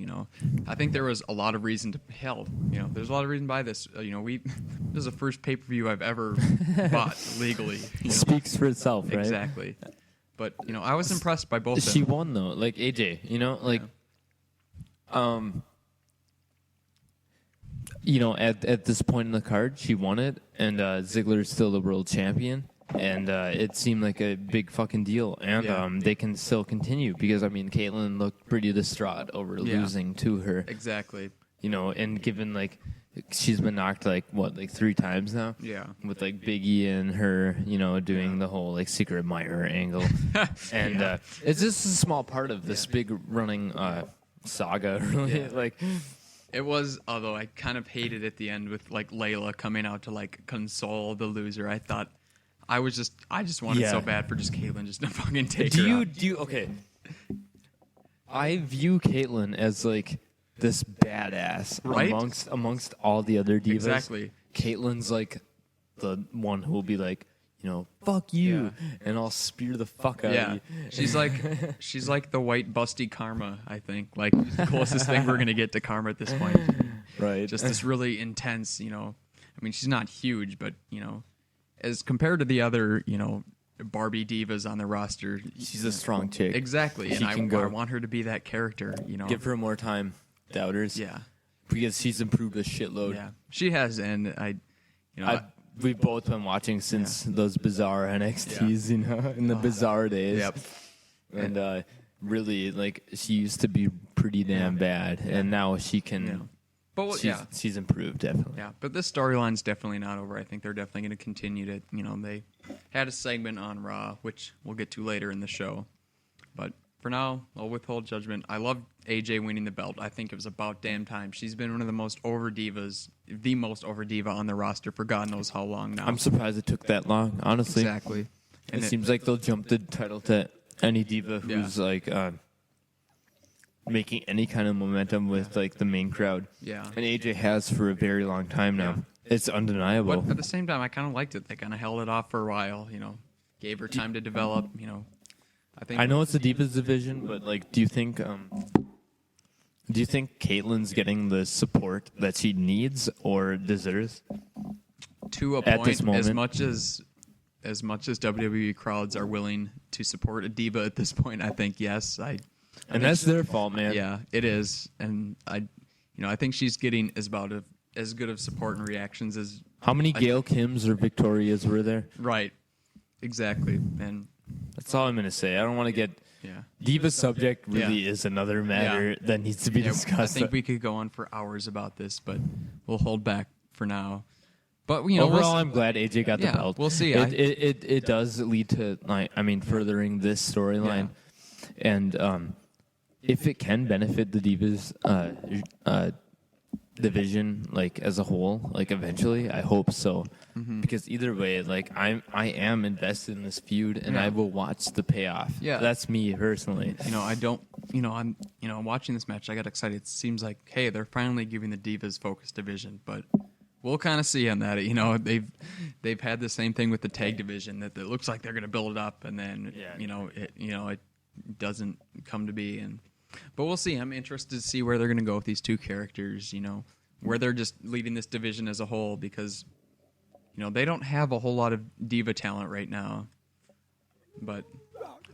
I think there was a lot of reason to there's a lot of reason to buy this. This is the first pay-per-view I've ever bought legally. Speaks for itself, right? Exactly. But I was impressed by both of them. She won though, like AJ, at this point in the card, she won it, and Ziggler's still the world champion, and it seemed like a big fucking deal, and they can still continue because Caitlyn looked pretty distraught over losing to her, Exactly. and given like she's been knocked like 3 times now, with like Big E and her, doing the whole like secret admirer angle, and it's just a small part of this big running saga, really, It was, although I kind of hated at the end with like Layla coming out to like console the loser. I thought I just wanted so bad for just Caitlyn just to fucking take her out. Okay. I view Caitlyn as like this badass, Right? amongst all the other divas. Exactly. Caitlyn's like the one who will be like, fuck you, and I'll spear the fuck out of you. She's like the white busty Karma, I think. Like the closest thing we're gonna get to Karma at this point. Right. Just this really intense, I mean, she's not huge, but as compared to the other, Barbie divas on the roster, she's a strong chick. Exactly. She and can I want her to be that character, Give her more time, doubters. Yeah. Because she's improved a shitload. Yeah. She has, and we've both been watching since those bizarre NXTs, in the bizarre days. Yep. And really, she used to be pretty damn bad, and now she can. Yeah. But she's improved definitely. Yeah, but this storyline's definitely not over. I think they're definitely going to continue to. They had a segment on Raw, which we'll get to later in the show. But for now, I'll withhold judgment. I love AJ winning the belt. I think it was about damn time. She's been one of the most over divas, the most over diva on the roster for God knows how long now. I'm surprised it took that long, honestly. Exactly. And it seems like they'll jump the title to any diva who's making any kind of momentum with the main crowd. Yeah. And AJ has for a very long time now. Yeah. It's undeniable. But at the same time, I kind of liked it. They kind of held it off for a while, gave her time to develop, I know it's the Divas division, but do you think Caitlyn's getting the support that she needs or deserves? To a point, at this moment? as much as WWE crowds are willing to support a diva at this point, I think yes. And that's their fault, man. Yeah, it is, and I think she's getting as good of support and reactions as. How many Gail Kims or Victorias were there? Right, exactly, and that's all I'm gonna say. I don't want to get. Yeah. Diva subject really is another matter that needs to be discussed. I think we could go on for hours about this, but we'll hold back for now. But overall, I'm glad AJ got the belt. We'll see. It does lead to furthering this storyline, and if it can benefit the Divas division as a whole, eventually, I hope so. Mm-hmm. Because either way, I am invested in this feud, and I will watch the payoff. Yeah, that's me personally. I'm watching this match. I got excited. It seems like, hey, they're finally giving the Divas focus division, but we'll kind of see on that. They've had the same thing with the tag division that it looks like they're going to build it up, and then it doesn't come to be. But we'll see. I'm interested to see where they're going to go with these two characters. Where they're just leading this division as a whole, because they don't have a whole lot of diva talent right now. But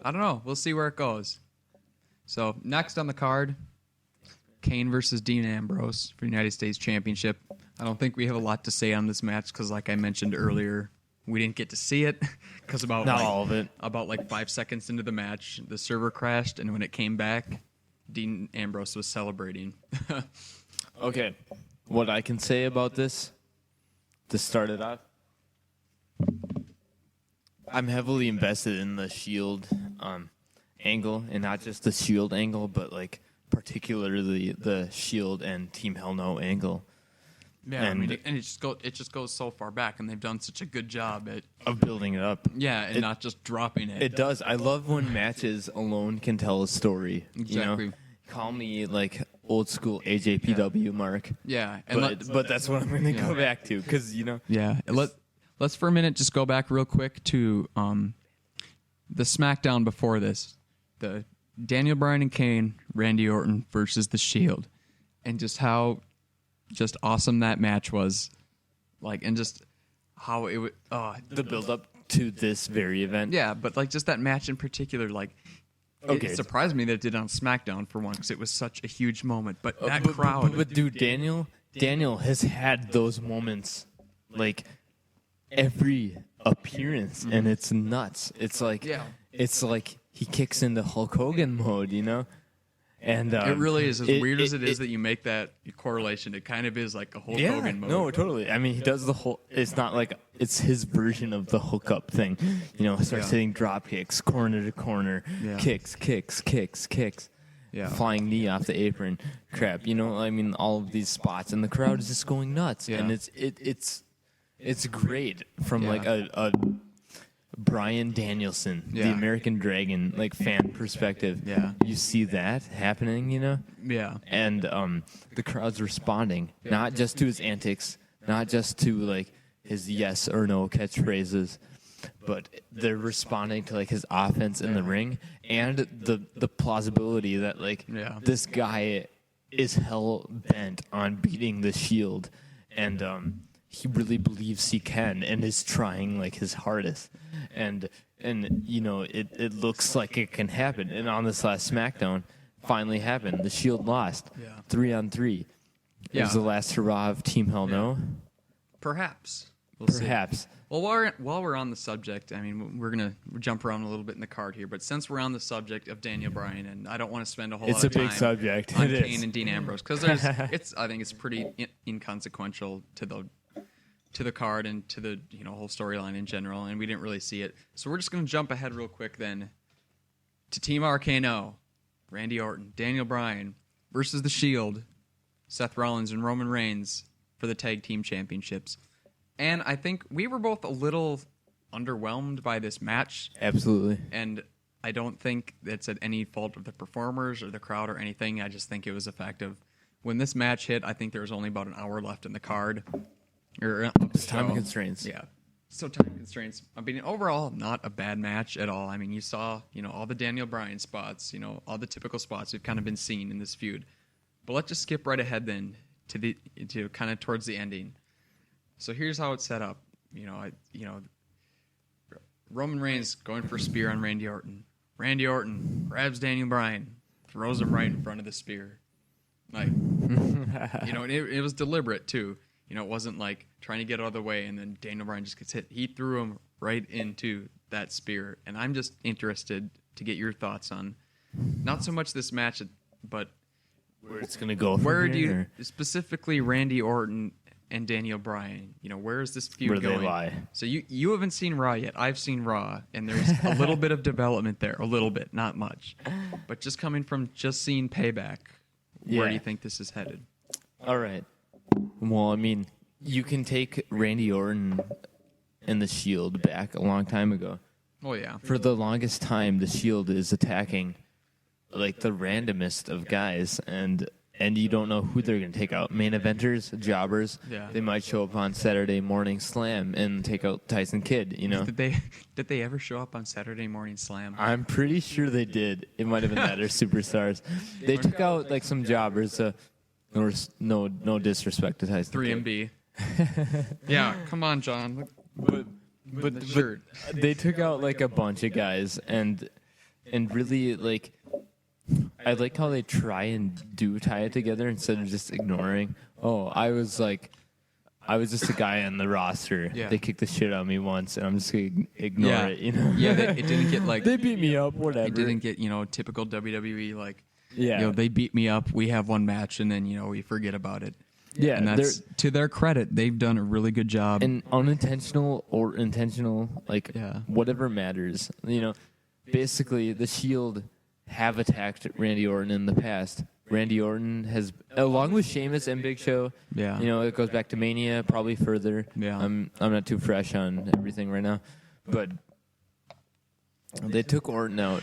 I don't know. We'll see where it goes. So next on the card, Kane versus Dean Ambrose for the United States Championship. I don't think we have a lot to say on this match because, like I mentioned earlier, we didn't get to see it because all of it. About 5 seconds into the match, the server crashed, and when it came back, Dean Ambrose was celebrating. Okay, what I can say about this, to start it off, I'm heavily invested in the Shield angle, and not just the Shield angle, but particularly the Shield and Team Hell No angle. Yeah, and it just goes so far back, and they've done such a good job of building it up. Yeah, and not just dropping it. It does. I love when matches alone can tell a story. Exactly. Call me old school AJPW, Mark. Yeah, but that's what I'm going to go back to because Yeah, let's for a minute just go back real quick to the SmackDown before this, the Daniel Bryan and Kane, Randy Orton versus the Shield, and just how awesome that match was, and just how it would the build up to this very event. Yeah, but just that match in particular, it surprised me that it did on SmackDown for one because it was such a huge moment. But that crowd, but dude, Daniel has had those moments every appearance, and it's nuts. It's it's he kicks into Hulk Hogan mode, And it really is as weird as it is that you make that correlation. It kind of is like a Hulk Hogan mode. No, totally. I mean, he does the whole. It's not it's his version of the hookup thing. Starts hitting drop kicks, corner to corner, kicks. Yeah. Flying knee off the apron, crap. All of these spots, and the crowd is just going nuts, and it's great from a Bryan Danielson, the American Dragon, fan perspective. Yeah. You see that happening, Yeah. And the crowd's responding, not just to his antics, not just to his yes or no catchphrases, but they're responding to like his offense in the ring and the plausibility that like this guy is hell bent on beating the Shield, and he really believes he can and is trying like his hardest, and you know it looks like it can happen. And on this last SmackDown, finally happened. The Shield lost 3-on-3. It was the last hurrah of Team Hell No. Perhaps. Perhaps. See. Well, while we're on the subject, I mean, we're going to jump around a little bit in the card here, but since we're on the subject of Daniel Bryan, and I don't want to spend a whole lot of time big subject. on Kane and Dean Ambrose, because I think it's pretty inconsequential to the card and to the whole storyline in general, and we didn't really see it. So we're just going to jump ahead real quick then to Team RK-No, Randy Orton, Daniel Bryan versus The Shield, Seth Rollins and Roman Reigns for the Tag Team Championships. And I think we were both a little underwhelmed by this match. Absolutely. And I don't think it's at any fault of the performers or the crowd or anything. I just think it was a fact of when this match hit, I think there was only about an hour left in the card. Time constraints. Yeah. So time constraints. I mean, overall, not a bad match at all. I mean, you saw, all the Daniel Bryan spots, all the typical spots we've kind of been seeing in this feud. But let's just skip right ahead then to kind of towards the ending. So here's how it's set up. Roman Reigns going for a spear on Randy Orton. Randy Orton grabs Daniel Bryan, throws him right in front of the spear. Like, it was deliberate too. It wasn't like trying to get out of the way and then Daniel Bryan just gets hit. He threw him right into that spear. And I'm just interested to get your thoughts on not so much this match, but where it's going to go. Where do you specifically Randy Orton and Daniel Bryan? Where is this feud going? Where they lie. So you haven't seen Raw yet. I've seen Raw, and there's a little bit of development there. A little bit, not much. But just coming from just seeing Payback, where do you think this is headed? All right. Well, I mean, you can take Randy Orton and the Shield back a long time ago. Oh, yeah. For the longest time, the Shield is attacking like the randomest of guys, and you don't know who they're going to take out. Main eventers, jobbers. Yeah. They might show up on Saturday Morning Slam and take out Tyson Kidd, Did they ever show up on Saturday Morning Slam? I'm pretty sure they did. It might have been that or Superstars. They took out like some jobbers. No disrespect to Tyson 3MB. Yeah, come on, John. But they took out like a bunch of guys and really like I like how they try and tie it together instead of just ignoring. Oh, I was just a guy on the roster. Yeah. They kicked the shit out of me once, and I'm just gonna ignore it. Yeah, it didn't get like they beat me up. Whatever. It didn't get typical WWE like. Yeah. They beat me up. We have one match, and then we forget about it. Yeah, and that's to their credit. They've done a really good job. And unintentional or intentional, whatever matters. Basically, the Shield have attacked Randy Orton in the past. Randy Orton has, along with Sheamus and Big Show. Yeah. It goes back to Mania, probably further. Yeah. I'm not too fresh on everything right now, but they took Orton out.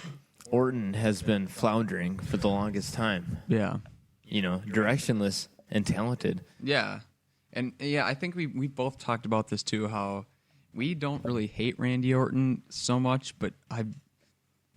Orton has been floundering for the longest time. Yeah. Directionless and talented. Yeah. And I think we both talked about this too, how we don't really hate Randy Orton so much, but I've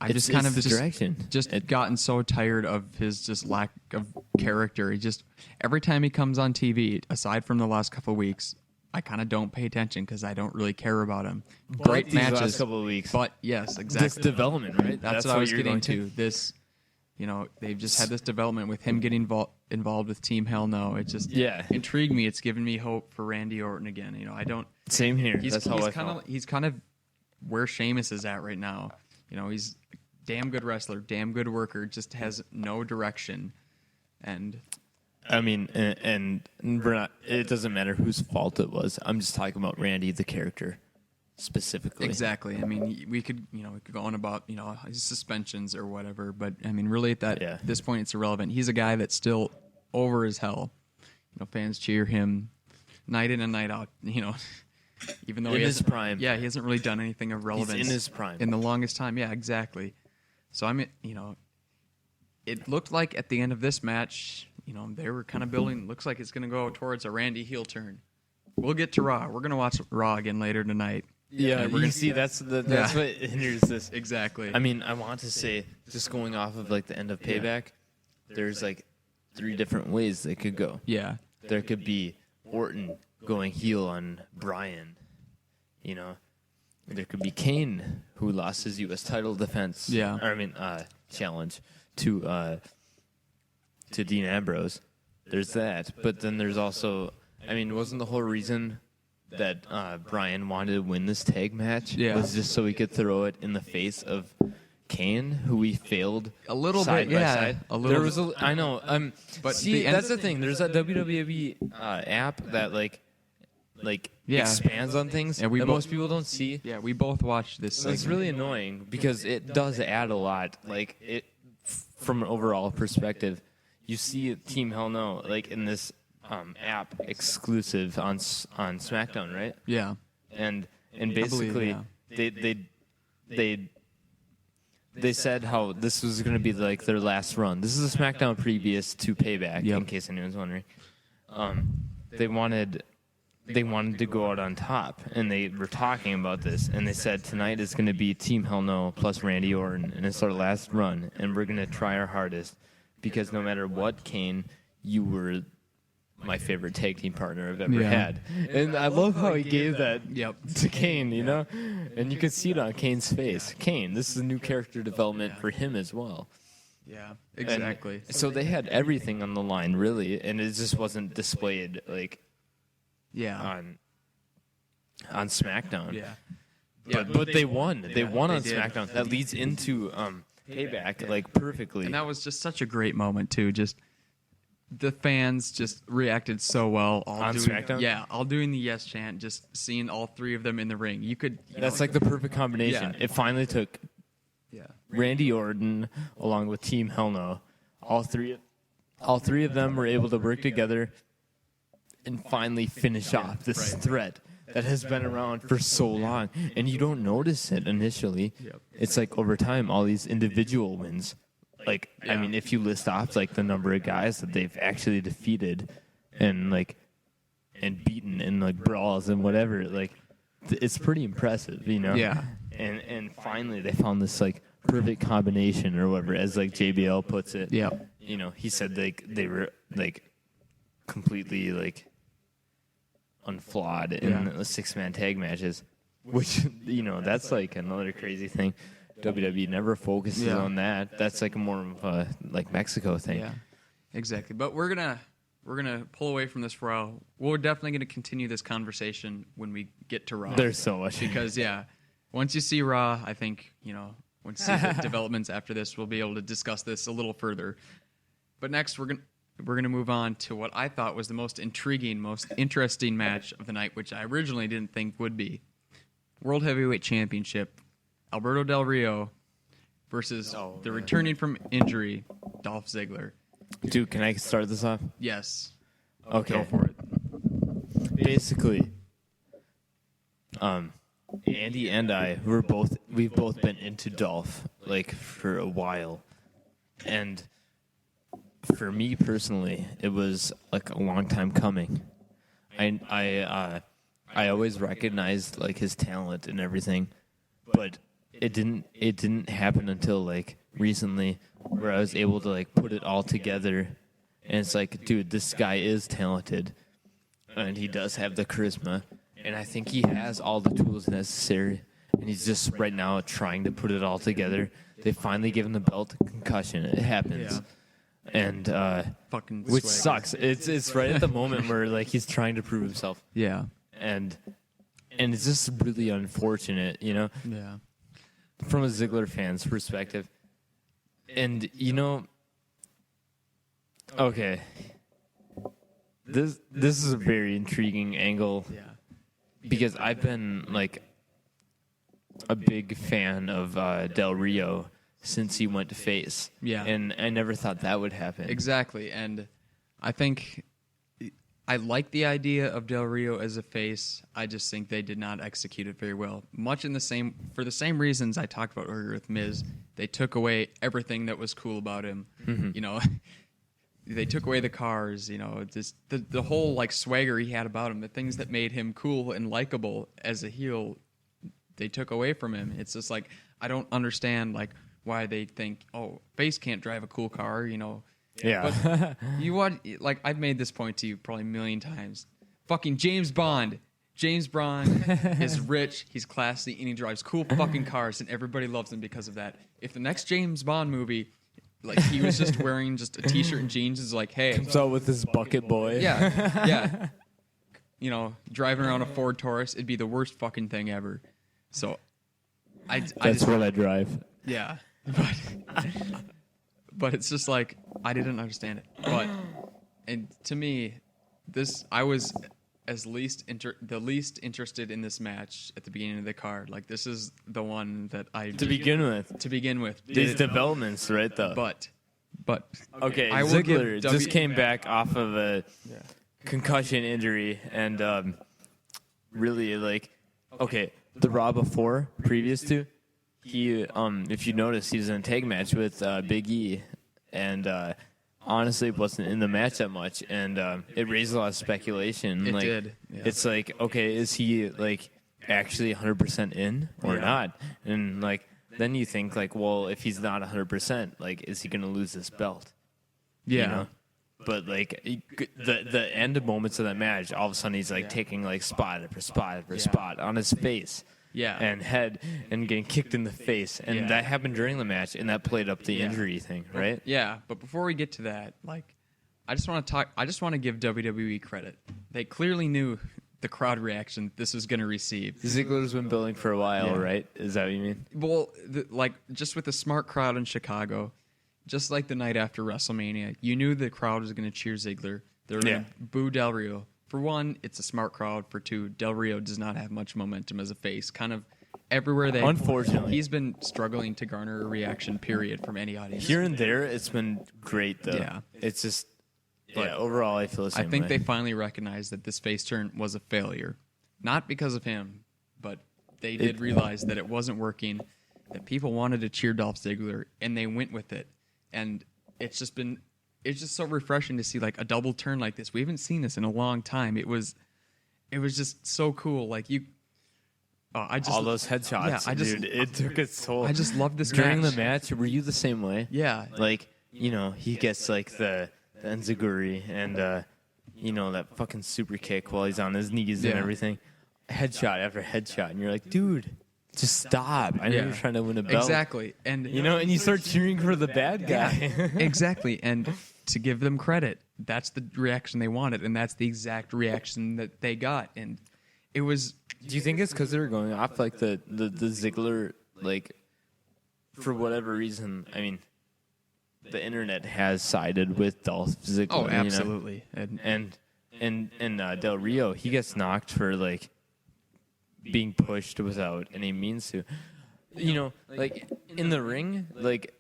just kind of gotten so tired of his just lack of character. He just, every time he comes on TV, aside from the last couple of weeks, I kind of don't pay attention because I don't really care about him. Great matches, last couple of weeks. But yes, exactly. This development, right? That's what I was getting to. This, they've just had this development with him getting involved with Team Hell No. It just intrigued me. It's given me hope for Randy Orton again. I don't. Same here. He's kind of where Sheamus is at right now. He's a damn good wrestler, damn good worker, just has no direction. And I mean, and we're not, it doesn't matter whose fault it was. I'm just talking about Randy, the character, specifically. Exactly. I mean, we could go on about, his suspensions or whatever, but I mean, really at this point, it's irrelevant. He's a guy that's still over as hell. Fans cheer him night in and night out, even though in his prime. Yeah, he hasn't really done anything of relevance. He's in his prime. In the longest time. Yeah, exactly. So it looked like at the end of this match, they were kind of building, looks like it's going to go towards a Randy heel turn. We'll get to Raw. We're going to watch Raw again later tonight. Yeah, And you can see that's what hinders this. Exactly. I mean, I want to say, just going off of like the end of Payback, there's like 3 different ways they could go. Yeah. There could be Orton going heel on Bryan, you know. There could be Kane, who lost his U.S. title defense. Yeah. Challenge to Dean Ambrose. There's that, but then there's also, I mean, wasn't the whole reason that Bryan wanted to win this tag match was just so he could throw it in the face of Kane, who he failed a little side bit, by yeah. side. A little. There was I know. But see, that's the thing. There's that WWE app that like expands on things that most people don't see. Yeah, we both watched this. So it's really annoying because it does add a lot. Like it, from an overall perspective, you see Team Hell No like in this app exclusive on SmackDown, right? Yeah. And basically they said how this was going to be like their last run. This is a SmackDown previous to Payback, in case anyone's wondering. They wanted to go out on top, and they were talking about this, and they said tonight is going to be Team Hell No plus Randy Orton, and it's our last run, and we're going to try our hardest, because no matter what, Kane, you were my favorite tag team partner I've ever had. And I love how he gave that to Kane, you know? And you could see it on Kane's face. Kane, this is a new character development for him as well. Yeah, exactly. And so they had everything on the line, really, and it just wasn't displayed, like, on SmackDown. But they won. They won on SmackDown. That leads into Payback, like, perfectly. And that was just such a great moment, too. Just the fans just reacted so well. On SmackDown? Yeah, all doing the yes chant, just seeing all 3 of them in the ring. That's like the perfect combination. Yeah. It finally took Randy Orton along with Team Hell No. All three of them were able to work together and finally finish off this threat that has been around for so long. And you don't notice it initially. It's like over time, all these individual wins. Like, I mean, if you list off like the number of guys that they've actually defeated and beaten in like brawls and whatever, like it's pretty impressive, you know? Yeah. And finally they found this like perfect combination or whatever, as like JBL puts it. Yeah. You know, he said like they were like completely like unflawed in the 6-man tag matches, which, you know, that's like another crazy thing. WWE never focuses on that. That's like more of a like Mexico thing. Yeah, exactly. But we're gonna pull away from this for a while. We're definitely gonna continue this conversation when we get to Raw. There's so much because once you see Raw, I think once you see the developments after this, we'll be able to discuss this a little further. But next, we're gonna move on to what I thought was the most intriguing, most interesting match of the night, which I originally didn't think would be World Heavyweight Championship. Alberto Del Rio versus the returning from injury, Dolph Ziggler. Dude, can I start this off? Yes. Okay. Go for it. Basically, Andy and I we've both been into Dolph like for a while, and for me personally, it was like a long time coming. I always recognized like his talent and everything, but it didn't happen until like recently, where I was able to like put it all together, and it's like, dude, this guy is talented, and he does have the charisma, and I think he has all the tools necessary, and he's just right now trying to put it all together. They finally give him the belt. Concussion, it happens, and fucking which swag. sucks. It's right at the moment where like he's trying to prove himself, and it's just really unfortunate, you know. Yeah. From a Ziggler fan's perspective. And, you know, okay, this is a very intriguing angle, because I've been, like, a big fan of Del Rio since he went to face. Yeah. And I never thought that would happen. Exactly. And I think I like the idea of Del Rio as a face. I just think they did not execute it very well. For the same reasons I talked about earlier with Miz. They took away everything that was cool about him. Mm-hmm. You know, they took away the cars. You know, just the whole like swagger he had about him. The things that made him cool and likable as a heel, they took away from him. It's just like I don't understand like why they think face can't drive a cool car, Yeah. But you want like I've made this point to you probably a million times. Fucking James Bond. James Bond is rich, he's classy, and he drives cool fucking cars, and everybody loves him because of that. If the next James Bond movie, like he was just wearing just a t-shirt and jeans, is like, hey, Comes out with this bucket boy. yeah, driving around a Ford Taurus, it'd be the worst fucking thing ever. So, That's what I drive. Yeah, but it's just like I didn't understand it. And to me, I was the least interested in this match at the beginning of the card. Like this is the one that To begin with. These developments, right, though. But okay, I will Ziggler give just came back off of a concussion injury, and really, like, okay, the Raw before, previous to, he, if you notice, he was in a tag match with Big E, and honestly wasn't in the match that much, and it raised a lot of speculation. It like, did. Yeah. It's like, okay, is he like actually 100% in or not? And like, then you think like, well, if he's not 100%, like, is he going to lose this belt? Yeah. You know? But like the end moments of that match, all of a sudden he's like taking like spot after spot after spot on his face. Yeah. And head and getting kicked in the face. And that happened during the match, and that played up the injury thing, right? Yeah, but before we get to that, like I just want to give WWE credit. They clearly knew the crowd reaction this was going to receive. Ziggler's been building for a while, right? Is that what you mean? Well, just with the smart crowd in Chicago, just like the night after WrestleMania, you knew the crowd was going to cheer Ziggler. They were going to boo Del Rio. For one, it's a smart crowd. For two, Del Rio does not have much momentum as a face. Kind of everywhere unfortunately, he's been struggling to garner a reaction, period, from any audience. Here and there, it's been great, though. Yeah. It's just, overall, I feel the same I think way. they finally recognized that this face turn was a failure. Not because of him, but they did realize that it wasn't working, that people wanted to cheer Dolph Ziggler, and they went with it. And it's just so refreshing to see like a double turn like this. We haven't seen this in a long time. It was just so cool. Like all those headshots, dude, it took its toll. I just love this during match. the match. Were you the same way? Yeah, like he gets like the enziguri and that fucking super kick while he's on his knees and everything, headshot after headshot, and you're like, dude, just stop. I know you're trying to win a belt. Exactly. And and you start cheering for the bad guy. Exactly. And to give them credit, that's the reaction they wanted, and that's the exact reaction that they got. And it was. Do you think it's because they were going off like the Ziggler, like, for whatever reason? I mean, the internet has sided with Dolph Ziggler. Oh, absolutely. And Del Rio, he gets knocked for like being pushed without any means to. Like in the ring, like,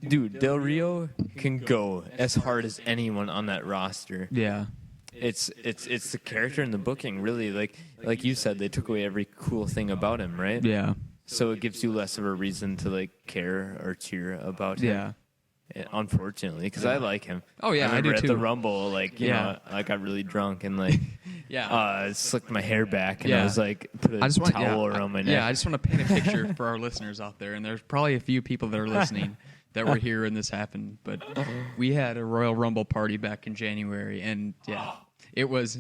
dude, Del Rio can go as hard as anyone on that roster. Yeah. It's the character and the booking, really. Like you said, they took away every cool thing about him, right? Yeah. So it gives you less of a reason to like care or cheer about him. Yeah. Unfortunately, because I like him. Oh yeah, I do at too. the Rumble, like I got really drunk and like slicked my hair back and I was like put a towel around my neck. Yeah, I just want to paint a picture for our listeners out there, and there's probably a few people that are listening that were here when this happened. But we had a Royal Rumble party back in January, and it was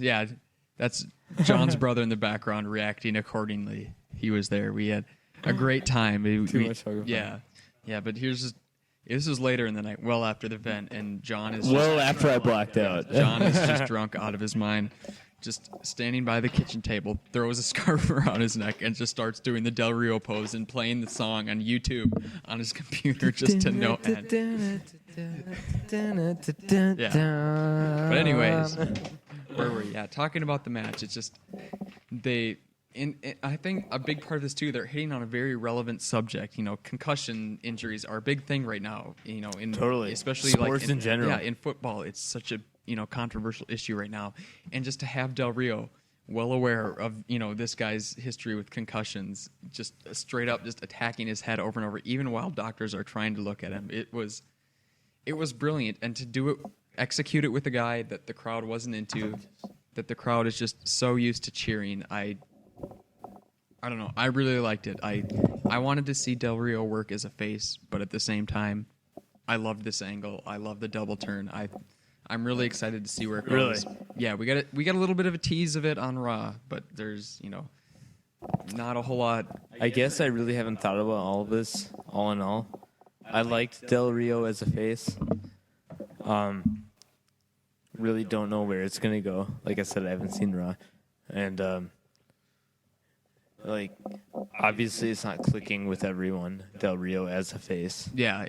that's John's brother in the background reacting accordingly. He was there. We had a great time. Too much fun. Yeah, but this was later in the night, well after the event, and John is after I blacked out. John is just drunk out of his mind, just standing by the kitchen table, throws a scarf around his neck, and just starts doing the Del Rio pose and playing the song on YouTube on his computer just to no end. Yeah. But anyways, where were we? Yeah, talking about the match. It's just I think a big part of this too, they're hitting on a very relevant subject. Concussion injuries are a big thing right now. Especially sports in general. Yeah, in football, it's such a controversial issue right now. And just to have Del Rio well aware of this guy's history with concussions, just straight up just attacking his head over and over, even while doctors are trying to look at him. It was brilliant, and to execute it with a guy that the crowd wasn't into, that the crowd is just so used to cheering. I don't know. I really liked it. I wanted to see Del Rio work as a face, but at the same time, I loved this angle. I love the double turn. I'm really excited to see where it goes. Really? Yeah, we got a little bit of a tease of it on Raw, but there's, not a whole lot. I guess I really haven't thought about all of this, all in all. I liked Del Rio as a face. Really don't know where it's going to go. Like I said, I haven't seen Raw. And, obviously it's not clicking with everyone, Del Rio as a face. Yeah,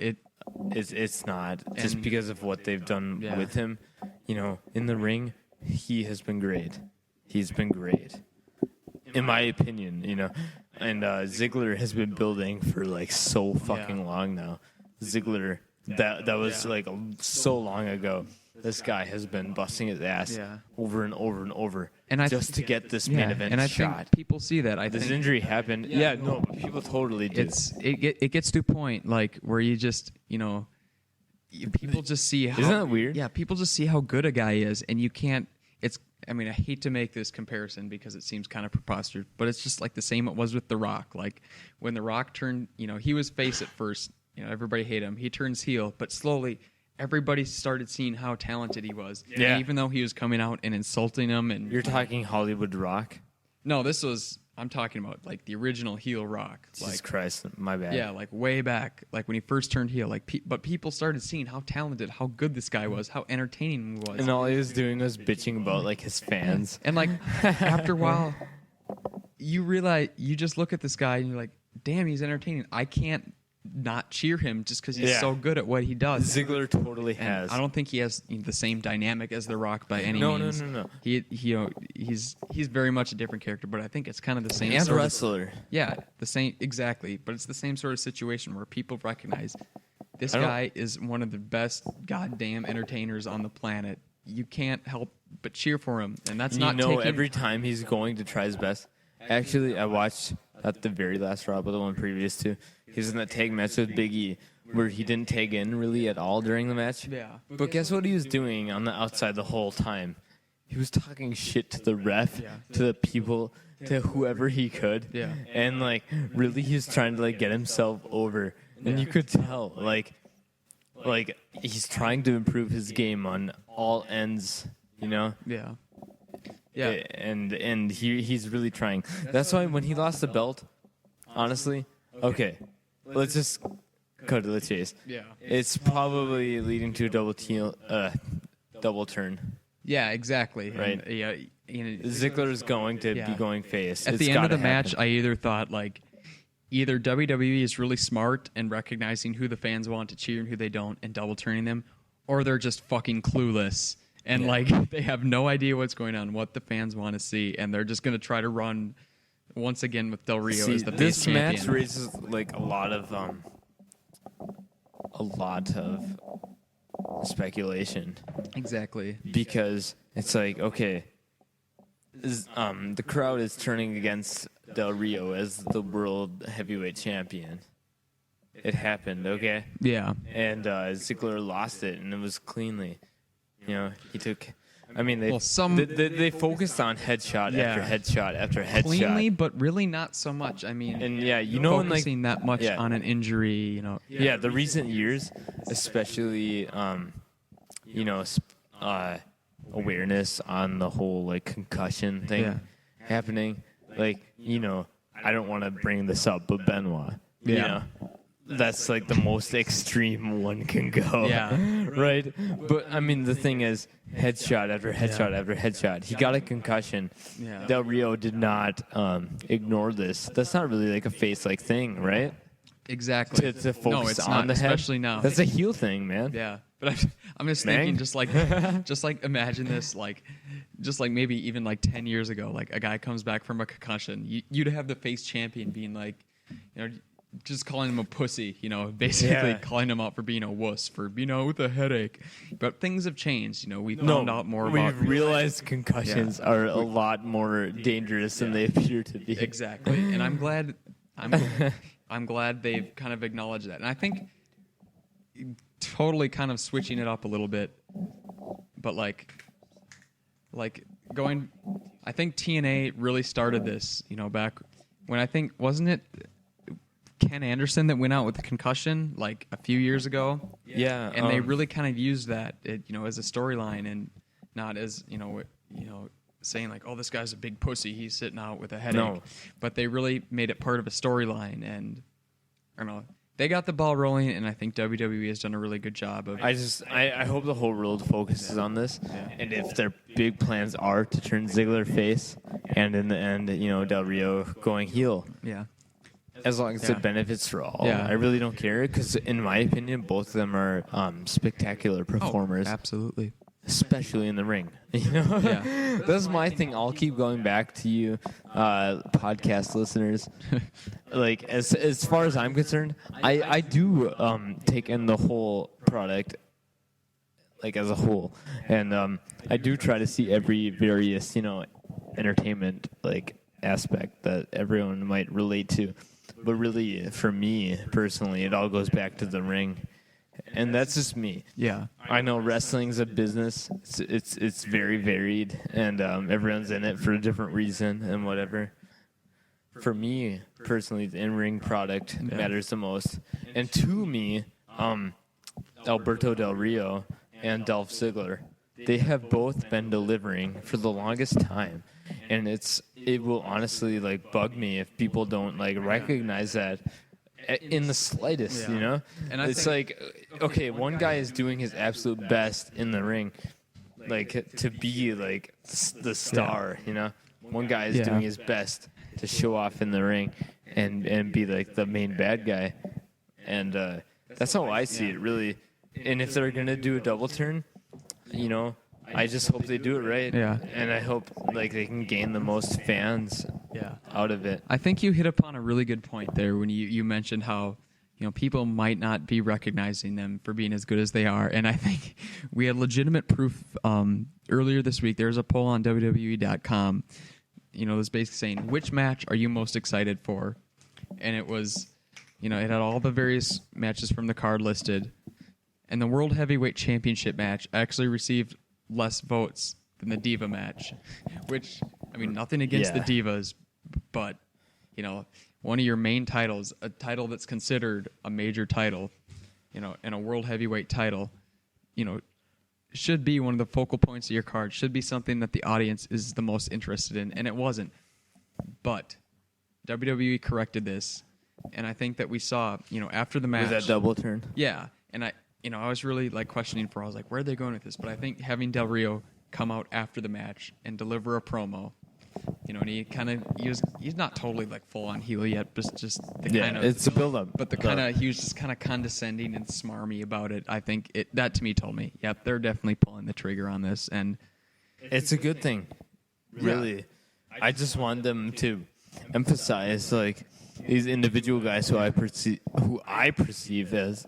It's not. Just because of what they've done with him. In the ring, he has been great. He's been great. In my opinion, And Ziggler has been building for so fucking long now. Ziggler, that was so long ago. This guy has been busting his ass over and over and over just to get this main event and I shot. think people see that. This injury happened. Yeah, no, people totally do. It gets to a point where you just people just see how. Isn't that weird? Yeah, people just see how good a guy is, and you can't. I hate to make this comparison because it seems kind of preposterous, but it's just like the same it was with The Rock. Like when The Rock turned, he was face at first. Everybody hated him. He turns heel, but slowly everybody started seeing how talented he was. Yeah. And even though he was coming out and insulting him, and You're talking Hollywood Rock? no, I'm talking about the original heel Rock. Jesus Christ, my bad. Yeah, way back, when he first turned heel. But people started seeing how talented, how good this guy was, how entertaining he was. And all he was doing was bitching about his fans. And after a while, you realize, you just look at this guy and you're like, damn, he's entertaining. I can't not cheer him just because he's so good at what he does. Ziggler totally And has. I don't think he has the same dynamic as The Rock by any means. No. He's very much a different character, but I think it's kind of the same. And sort wrestler. the same exactly. But it's the same sort of situation where people recognize this guy is one of the best goddamn entertainers on the planet. You can't help but cheer for him, and that's not taking. Every time he's going to try his best. Actually, I watched at the very last Raw, but the one previous to. He was in that tag match with Big E, where he didn't tag in really at all during the match. Yeah. But guess what he was doing on the outside the whole time? He was talking shit to the ref, to the people, to whoever he could. Yeah. And really, he was trying to get himself over, and you could tell, he's trying to improve his game on all ends. Yeah. Yeah. And he's really trying. That's why when he lost the belt, honestly, okay. Let's just cut to the chase. Yeah. It's probably leading to a double turn. Yeah, exactly. Right. And, Ziggler is going to be going face. At the end of the match, I either thought either WWE is really smart and recognizing who the fans want to cheer and who they don't and double turning them, or they're just fucking clueless and they have no idea what's going on, what the fans want to see, and they're just going to try to run once again with Del Rio as the face champion. This match raises a lot of speculation. Exactly. Because it's okay, the crowd is turning against Del Rio as the world heavyweight champion. It happened, okay? Yeah. And Ziggler lost it, and it was cleanly. He took. They focused on headshot after headshot after headshot. Cleanly, but really not so much. And focusing that much on an injury, Yeah, the recent years, especially, awareness on the whole concussion thing happening. I don't want to bring this up, but Benoit. Yeah. That's the most extreme one can go. Yeah. Right? But, the thing is, headshot after headshot after headshot. He got a concussion. Yeah. Del Rio did not ignore this. That's not really a face-like thing, right? Exactly. To focus it's on not, the head. especially now. That's a heel thing, man. Yeah. But I'm just thinking, just imagine this, just maybe even 10 years ago, a guy comes back from a concussion. You'd have the face champion being just calling him a pussy, basically calling him out for being a wuss, for with a headache. But things have changed, we found out more about. We've realized concussions are a lot more dangerous than they appear to be. Exactly, and I'm glad they've kind of acknowledged that, and I think totally kind of switching it up a little bit, but going. I think TNA really started this, back when I think, wasn't it Ken Anderson that went out with a concussion like a few years ago? Yeah, and they really kind of used that, as a storyline and not as saying like, oh, this guy's a big pussy, he's sitting out with a headache. No. But they really made it part of a storyline, and I don't know. They got the ball rolling, and I think WWE has done a really good job of. I hope the whole world focuses on this, and if their big plans are to turn Ziggler face, and in the end, Del Rio going heel. Yeah. As long as it benefits for all. Yeah. I really don't care, because in my opinion, both of them are spectacular performers. Oh, absolutely. Especially in the ring. Yeah. That's my thing. I'll keep going back to you, podcast listeners. Like, as far as I'm concerned, I do take in the whole product, like, as a whole. And I do try to see every various, entertainment, like, aspect that everyone might relate to. But really, for me, personally, it all goes back to the ring. And that's just me. Yeah. I know wrestling's a business. It's very varied, and everyone's in it for a different reason and whatever. For me, personally, the in-ring product matters the most. And to me, Alberto Del Rio and Dolph Ziggler, they have both been delivering for the longest time. And it will honestly, like, bug me if people don't, like, recognize that in the slightest, And it's like, okay, one guy is doing his absolute best in the ring, like, to be, like, the star, One guy is doing his best to show off in the ring and be, like, the main bad guy. And that's how I see it, really. And if they're going to do a double turn, I just hope they do it right. Yeah. And I hope, like, they can gain the most fans out of it. I think you hit upon a really good point there when you mentioned how, people might not be recognizing them for being as good as they are. And I think we had legitimate proof earlier this week. There was a poll on WWE.com, it was basically saying, which match are you most excited for? And it was, it had all the various matches from the card listed. And the World Heavyweight Championship match actually received less votes than the Diva match, which, nothing against the Divas, but, one of your main titles, a title that's considered a major title, and a World Heavyweight title, should be one of the focal points of your card, should be something that the audience is the most interested in, and it wasn't. But WWE corrected this, and I think that we saw, after the match. Was that double turn? Yeah, and I was really, like, questioning I was like, where are they going with this? But I think having Del Rio come out after the match and deliver a promo, and he's not totally, like, full on heel yet, but just the kind of, it's a build up. But he was just kind of condescending and smarmy about it. I think that to me told me, yep, they're definitely pulling the trigger on this, and it's a good thing, really. I just want them to emphasize, like, these individual guys who I perceive as,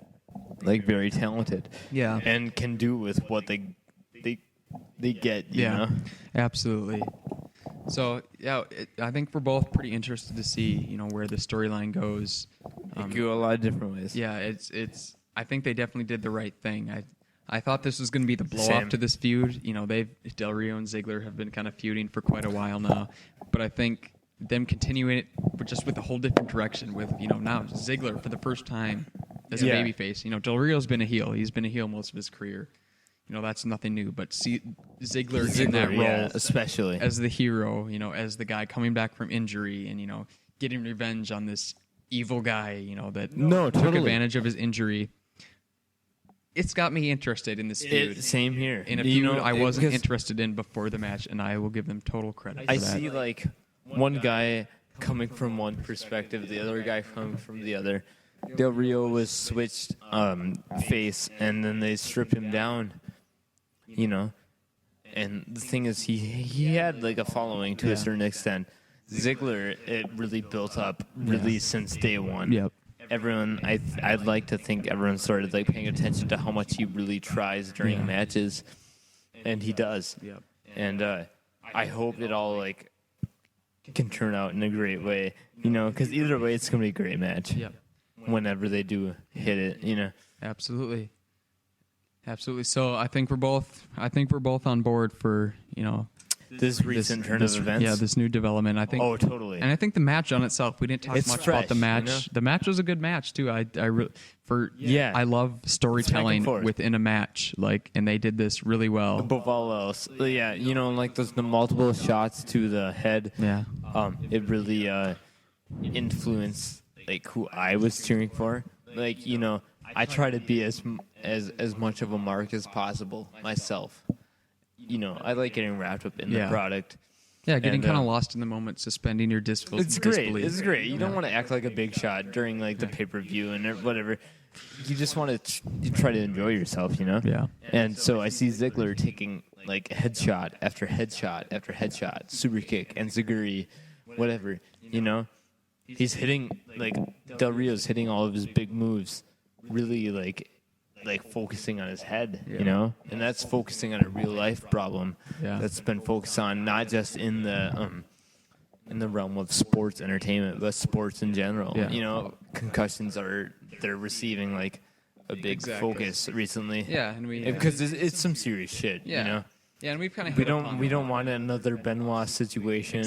like, very talented, and can do with what they get, you know? Absolutely. So I think we're both pretty interested to see, where the storyline goes. It could go a lot of different ways. Yeah, it's. I think they definitely did the right thing. I thought this was going to be the blow Same. off to this feud. Del Rio and Ziggler have been kind of feuding for quite a while now, but I think them continuing it, but just with a whole different direction. With now Ziggler for the first time as a babyface. Del Rio's been a heel. He's been a heel most of his career. That's nothing new. But see Ziggler in that role, especially as the hero, as the guy coming back from injury and, getting revenge on this evil guy, that took advantage of his injury. It's got me interested in this feud. Same here. In a feud I wasn't interested in before the match, and I will give them total credit for that. I see, like, one guy coming from one perspective, the other guy coming from the other. Del Rio was switched face, and then they stripped him down. And the thing is, he had, like, a following to a certain extent. Ziggler, it really built up since day one. Yep. Everyone, I'd like to think everyone started, like, paying attention to how much he really tries during matches, and he does. Yep. And I hope it all, like, can turn out in a great way, because either way, it's gonna be a great match. Yep. Whenever they do hit it, Absolutely. So I think we're both on board for, this recent turn of events. Yeah, this new development. I think. Oh, totally. And I think the match on itself, we didn't talk It's much fresh, about the match. you know? The match was a good match too. I love storytelling forth. within a match, and they did this really well. Above all else, yeah, like the multiple shots to the head. Yeah. It really influenced who I was cheering for. I try to be as much of a mark as possible myself. I like getting wrapped up in the product. Yeah, getting kind of lost in the moment, suspending your disbelief. It's great. It's great. You don't want to act like a big shot during the pay-per-view and whatever. You just want to try to enjoy yourself, Yeah. And so I see Ziggler taking headshot after headshot after headshot, super kick, and Zaguri, whatever. He's hitting Del Rio's hitting all of his big moves, really focusing on his head, and that's focusing on a real life problem that's been focused on not just in the realm of sports entertainment, but sports in general. Concussions they're receiving a big focus recently. Yeah, and because it's some serious shit. Yeah, and we've kind of we don't want another Benoit situation.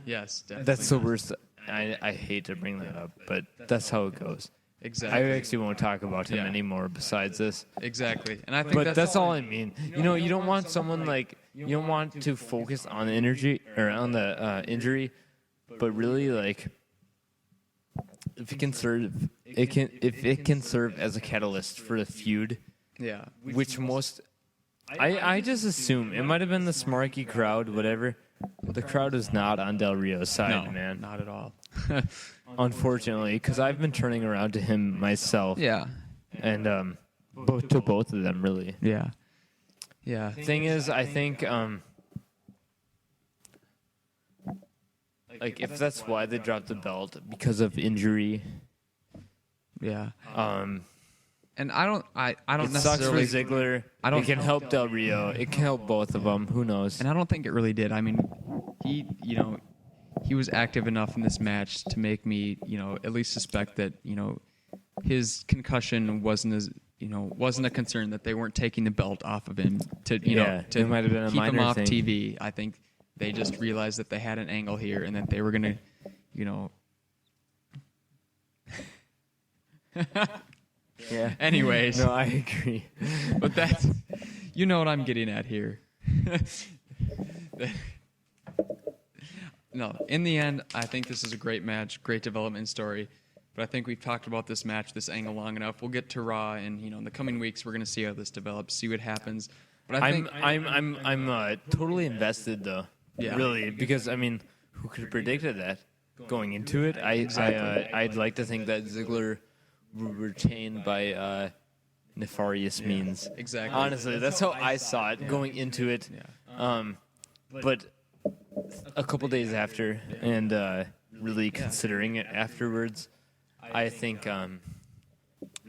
Yes, definitely. That's the worst. I hate to bring that up, but that's how it goes. Exactly. I actually won't talk about him anymore besides this. Exactly. And I think that's all I mean. You don't want someone you don't want to focus on the energy or on the injury, but really if it can serve as a catalyst for the feud. Yeah. Which most I just assume it might have been the Smarky crowd, whatever. The crowd is not on Del Rio's side, man. Not at all. Unfortunately, because I've been turning around to him myself. Yeah. And to both of them, really. Yeah. Yeah. Thing is, I think if that's why they dropped the belt because of injury. Yeah. And I don't It necessarily. sucks for Ziggler. It can help Del Rio. It can help both of them. Who knows? And I don't think it really did. I mean, he was active enough in this match to make me, at least suspect that, his concussion wasn't a concern, that they weren't taking the belt off of him to it might have been a keep him minor off thing. TV. I think they just realized that they had an angle here and that they were going to, Yeah. Anyways. No, I agree. But that's, what I'm getting at here. No, in the end, I think this is a great match, great development story. But I think we've talked about this match, this angle long enough. We'll get to Raw, and in the coming weeks, we're going to see how this develops, see what happens. But I'm totally invested though. Yeah. Really, because who could have predicted that going into it? I'd like to think that Ziggler will retain by nefarious means. Exactly. Honestly, that's how I saw it going into it. Yeah. But a couple days after, and really considering it afterwards, I think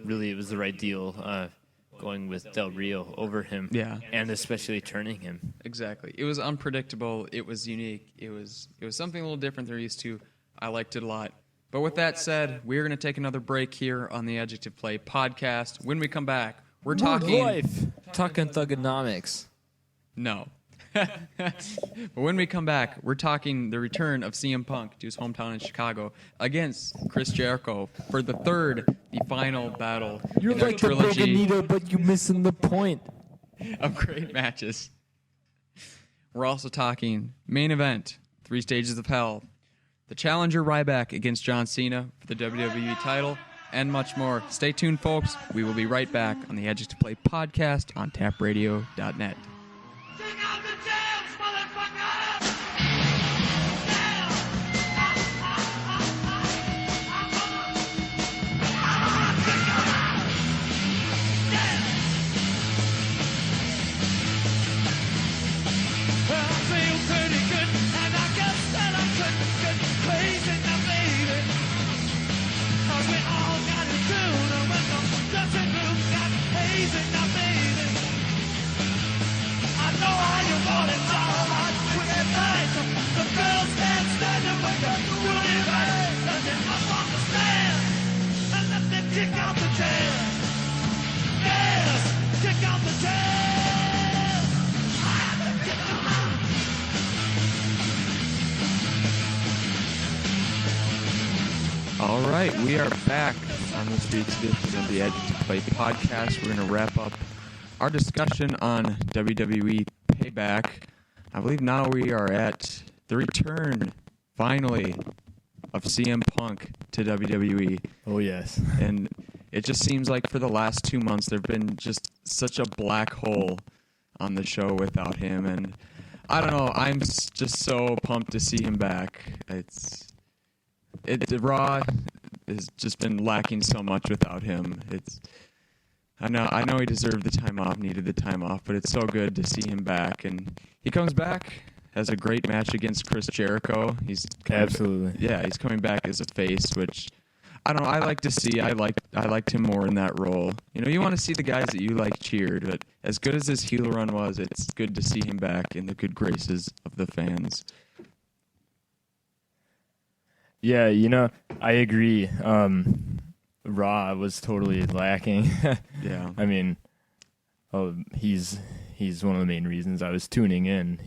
really it was the right deal going with Del Rio over him. Yeah. And especially turning him. Exactly. It was unpredictable. It was unique. It was something a little different they're used to. I liked it a lot. But with that said, we're going to take another break here on the Adjective Play Podcast. When we come back, we're talking... life. Talking thugonomics. No. But when we come back, we're talking the return of CM Punk to his hometown in Chicago against Chris Jericho for the final battle You're in their like the trilogy Boganito, but you're missing the point. of great matches. We're also talking main event, 3 Stages of Hell, the challenger Ryback against John Cena for the WWE title, and much more. Stay tuned, folks. We will be right back on the Adjective Play Podcast on tapradio.net. Take out the jams, motherfucker! Well, I feel pretty good, and I guess that I couldn't get crazy now, baby. 'Cause we all got it tuned, and when the dressing room got hazy now, baby. I know how you want it, darling, with that night. The girls stand standing with the booty right. Let them up on the stand, and let them kick out the jam. Yes, kick out the jam. I have to kick them out. All right, we are back on this week's edition of the Adjective Play Podcast. We're going to wrap up our discussion on WWE Payback. I believe now we are at the return, finally, of CM Punk to WWE. Oh, yes. And it just seems like for the last 2 months, there have been just such a black hole on the show without him. And I don't know, I'm just so pumped to see him back. Raw has just been lacking so much without him. I know he deserved the time off, needed the time off, but it's so good to see him back. And he comes back, has a great match against Chris Jericho. He's coming back as a face, which I don't know. I like to see. I liked him more in that role. You know, you want to see the guys that you like cheered, but as good as his heel run was, it's good to see him back in the good graces of the fans. Yeah, I agree. Raw was totally lacking. Yeah. I mean, he's one of the main reasons I was tuning in,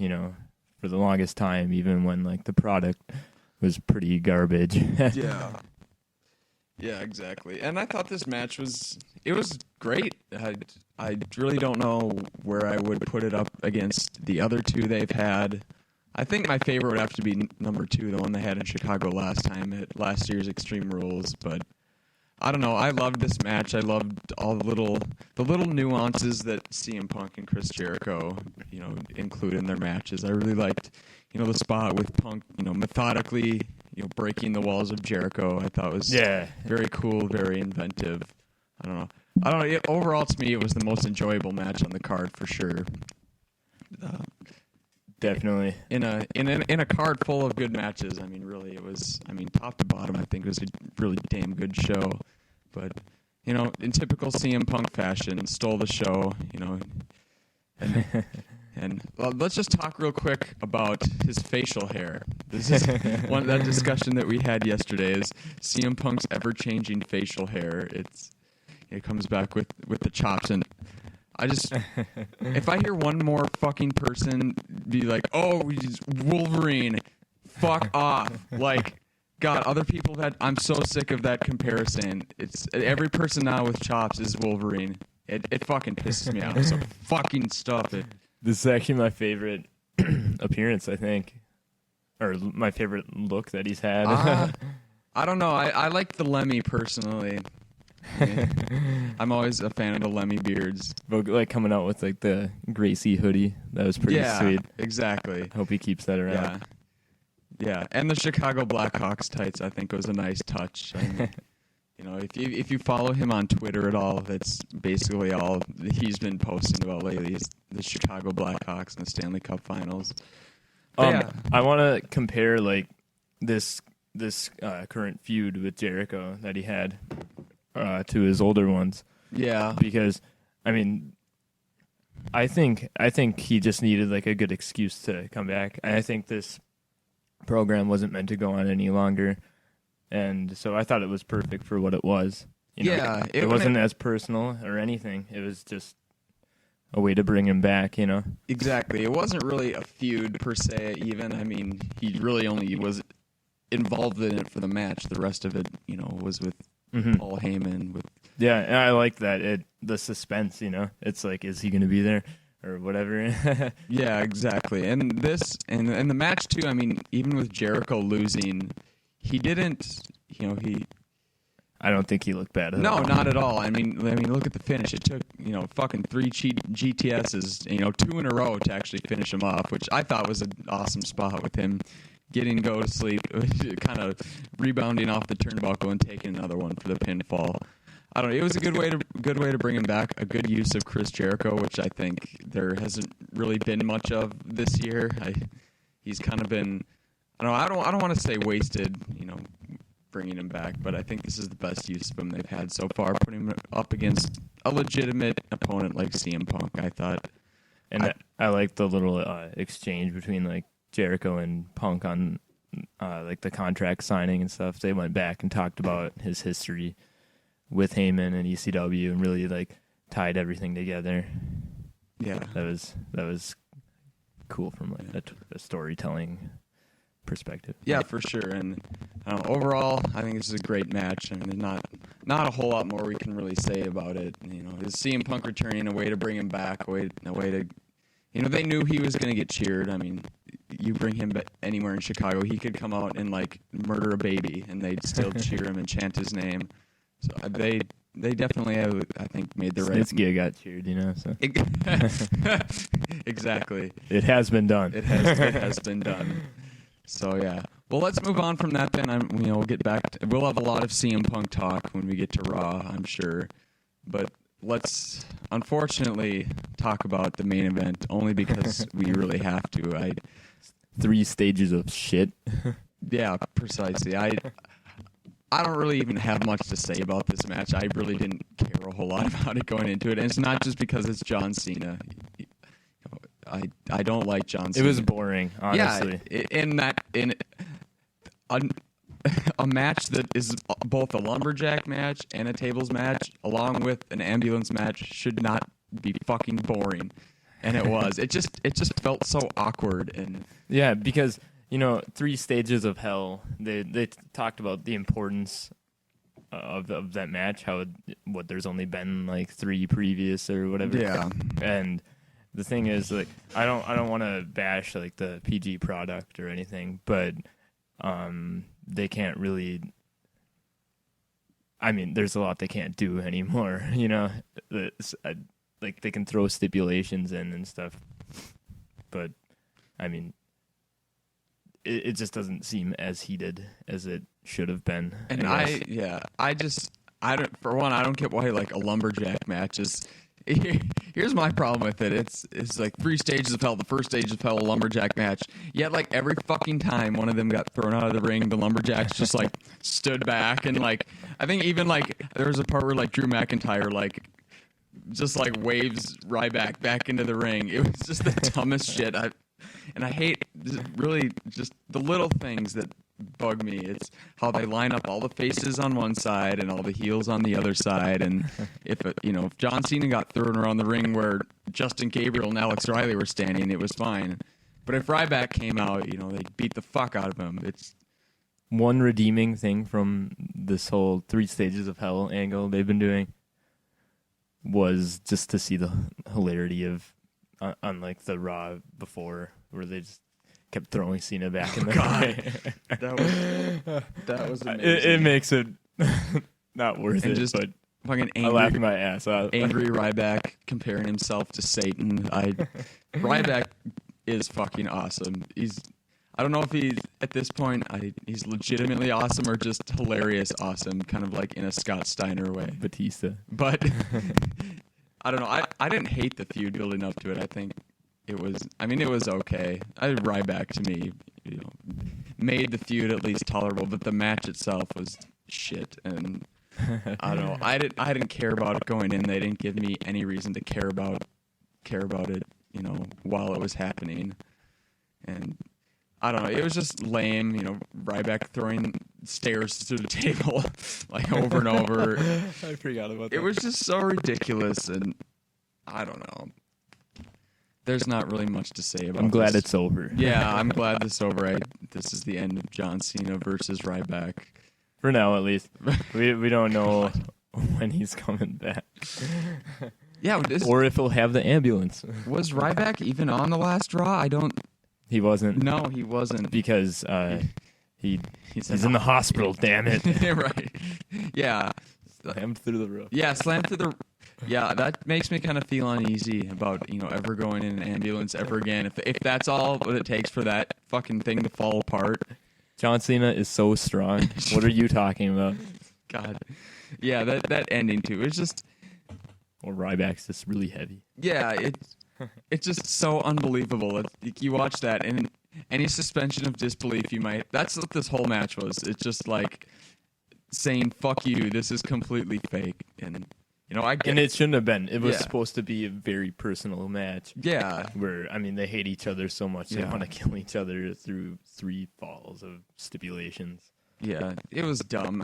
for the longest time, even when the product was pretty garbage. Yeah. Yeah, exactly. And I thought this match was great. I really don't know where I would put it up against the other two they've had. I think my favorite would have to be number 2, the one they had in Chicago last time at last year's Extreme Rules. But I don't know. I loved this match. I loved all the little nuances that CM Punk and Chris Jericho, include in their matches. I really liked, the spot with Punk, methodically, breaking the walls of Jericho. I thought was very cool, very inventive. I don't know. Overall, to me, it was the most enjoyable match on the card for sure. Definitely. In a card full of good matches. I mean, really, it was. I mean, top to bottom, I think it was a really damn good show. But in typical CM Punk fashion, stole the show. And let's just talk real quick about his facial hair. This is one of that discussion that we had yesterday. Is CM Punk's ever-changing facial hair? It comes back with the chops and. If I hear one more fucking person be like, "Oh, he's Wolverine," fuck off. God, other people I'm so sick of that comparison. It's every person now with chops is Wolverine. It fucking pisses me off. So fucking stop it. This is actually my favorite appearance, I think, or my favorite look that he's had. I don't know. I like the Lemmy personally. I'm always a fan of the Lemmy beards. But coming out with the Gracie hoodie, that was pretty sweet. Exactly. Hope he keeps that around. Yeah, and the Chicago Blackhawks tights I think was a nice touch. I mean, if you follow him on Twitter at all, that's basically all he's been posting about lately is the Chicago Blackhawks and the Stanley Cup Finals. I want to compare this current feud with Jericho that he had to his older ones. Yeah. Because, I mean, I think he just needed a good excuse to come back. And I think this program wasn't meant to go on any longer. And so I thought it was perfect for what it was. It wasn't as personal or anything. It was just a way to bring him back, Exactly. It wasn't really a feud per se even. I mean, he really only was involved in it for the match. The rest of it, was with Paul Heyman. Yeah, and I like that. The suspense, It's is he going to be there or whatever? Yeah, exactly. And this and the match too. I mean, even with Jericho losing, he didn't. I don't think he looked bad at all. No, not at all. I mean, look at the finish. It took fucking 3 GTSs, 2 in a row to actually finish him off, which I thought was an awesome spot with him. Getting to go to sleep, kind of rebounding off the turnbuckle and taking another one for the pinfall. I don't know. It was a good way to bring him back. A good use of Chris Jericho, which I think there hasn't really been much of this year. He's kind of been. I don't want to say wasted. Bringing him back, but I think this is the best use of him they've had so far. Putting him up against a legitimate opponent like CM Punk, I thought. And I like the little exchange between Jericho and Punk on the contract signing and stuff. They went back and talked about his history with Heyman and ECW and really tied everything together. Yeah, that was cool from a storytelling perspective. Yeah, for sure. And overall, I think this is a great match. I mean, there's not a whole lot more we can really say about it. You know, is CM Punk returning, a way to bring him back, a way to, you know, they knew he was going to get cheered. I mean, you bring him anywhere in Chicago, he could come out and like murder a baby, and they'd still cheer him and chant his name. So they definitely have, I think, made the right. Snitsky got cheered, you know. So. Exactly. It has been done. It has been done. So yeah. Well, let's move on from that then. We'll get back. We'll have a lot of CM Punk talk when we get to Raw, I'm sure. But let's unfortunately talk about the main event only because we really have to. 3 stages of shit. Yeah, precisely. I don't really even have much to say about this match. I really didn't care a whole lot about it going into it, and it's not just because it's John Cena. I don't like John Cena. It was boring, honestly. Yeah, a match that is both a lumberjack match and a tables match, along with an ambulance match, should not be fucking boring. And it was. It just felt so awkward. And yeah, because, you know, 3 stages of hell. They talked about the importance of that match. There's only been like 3 previous or whatever. Yeah. And the thing is, like, I don't want to bash like the PG product or anything, but they can't really. I mean, there's a lot they can't do anymore. You know, like they can throw stipulations in and stuff, but I mean, it just doesn't seem as heated as it should have been. And I don't get why like a lumberjack match is. Here's my problem with it. It's like 3 stages of hell. The first stage of hell, a lumberjack match. Yet like every fucking time one of them got thrown out of the ring, the lumberjacks just like stood back, and like I think even like there was a part where like Drew McIntyre like just like waves Ryback back into the ring. It was just the dumbest shit. I hate really just the little things that bug me. It's how they line up all the faces on one side and all the heels on the other side. And if John Cena got thrown around the ring where Justin Gabriel and Alex Riley were standing, it was fine. But if Ryback came out, they beat the fuck out of him. It's one redeeming thing from this whole 3 stages of hell angle they've been doing was just to see the hilarity of unlike the Raw before where they just kept throwing Cena back in the God. That was amazing. It makes it not worth and it, just but fucking I laughed my ass off. Angry Ryback comparing himself to Satan. Ryback is fucking awesome. I don't know if he's at this point he's legitimately awesome or just hilarious awesome, kind of like in a Scott Steiner way. Batista. But I don't know. I didn't hate the feud building up to it. I think it was okay. Ryback to me, made the feud at least tolerable, but the match itself was shit. And I don't know. I didn't care about it going in. They didn't give me any reason to care about it, while it was happening. And I don't know. It was just lame, Ryback throwing stairs through the table like over and over. I forgot about that. It was just so ridiculous, and I don't know. There's not really much to say about I'm glad this. it's over. Yeah, I'm glad this is over. This is the end of John Cena versus Ryback. For now, at least. We don't know when he's coming back. Yeah, or if he'll have the ambulance. Was Ryback even on the last Raw? He wasn't. No, he wasn't. Because he's in the hospital, damn it. Right. Yeah. Slammed through the roof. Yeah, slammed through the... Yeah, that makes me kind of feel uneasy about, ever going in an ambulance ever again. If that's all what it takes for that fucking thing to fall apart. John Cena is so strong. What are you talking about? God. Yeah, that ending too. It's just... Or Ryback's just really heavy. Yeah, it's just so unbelievable. You watch that, and any suspension of disbelief you might... That's what this whole match was. It's just like saying, fuck you, this is completely fake. And... I get and it shouldn't have been. It was supposed to be a very personal match. Yeah. Where, they hate each other so much they want to kill each other through 3 falls of stipulations. Yeah, it was dumb.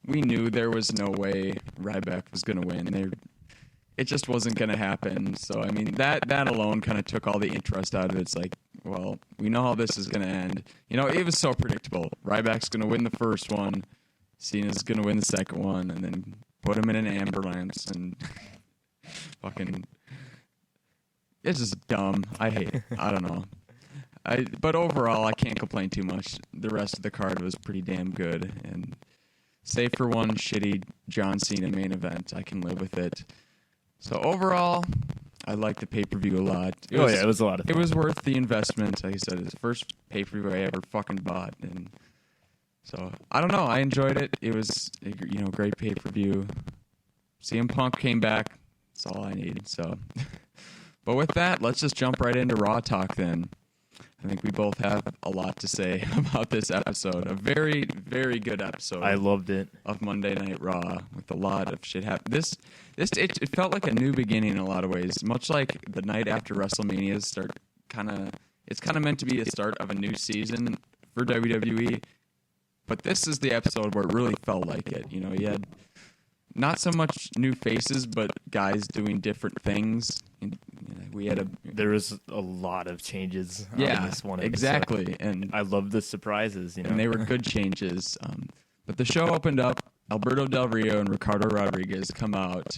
We knew there was no way Ryback was going to win. It just wasn't going to happen. So, that alone kind of took all the interest out of it. It's like, well, we know how this is going to end. You know, it was so predictable. Ryback's going to win the first one. Cena's going to win the second one, and then put him in an ambulance, and fucking... It's just dumb. I hate it. I don't know. But overall, I can't complain too much. The rest of the card was pretty damn good, and save for one shitty John Cena main event, I can live with it. So overall, I like the pay-per-view a lot. It was a lot of fun. It was worth the investment. Like I said, it's the first pay-per-view I ever fucking bought, and so I don't know. I enjoyed it. It was great pay-per-view. CM Punk came back. That's all I need. So, but with that, let's just jump right into Raw talk then. I think we both have a lot to say about this episode. A very, very good episode. I loved it. Of Monday Night Raw with a lot of shit happening. It felt like a new beginning in a lot of ways. Much like the night after WrestleMania's start, it's kind of meant to be the start of a new season for WWE. But this is the episode where it really felt like it. You know, you had not so much new faces, but guys doing different things. There was a lot of changes on this one episode. Exactly. And I love the surprises, And they were good changes. But the show opened up. Alberto Del Rio and Ricardo Rodriguez come out,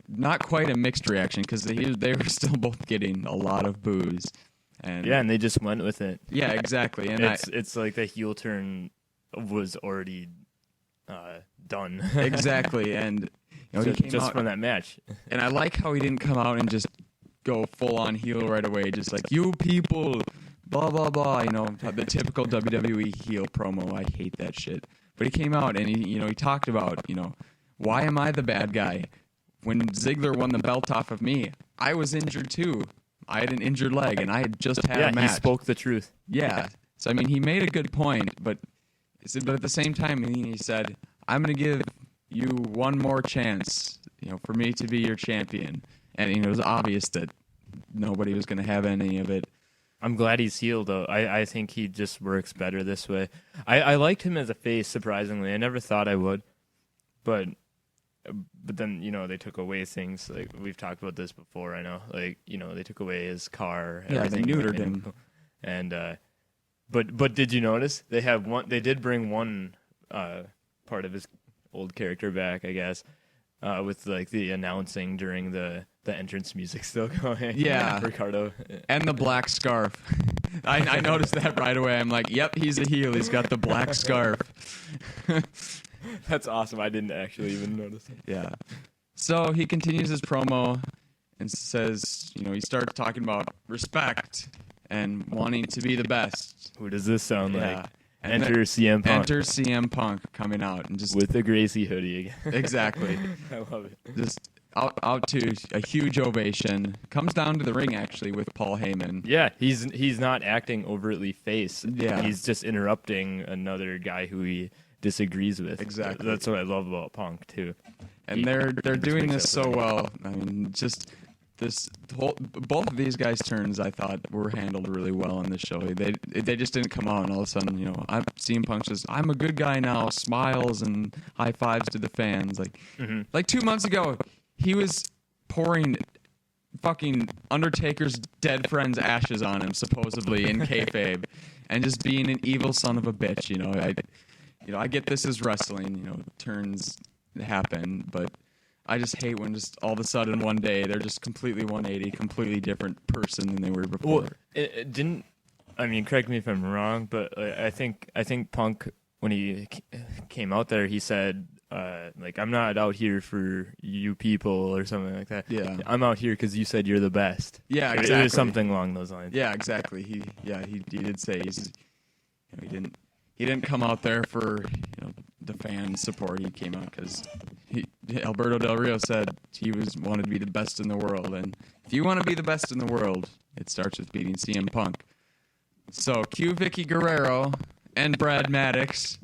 not quite a mixed reaction because they were still both getting a lot of boos. And they just went with it. Yeah, exactly. And it's like the heel turn was already done. Exactly. And he came just out, from that match. And I like how he didn't come out and just go full on heel right away, just like, you people, blah blah blah. The typical WWE heel promo. I hate that shit. But he came out and he talked about why am I the bad guy? When Ziggler won the belt off of me, I was injured too. I had an injured leg and I had just had a match. He spoke the truth. Yeah. So he made a good point, but at the same time he said, I'm going to give you one more chance, for me to be your champion. And it was obvious that nobody was going to have any of it. I'm glad he's healed, though. I think he just works better this way. I liked him as a face, surprisingly. I never thought I would. But then, they took away things. Like, we've talked about this before, I know. Like, they took away his car. Yeah, they neutered him. And, but did you notice? They did bring one part of his old character back, I guess, with like the announcing during the entrance music still going. Yeah. Ricardo. And the black scarf. I noticed that right away. I'm like, yep, he's a heel. He's got the black scarf. That's awesome. I didn't actually even notice it. Yeah. So he continues his promo and says, he starts talking about respect and wanting to be the best. Who does this sound like? And Enter CM Punk. Enter CM Punk coming out and just with the Gracie hoodie again. Exactly. I love it. Just out to a huge ovation. Comes down to the ring actually with Paul Heyman. Yeah, he's not acting overtly face. Yeah. He's just interrupting another guy who he disagrees with. Exactly. That's what I love about Punk too. And they're doing this so well. I mean, just both of these guys' turns I thought were handled really well in this show. They just didn't come out and all of a sudden, CM Punk says, I'm a good guy now, smiles and high fives to the fans. Like 2 months ago, he was pouring fucking Undertaker's dead friend's ashes on him, supposedly in kayfabe, and just being an evil son of a bitch. I get this is wrestling. Turns happen, but I just hate when just all of a sudden one day they're just completely 180, completely different person than they were before. Well, it didn't. I mean, correct me if I'm wrong, but I think Punk, when he came out there, he said, I'm not out here for you people or something like that. Yeah, I'm out here because you said you're the best. Yeah, exactly. It was something along those lines. Yeah, exactly. He did say he didn't come out there for the fan support. He came out because Alberto Del Rio said he wanted to be the best in the world, and if you want to be the best in the world, it starts with beating CM Punk. So cue Vicky Guerrero and Brad Maddox,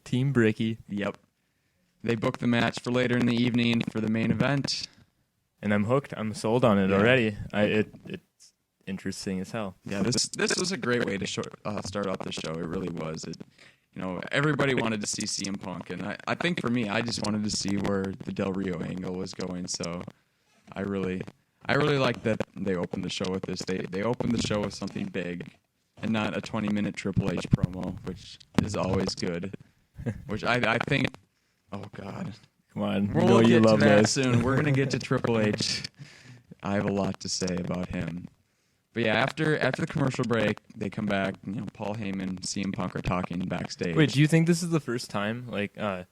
Team Bricky. Yep, they booked the match for later in the evening for the main event, and I'm hooked. I'm sold on it already. It's interesting as hell. Yeah, this was a great way to start off the show. It really was. Everybody wanted to see CM Punk, and I think for me, I just wanted to see where the Del Rio angle was going. So I I really like that they opened the show with this. They opened the show with something big, and not a 20-minute Triple H promo, which is always good. Which I think. Oh God. Come on, We'll you get love to that this. soon. We're gonna get to Triple H. I have a lot to say about him. But yeah, after the commercial break, they come back. Paul Heyman, CM Punk are talking backstage. Wait, do you think this is the first time that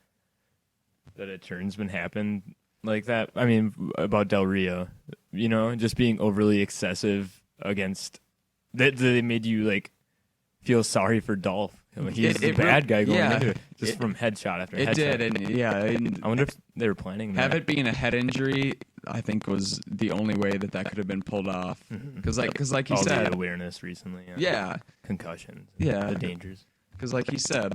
a turn's been happened like that? I mean, about Del Rio, just being overly excessive against. They made you feel sorry for Dolph. He's the bad guy going into it, just from headshot after headshot. It did, and I wonder if they were planning that. Have it being a head injury, I think was the only way that could have been pulled off. Because like you said, the awareness recently. Yeah. Concussions. Yeah. The dangers. Because like he said,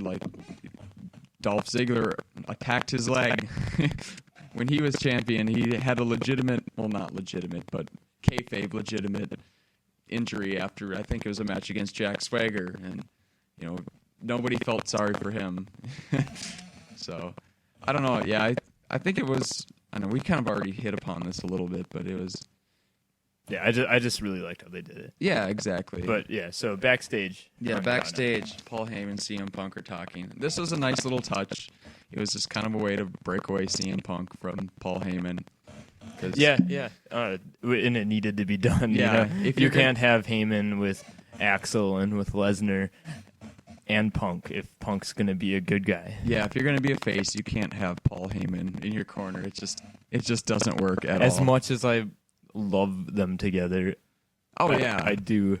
Dolph Ziggler attacked his leg when he was champion. He had a legitimate, well, not legitimate, but kayfabe legitimate injury after, I think it was a match against Jack Swagger, and nobody felt sorry for him. So I don't know. Yeah, I think it was. I know we kind of already hit upon this a little bit, but it was. Yeah, I just really liked how they did it. Yeah, exactly. But yeah, so backstage. Yeah, backstage, Paul Heyman and CM Punk are talking. This was a nice little touch. It was just kind of a way to break away CM Punk from Paul Heyman. Yeah. And it needed to be done. Yeah, if you can't have Heyman with Axel and with Lesnar and Punk, if Punk's gonna be a good guy. Yeah, if you're gonna be a face, you can't have Paul Heyman in your corner. It just doesn't work at all. As much as I love them together. Oh yeah, I do.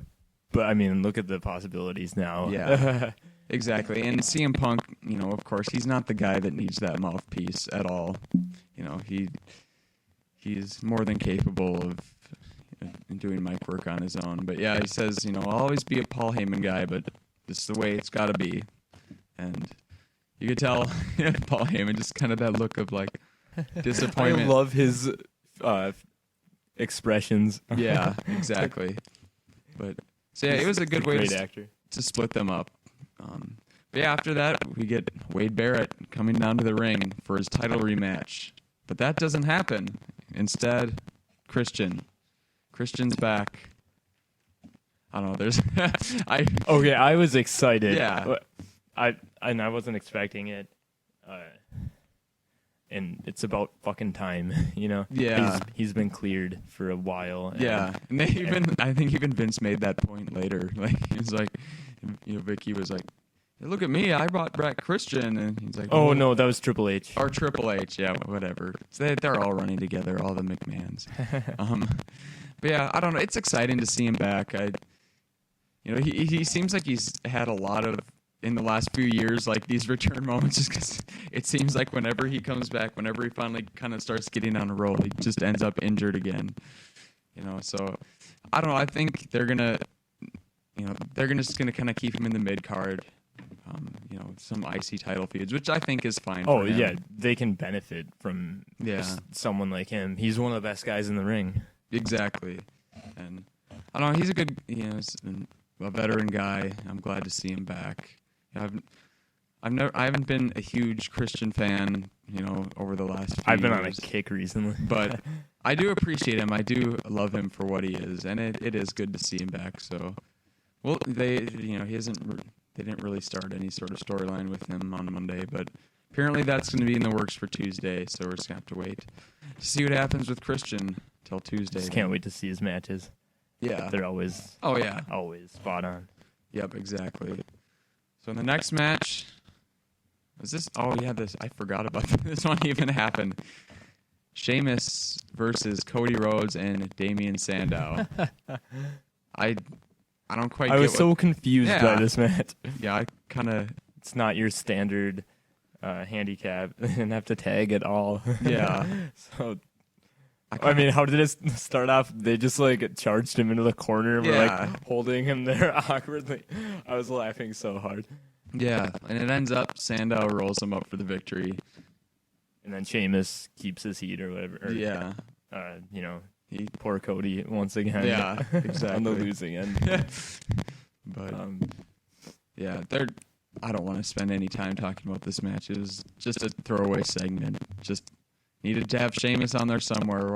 But I mean, look at the possibilities now. Yeah, exactly. And CM Punk, of course, he's not the guy that needs that mouthpiece at all. He's more than capable of doing mic work on his own. But yeah, he says, I'll always be a Paul Heyman guy, but this is the way it's got to be. And you could tell Paul Heyman just kind of that look of disappointment. I love his expressions. Yeah, exactly. But so yeah, it was a good way to split them up. But yeah, after that, we get Wade Barrett coming down to the ring for his title rematch. But that doesn't happen. Instead, Christian's back. I don't know. There's Okay, I was excited. Yeah. I wasn't expecting it. And it's about fucking time, Yeah. He's been cleared for a while. Yeah. And I think even Vince made that point later. He's like, Vicky was like, hey, look at me, I brought back Christian, and he's like, oh no, that was Triple H. Or Triple H, yeah, whatever. They're all running together, all the McMahons. But yeah, I don't know. It's exciting to see him back. He seems like he's had a lot of, in the last few years, these return moments, just because it seems like whenever he comes back, whenever he finally kind of starts getting on a roll, he just ends up injured again. So I don't know. I think they're gonna just gonna kind of keep him in the mid card. Some icy title feuds, which I think is fine. Oh for him. yeah, they can benefit from someone like him. He's one of the best guys in the ring. Exactly, and I don't know. He's a good, a veteran guy. I'm glad to see him back. I haven't been a huge Christian fan, over the last few I've been years, on a kick recently, but I do appreciate him. I do love him for what he is, and it is good to see him back. So, well, he hasn't. They didn't really start any sort of storyline with him on Monday, but apparently that's going to be in the works for Tuesday, so we're just going to have to wait to see what happens with Christian till Tuesday. Just can't wait to see his matches. Yeah. They're always always spot on. Yep, exactly. So in the next match, was this? Oh, yeah, I forgot about this one even happened. Sheamus versus Cody Rhodes and Damian Sandow. I don't quite. I was so confused by this match. Yeah, I kind of. It's not your standard handicap. They didn't have to tag at all. Yeah. So, I mean, how did it start off? They just charged him into the corner and were holding him there awkwardly. I was laughing so hard. Yeah, and it ends up Sandow rolls him up for the victory. And then Sheamus keeps his heat or whatever. Yeah. Poor Cody once again. Yeah, exactly. On the losing end. But yeah, I don't want to spend any time talking about this match. It was just a throwaway segment. Just needed to have Sheamus on there somewhere.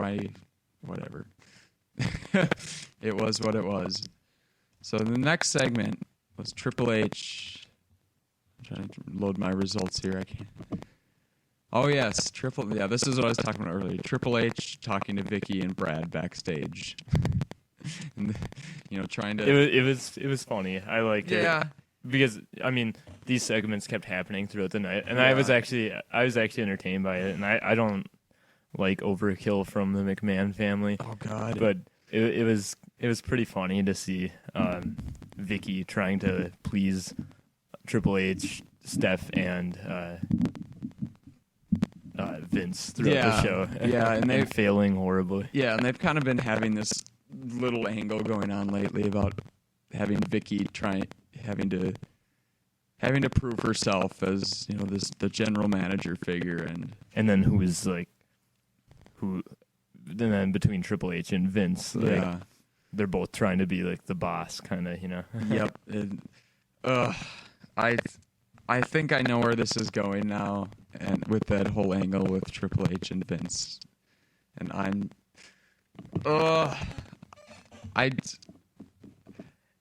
Whatever. It was what it was. So the next segment was Triple H. I'm trying to load my results here. I can't. Oh yes, Yeah, this is what I was talking about earlier. Triple H talking to Vicky and Brad backstage. And, trying to. It was funny. I liked it because these segments kept happening throughout the night, and I was actually entertained by it. And I don't like overkill from the McMahon family. Oh God! But it was pretty funny to see Vicky trying to please Triple H, Steph, and Vince throughout the show. Yeah, and failing horribly. Yeah, and they've kind of been having this little angle going on lately about having Vicky having to prove herself as the general manager figure, and then then between Triple H and Vince, they're both trying to be like the boss, kind of, Yep. I think I know where this is going now, and with that whole angle with Triple H and Vince, and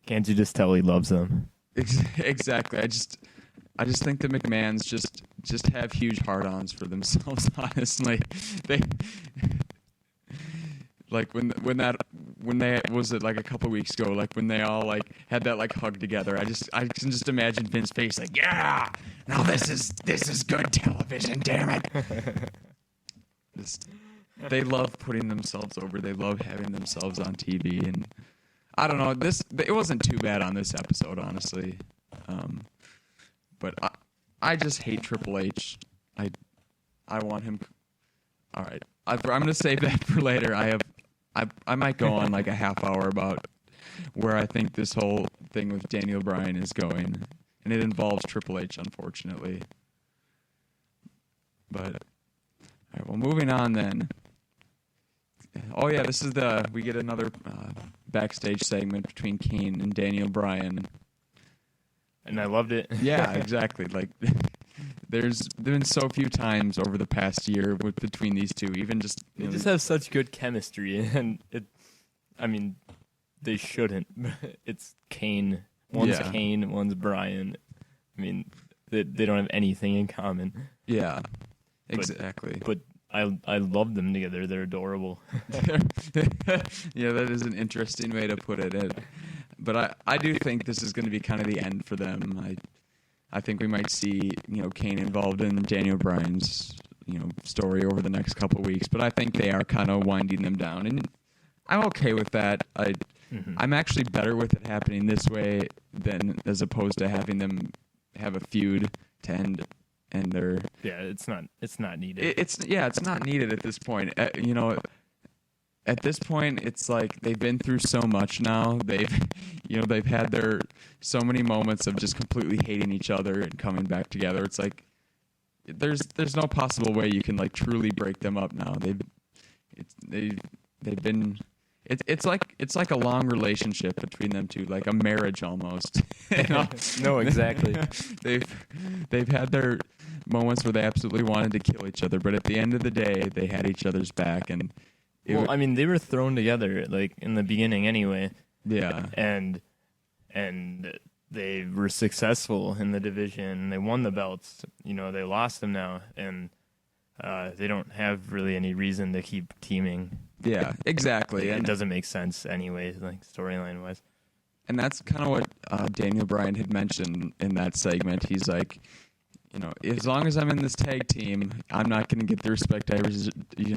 can't you just tell he loves them? Exactly. I just think the McMahons just have huge hard-ons for themselves. Honestly, they like when they was it like a couple weeks ago, like when they all like had that like hug together. I can just imagine Vince's face like, yeah, now this is good television, damn it. They love putting themselves over. They love having themselves on TV, and I don't know. It wasn't too bad on this episode, honestly. But I just hate Triple H. I want him. All right, I'm gonna save that for later. I might go on like a half hour about where I think this whole thing with Daniel Bryan is going, and it involves Triple H, unfortunately. But all right, well, moving on then. Oh yeah, we get another backstage segment between Kane and Daniel Bryan. And I loved it. Yeah, exactly. Like, there's been so few times over the past year between these two. Even just they just have such good chemistry, and they shouldn't. It's Kane. One's Kane, one's Bryan. I mean, they don't have anything in common. Yeah, exactly. But I love them together. They're adorable. Yeah, that is an interesting way to put it. But I do think this is going to be kind of the end for them. I think we might see Kane involved in Daniel Bryan's story over the next couple of weeks. But I think they are kind of winding them down, and I'm okay with that. I'm actually better with it happening this way than as opposed to having them have a feud to end. And they're it's not needed. It's not needed at this point. At this point, it's like they've been through so much now. They've had their so many moments of just completely hating each other and coming back together. It's like there's no possible way you can like truly break them up now. They've been. It's like a long relationship between them two, like a marriage almost. No, exactly. They've had their moments where they absolutely wanted to kill each other, but at the end of the day, they had each other's back. And they were thrown together like in the beginning anyway. Yeah, and they were successful in the division. They won the belts. They lost them now, and they don't have really any reason to keep teaming. Yeah, exactly. It doesn't make sense anyway, like storyline wise. And that's kind of what Daniel Bryan had mentioned in that segment. He's like, as long as I'm in this tag team, I'm not going to get the respect I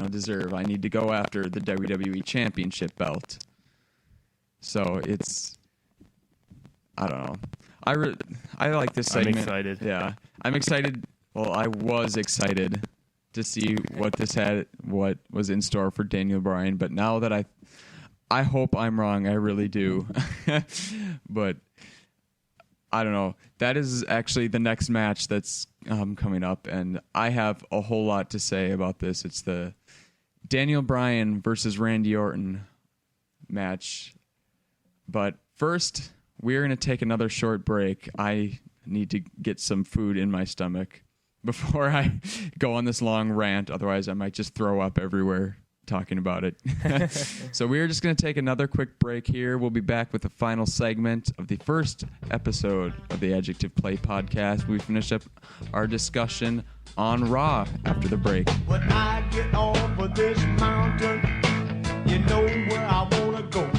deserve. I need to go after the WWE Championship belt. So I don't know. I like this segment. I'm excited. Yeah, I'm excited. Well, I was excited to see what was in store for Daniel Bryan, but now that I hope I'm wrong, I really do. But I don't know. That is actually the next match that's coming up, and I have a whole lot to say about this. It's the Daniel Bryan versus Randy Orton match. But first, we're going to take another short break. I need to get some food in my stomach before I go on this long rant. Otherwise, I might just throw up everywhere. talking about it. So we're just going to take another quick break here. We'll be back with the final segment of the first episode of the Adjective Play Podcast. We finish up our discussion on Raw after the break. When I get off of this mountain, you know where I wanna go.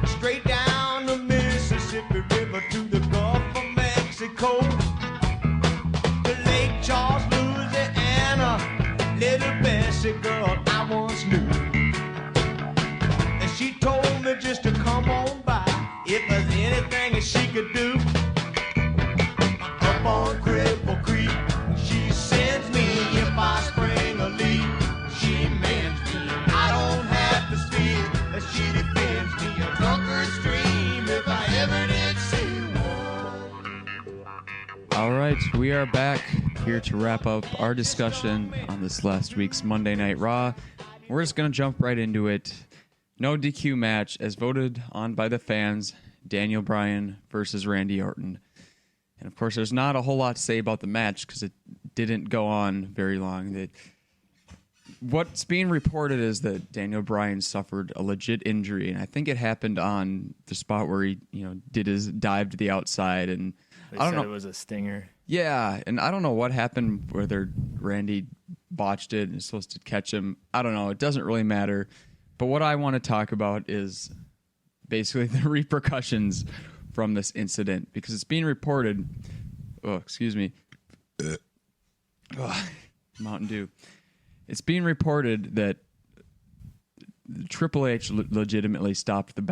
Straight down the Mississippi River to the Gulf of Mexico, to Lake Charles, Louisiana. Little Bessie girl I once knew, and she told me just to come on by if there's anything that she could do. Up on Cripple Creek, she sends me if I spring a leak. She mends me, I don't have to speak, that she defends me. A drunker stream if I ever did see one. All right, we are back here to wrap up our discussion on this last week's Monday Night Raw. We're just going to jump right into it. No DQ match as voted on by the fans. Daniel Bryan versus Randy Orton. And of course, there's not a whole lot to say about the match because it didn't go on very long. What's being reported is that Daniel Bryan suffered a legit injury, and I think it happened on the spot where he, did his dive to the outside, and They said it was a stinger. Yeah, and I don't know what happened, whether Randy botched it and is supposed to catch him. I don't know. It doesn't really matter. But what I want to talk about is basically the repercussions from this incident, because it's being reported. Oh, excuse me. Mountain Dew. It's being reported that Triple H legitimately stopped the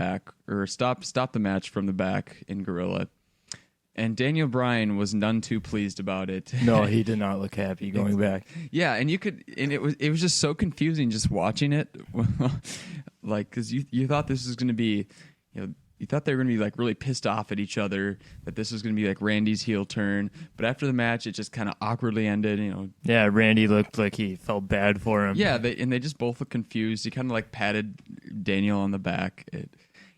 match from the back in Gorilla. And Daniel Bryan was none too pleased about it. No, he did not look happy going back. Yeah, and it was just so confusing just watching it, like because you thought this was going to be, you thought they were going to be like really pissed off at each other, that this was going to be like Randy's heel turn, but after the match it just kind of awkwardly ended. Yeah, Randy looked like he felt bad for him. Yeah, they just both looked confused. He kind of like patted Daniel on the back.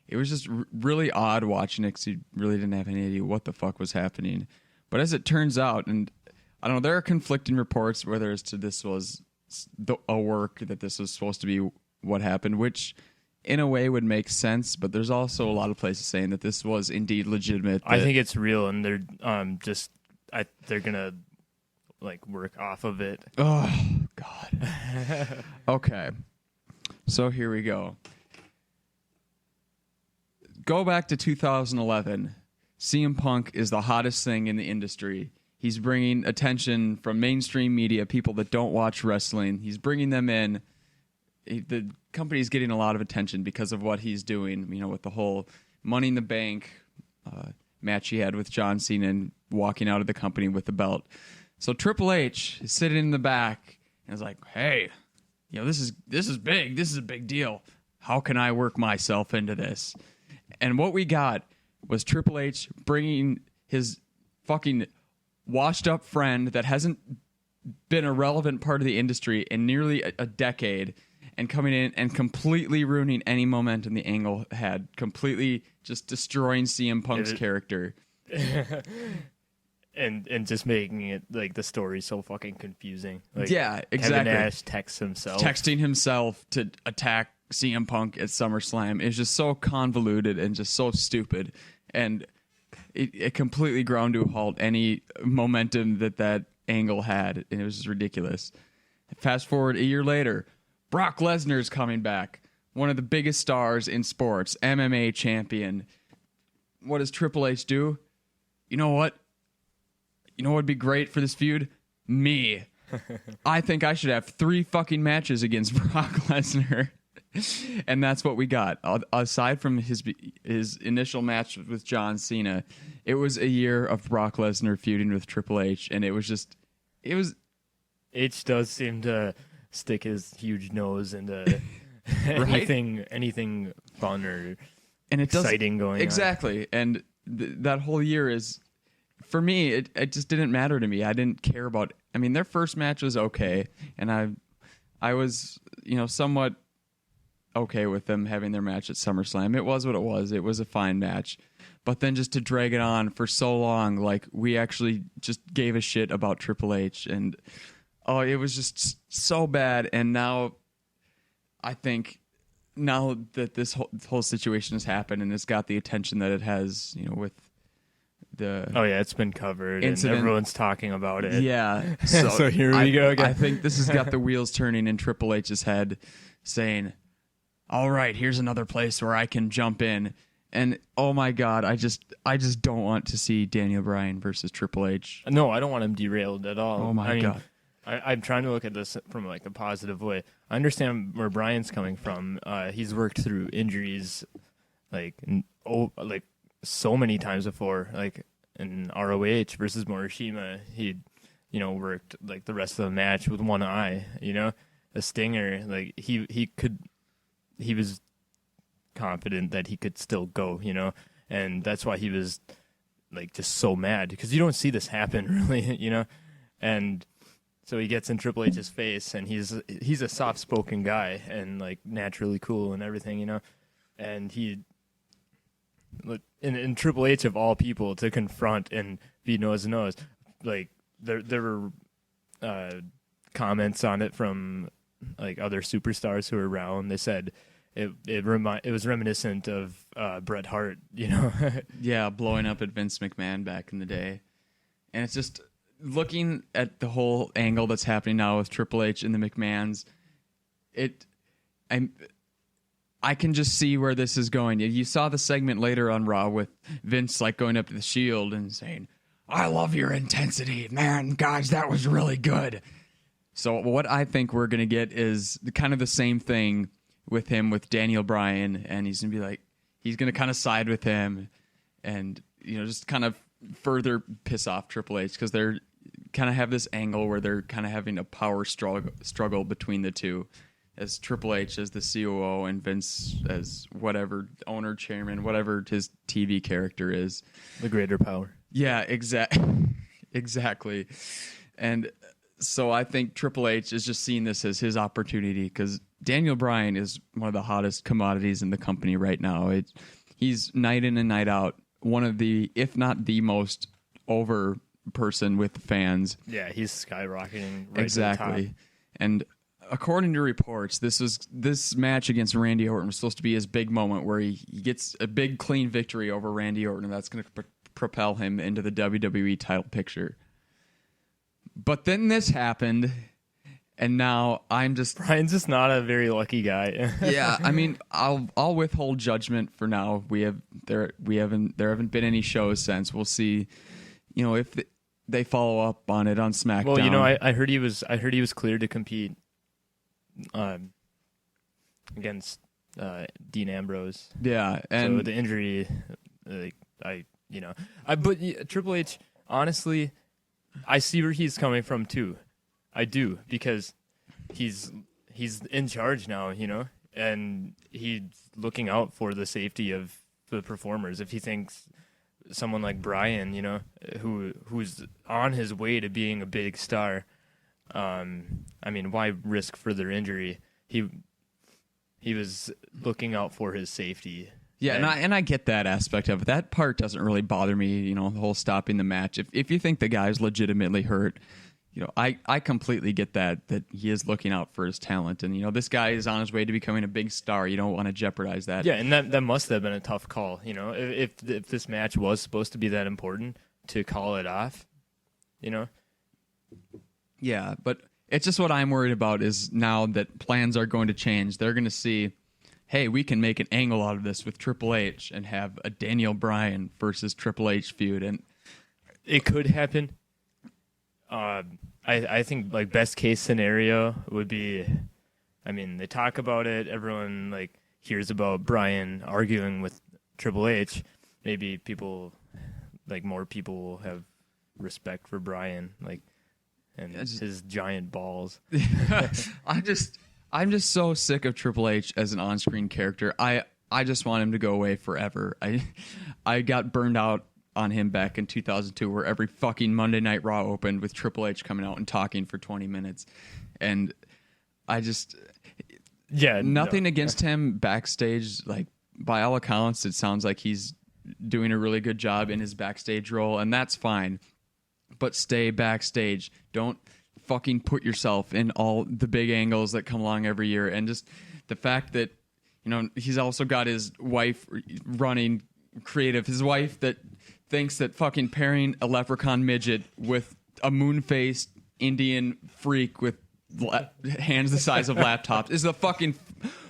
It was just really odd watching it because you really didn't have any idea what the fuck was happening. But as it turns out, and I don't know, there are conflicting reports whether as to this was a work, that this was supposed to be what happened, which in a way would make sense. But there's also a lot of places saying that this was indeed legitimate. I think it's real, and they're they're gonna like work off of it. Oh God. Okay, so here we go. Go back to 2011. CM Punk is the hottest thing in the industry. He's bringing attention from mainstream media, people that don't watch wrestling. He's bringing them in. The company's getting a lot of attention because of what he's doing, with the whole Money in the Bank match he had with John Cena and walking out of the company with the belt. So Triple H is sitting in the back and is like, hey, this is big. This is a big deal. How can I work myself into this? And what we got was Triple H bringing his fucking washed-up friend that hasn't been a relevant part of the industry in nearly a decade and coming in and completely ruining any momentum the Angle had, completely just destroying CM Punk's character. And just making it, like, the story so fucking confusing. Like, yeah, exactly. Kevin Nash texting himself to attack CM Punk at SummerSlam is just so convoluted and just so stupid, and it completely ground to a halt any momentum that Angle had, and it was just ridiculous. Fast forward a year later, Brock Lesnar's coming back, one of the biggest stars in sports, MMA champion. What does Triple H do? You know what? You know what would be great for this feud? Me. I think I should have 3 fucking matches against Brock Lesnar. And that's what we got. Aside from his initial match with John Cena, it was a year of Brock Lesnar feuding with Triple H, and it was. H does seem to stick his huge nose into anything fun or exciting going on. Exactly, and that whole year is, for me, it just didn't matter to me. I didn't care about. I mean, their first match was okay, and I was somewhat okay with them having their match at SummerSlam. It was what it was. It was a fine match. But then just to drag it on for so long, like, we actually just gave a shit about Triple H. And Oh, it was just so bad. And now I think now that this whole situation has happened and it's got the attention that it has, with the it's been covered incident. And everyone's talking about it. Yeah. So here we go again. I think this has got the wheels turning in Triple H's head saying, all right, here's another place where I can jump in. And oh my God, I just don't want to see Daniel Bryan versus Triple H. No, I don't want him derailed at all. Oh my God. I'm trying to look at this from like a positive way. I understand where Brian's coming from. He's worked through injuries like so many times before. Like in ROH versus Morishima, he worked like the rest of the match with one eye. A stinger. Like he was confident that he could still go. And that's why he was like just so mad because you don't see this happen really. And so he gets in Triple H's face, and he's a soft-spoken guy and like naturally cool and everything, And he, in Triple H of all people to confront and be nose to nose, like there were comments on it from like other superstars who were around. They said it was reminiscent of Bret Hart, Yeah, blowing up at Vince McMahon back in the day, and it's just. Looking at the whole angle that's happening now with Triple H and the McMahons, I can just see where this is going. You saw the segment later on Raw with Vince like going up to the Shield and saying, "I love your intensity, man. Gosh, that was really good." So what I think we're gonna get is kind of the same thing with him with Daniel Bryan, and he's gonna kind of side with him, and just kind of further piss off Triple H because they're kind of have this angle where they're kind of having a power struggle between the two, as Triple H as the COO and Vince as whatever owner, chairman, whatever his TV character is. The greater power. Yeah, exactly. And so I think Triple H is just seeing this as his opportunity because Daniel Bryan is one of the hottest commodities in the company right now. He's night in and night out one of the, if not the most over person with the fans. Yeah, he's skyrocketing right exactly. to the top. And according to reports, this match against Randy Orton was supposed to be his big moment where he gets a big clean victory over Randy Orton, and that's going to propel him into the WWE title picture. But then this happened, and now Brian's just not a very lucky guy. Yeah, I mean, I'll withhold judgment for now. There haven't been any shows since. We'll see, if they follow up on it on SmackDown. Well, I heard he was cleared to compete against Dean Ambrose. Yeah, and so the injury, but Triple H, honestly, I see where he's coming from too. I do, because he's in charge now, and he's looking out for the safety of the performers. If he thinks someone like Brian, who's on his way to being a big star, why risk further injury? He was looking out for his safety. Yeah, and I get that aspect of it. That part doesn't really bother me, the whole stopping the match. If you think the guy's legitimately hurt, I completely get that he is looking out for his talent. And, this guy is on his way to becoming a big star. You don't want to jeopardize that. Yeah, and that must have been a tough call. If this match was supposed to be that important, to call it off, Yeah, but it's just what I'm worried about is now that plans are going to change. They're going to see, hey, we can make an angle out of this with Triple H and have a Daniel Bryan versus Triple H feud. And it could happen. I think like best case scenario would be, they talk about it. Everyone like hears about Bryan arguing with Triple H. Maybe more people will have respect for Bryan, and his giant balls. I'm just so sick of Triple H as an on-screen character. I just want him to go away forever. I got burned out on him back in 2002, where every fucking Monday Night Raw opened with Triple H coming out and talking for 20 minutes. And nothing against him backstage. Like, by all accounts, it sounds like he's doing a really good job in his backstage role, and that's fine. But stay backstage. Don't fucking put yourself in all the big angles that come along every year. And just the fact that, he's also got his wife running creative. His wife that thinks that fucking pairing a leprechaun midget with a moon-faced Indian freak with hands the size of laptops is the fucking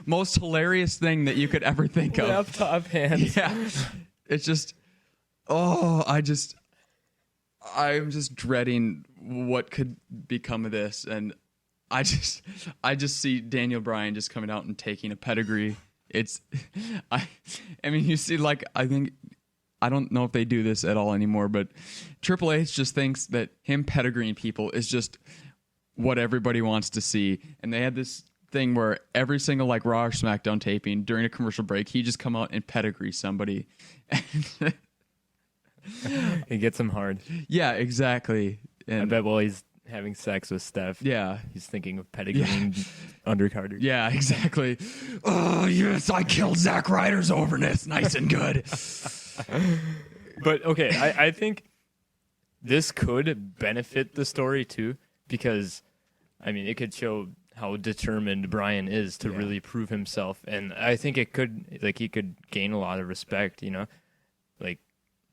most hilarious thing that you could ever think of. Laptop hands. Yeah. It's just, I'm just dreading what could become of this. And I just see Daniel Bryan just coming out and taking a pedigree. I mean, you see, like, I don't know if they do this at all anymore, but Triple H just thinks that him pedigreeing people is just what everybody wants to see. And they had this thing where every single like Raw or SmackDown taping during a commercial break, he just come out and pedigree somebody. He gets him hard. Yeah, exactly. And I bet while he's having sex with Steph, he's thinking of pedigreeing undercarder. Yeah, exactly. Oh, yes, I killed Zack Ryder's overness. Nice and good. But, okay, I think this could benefit the story, too, because, I mean, it could show how determined Bryan is to really prove himself. And I think it could, like, he could gain a lot of respect, like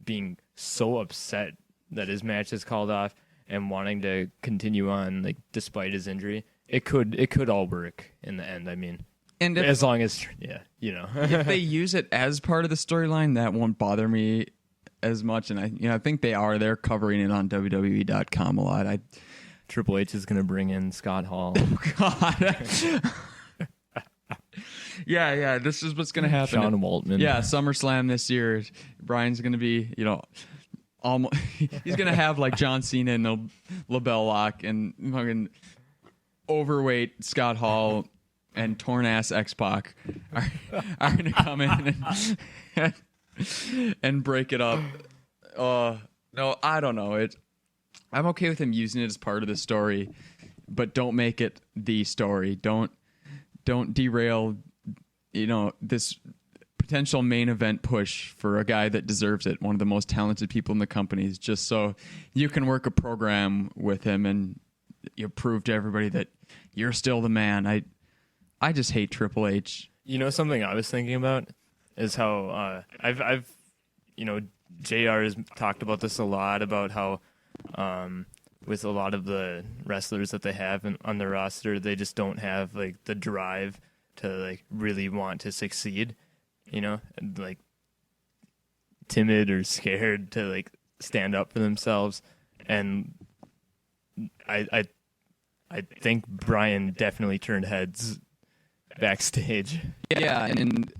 being so upset that his match is called off and wanting to continue on, like, despite his injury. It could all work in the end, I mean. And as long as, if they use it as part of the storyline, that won't bother me as much. And I think they're covering it on WWE.com a lot. Triple H is going to bring in Scott Hall. Oh, God. Yeah. This is what's going to happen. Sean Waltman. Yeah, SummerSlam this year. Brian's going to be, almost. He's going to have like John Cena and a LaBelle Lock and fucking overweight Scott Hall and torn ass X-Pac are going to come in and break it up. No, I don't know. I'm okay with him using it as part of the story, but don't make it the story. Don't derail, this potential main event push for a guy that deserves it. One of the most talented people in the company, is just so you can work a program with him and you prove to everybody that you're still the man. I just hate Triple H. Something I was thinking about is how I've JR has talked about this a lot, about how with a lot of the wrestlers that they have on their roster, they just don't have like the drive to like really want to succeed, like timid or scared to like stand up for themselves. And I think Bryan definitely turned heads backstage. Yeah, and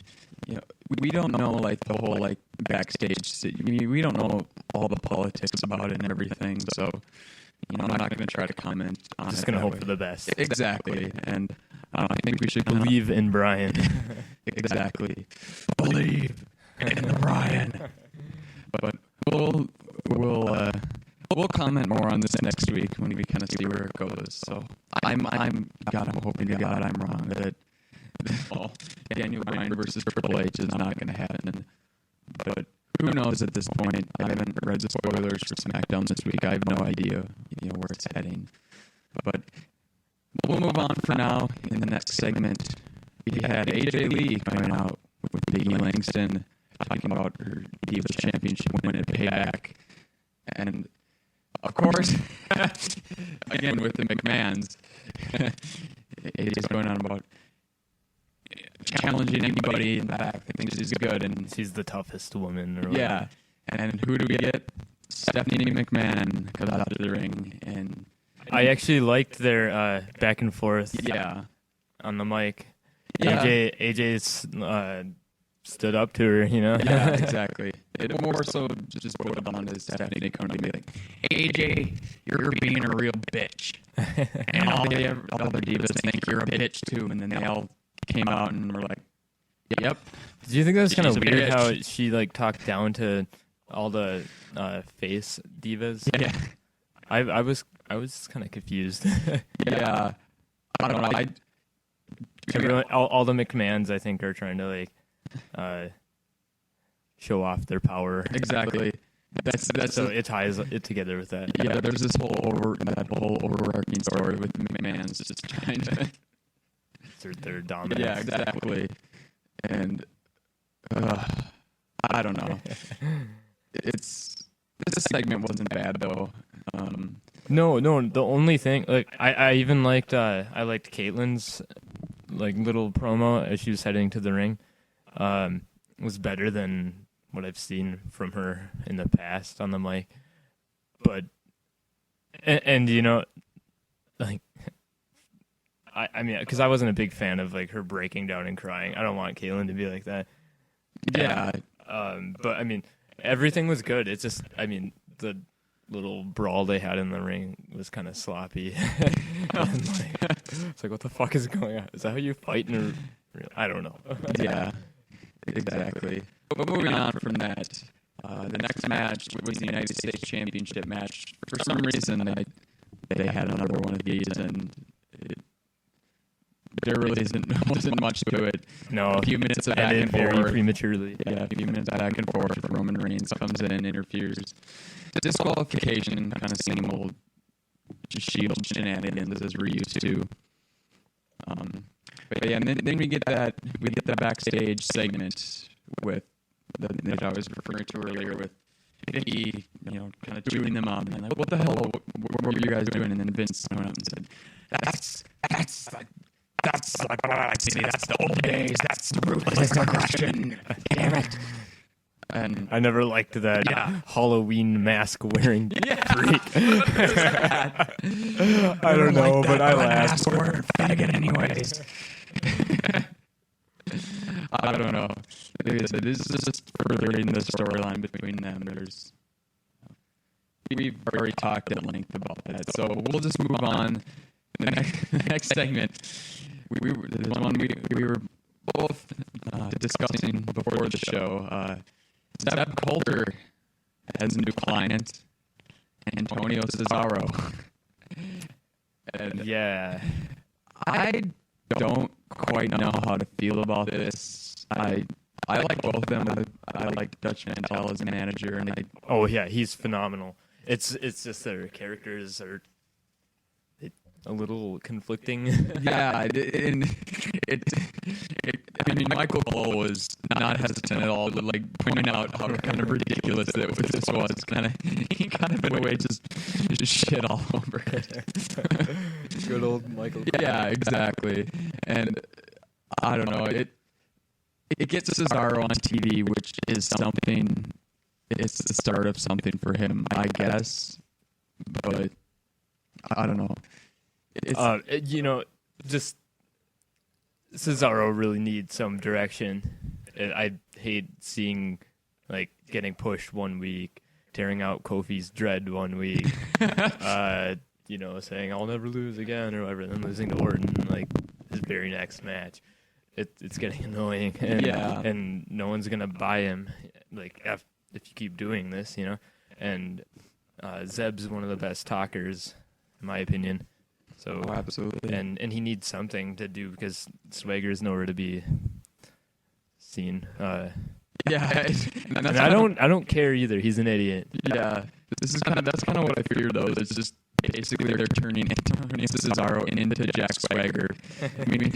we don't know like the whole like backstage. We don't know all the politics about it and everything. So, I'm not going to try to comment on it. Just going to hope for the best. Exactly, and I think we should believe in Bryan. Exactly, believe in Bryan. But we'll comment more on this next week when we kind of see where it goes. So I'm hoping to God I'm wrong that Daniel Bryan versus Triple H is not going to happen. But who knows at this point? I haven't read the spoilers for SmackDown this week. I have no idea where it's heading. But we'll move on for now. In the next segment, we had AJ Lee coming out with Biggie Langston talking about her Divas Championship win at Payback. And of course, again with the McMahons, AJ's going on about challenging anybody in the back that thinks she's good, and she's the toughest woman. And who do we get? Stephanie McMahon comes out to the ring, and I actually liked their back and forth. Yeah, on the mic. Yeah. AJ stood up to her. Yeah, exactly. It more so just boiled down to Stephanie coming to me like, AJ, you're being a real bitch, and all the other divas think you're a bitch too, and then they all came out and were like, yep. Do you think that was kind of weird how she like talked down to all the face divas? Yeah. I was kind of confused. Yeah. I don't know. All the McMahons, I think, are trying to like show off their power. Exactly. That's so it ties it together with that. Yeah, there's this whole overarching mean, story with McMahon's just trying to Assert their dominance. Yeah, exactly. And I don't know. This segment wasn't bad though. No. The only thing, like, I even liked Caitlin's like little promo as she was heading to the ring. Was better than what I've seen from her in the past on the mic. But and you know, like, I mean, because I wasn't a big fan of like her breaking down and crying. I don't want Caitlyn to be like that. Yeah. But I mean, everything was good. It's just, I mean, the little brawl they had in the ring was kind of sloppy. And it's like, what the fuck is going on? Is that how you fight in I don't know. Yeah, exactly. But moving on from that, the next match was the United States Championship match. For some reason, they had another one of these, and there really wasn't much to it. No, a few minutes of back and very forth prematurely. Yeah, a few minutes back and forth. Roman Reigns comes in, interferes. Disqualification, kind of same old Shield shenanigans as we're used to. But yeah, and then we get the backstage segment with that I was referring to earlier with Vicky, kind of chewing them up and like, what the hell? What were you guys doing? And then Vince went up and said, That's like what I'd say. That's the old days. That's the ruthless aggression. Damn it. And I never liked that Halloween mask wearing freak. I don't know, but I laughed. Faggot anyways. I don't know. This is just furthering the storyline between them. We've already talked at length about that, so we'll just move on. The next segment, we were both discussing before the show. Zeb Coulter has a new client, Antonio Cesaro. And yeah, I don't quite know how to feel about this. I like both of them. I like Dutch Mantel as a manager, and he's phenomenal. It's just their characters are a little conflicting. Yeah, I mean, Michael Cole was not hesitant at all to like point out how kind of ridiculous this was. He kind of in a way just shit all over it. Good old Michael Cole. Yeah, exactly. And I don't know, it gets Cesaro on TV, which is something. It's the start of something for him, I guess. But I don't know. Just Cesaro really needs some direction. I hate seeing like getting pushed one week, tearing out Kofi's dread one week, saying I'll never lose again or whatever, and then losing to Orton like his very next match. It's getting annoying, and no one's gonna buy him like if you keep doing this, And Zeb's one of the best talkers, in my opinion. So absolutely, and he needs something to do because Swagger's nowhere to be seen. And I don't care either. He's an idiot. Yeah, that's kind of what I fear though. It's just basically they're turning Antonio Cesaro into Jack Swagger. I mean,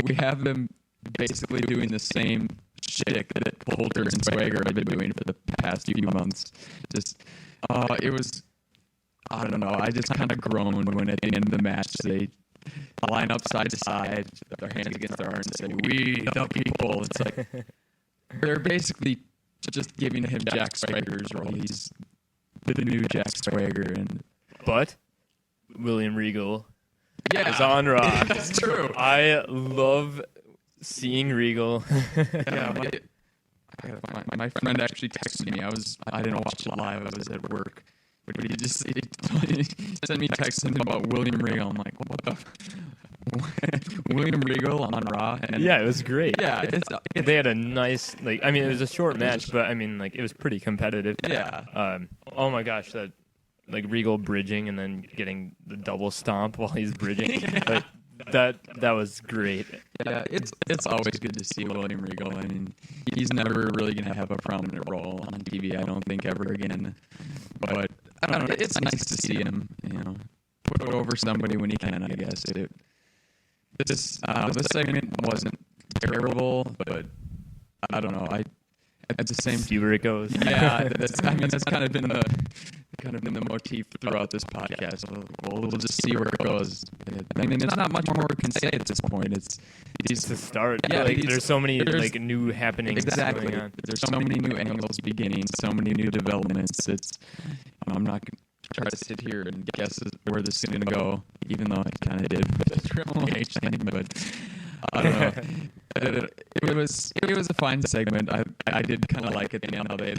we have them basically doing the same shtick that Coulter and Swagger have been doing for the past few months. Just it was. I don't know. I just kind of groaned when at the end of the match they line up side to side, their hands against their arms, and say, "We the people." It's like they're basically just giving him Jack Swagger's role. He's the new Jack Swagger, but William Regal is on Raw. That's true. I love seeing Regal. My friend actually texted me. I didn't watch it live. I was at work. But he sent me texts about William Regal. I'm like, what the? William Regal on Raw? And it was great. Yeah. They had a nice, it was a short match, but, it was pretty competitive. Yeah. Oh, my gosh, that, Regal bridging and then getting the double stomp while he's bridging. That was great. Yeah, it's always good to see William Regal. I mean, he's never really going to have a prominent role on TV, I don't think, ever again. But I don't know. It's nice to see him, put over somebody when he can, I guess. This segment wasn't terrible, but I don't know. At the same see where it goes. Yeah, that's kind of been the motif throughout this podcast. We'll just see where it goes. I mean, there's not much more we can say at this point. It's a start. Yeah, there's so many new happenings. Exactly. Going on. There's so many new angles beginning, so many new developments. I'm not gonna try to sit here and guess where this is gonna go, even though I kind of did with the Triple H thing, but I don't know. It was a fine segment. I did kind of like it, how they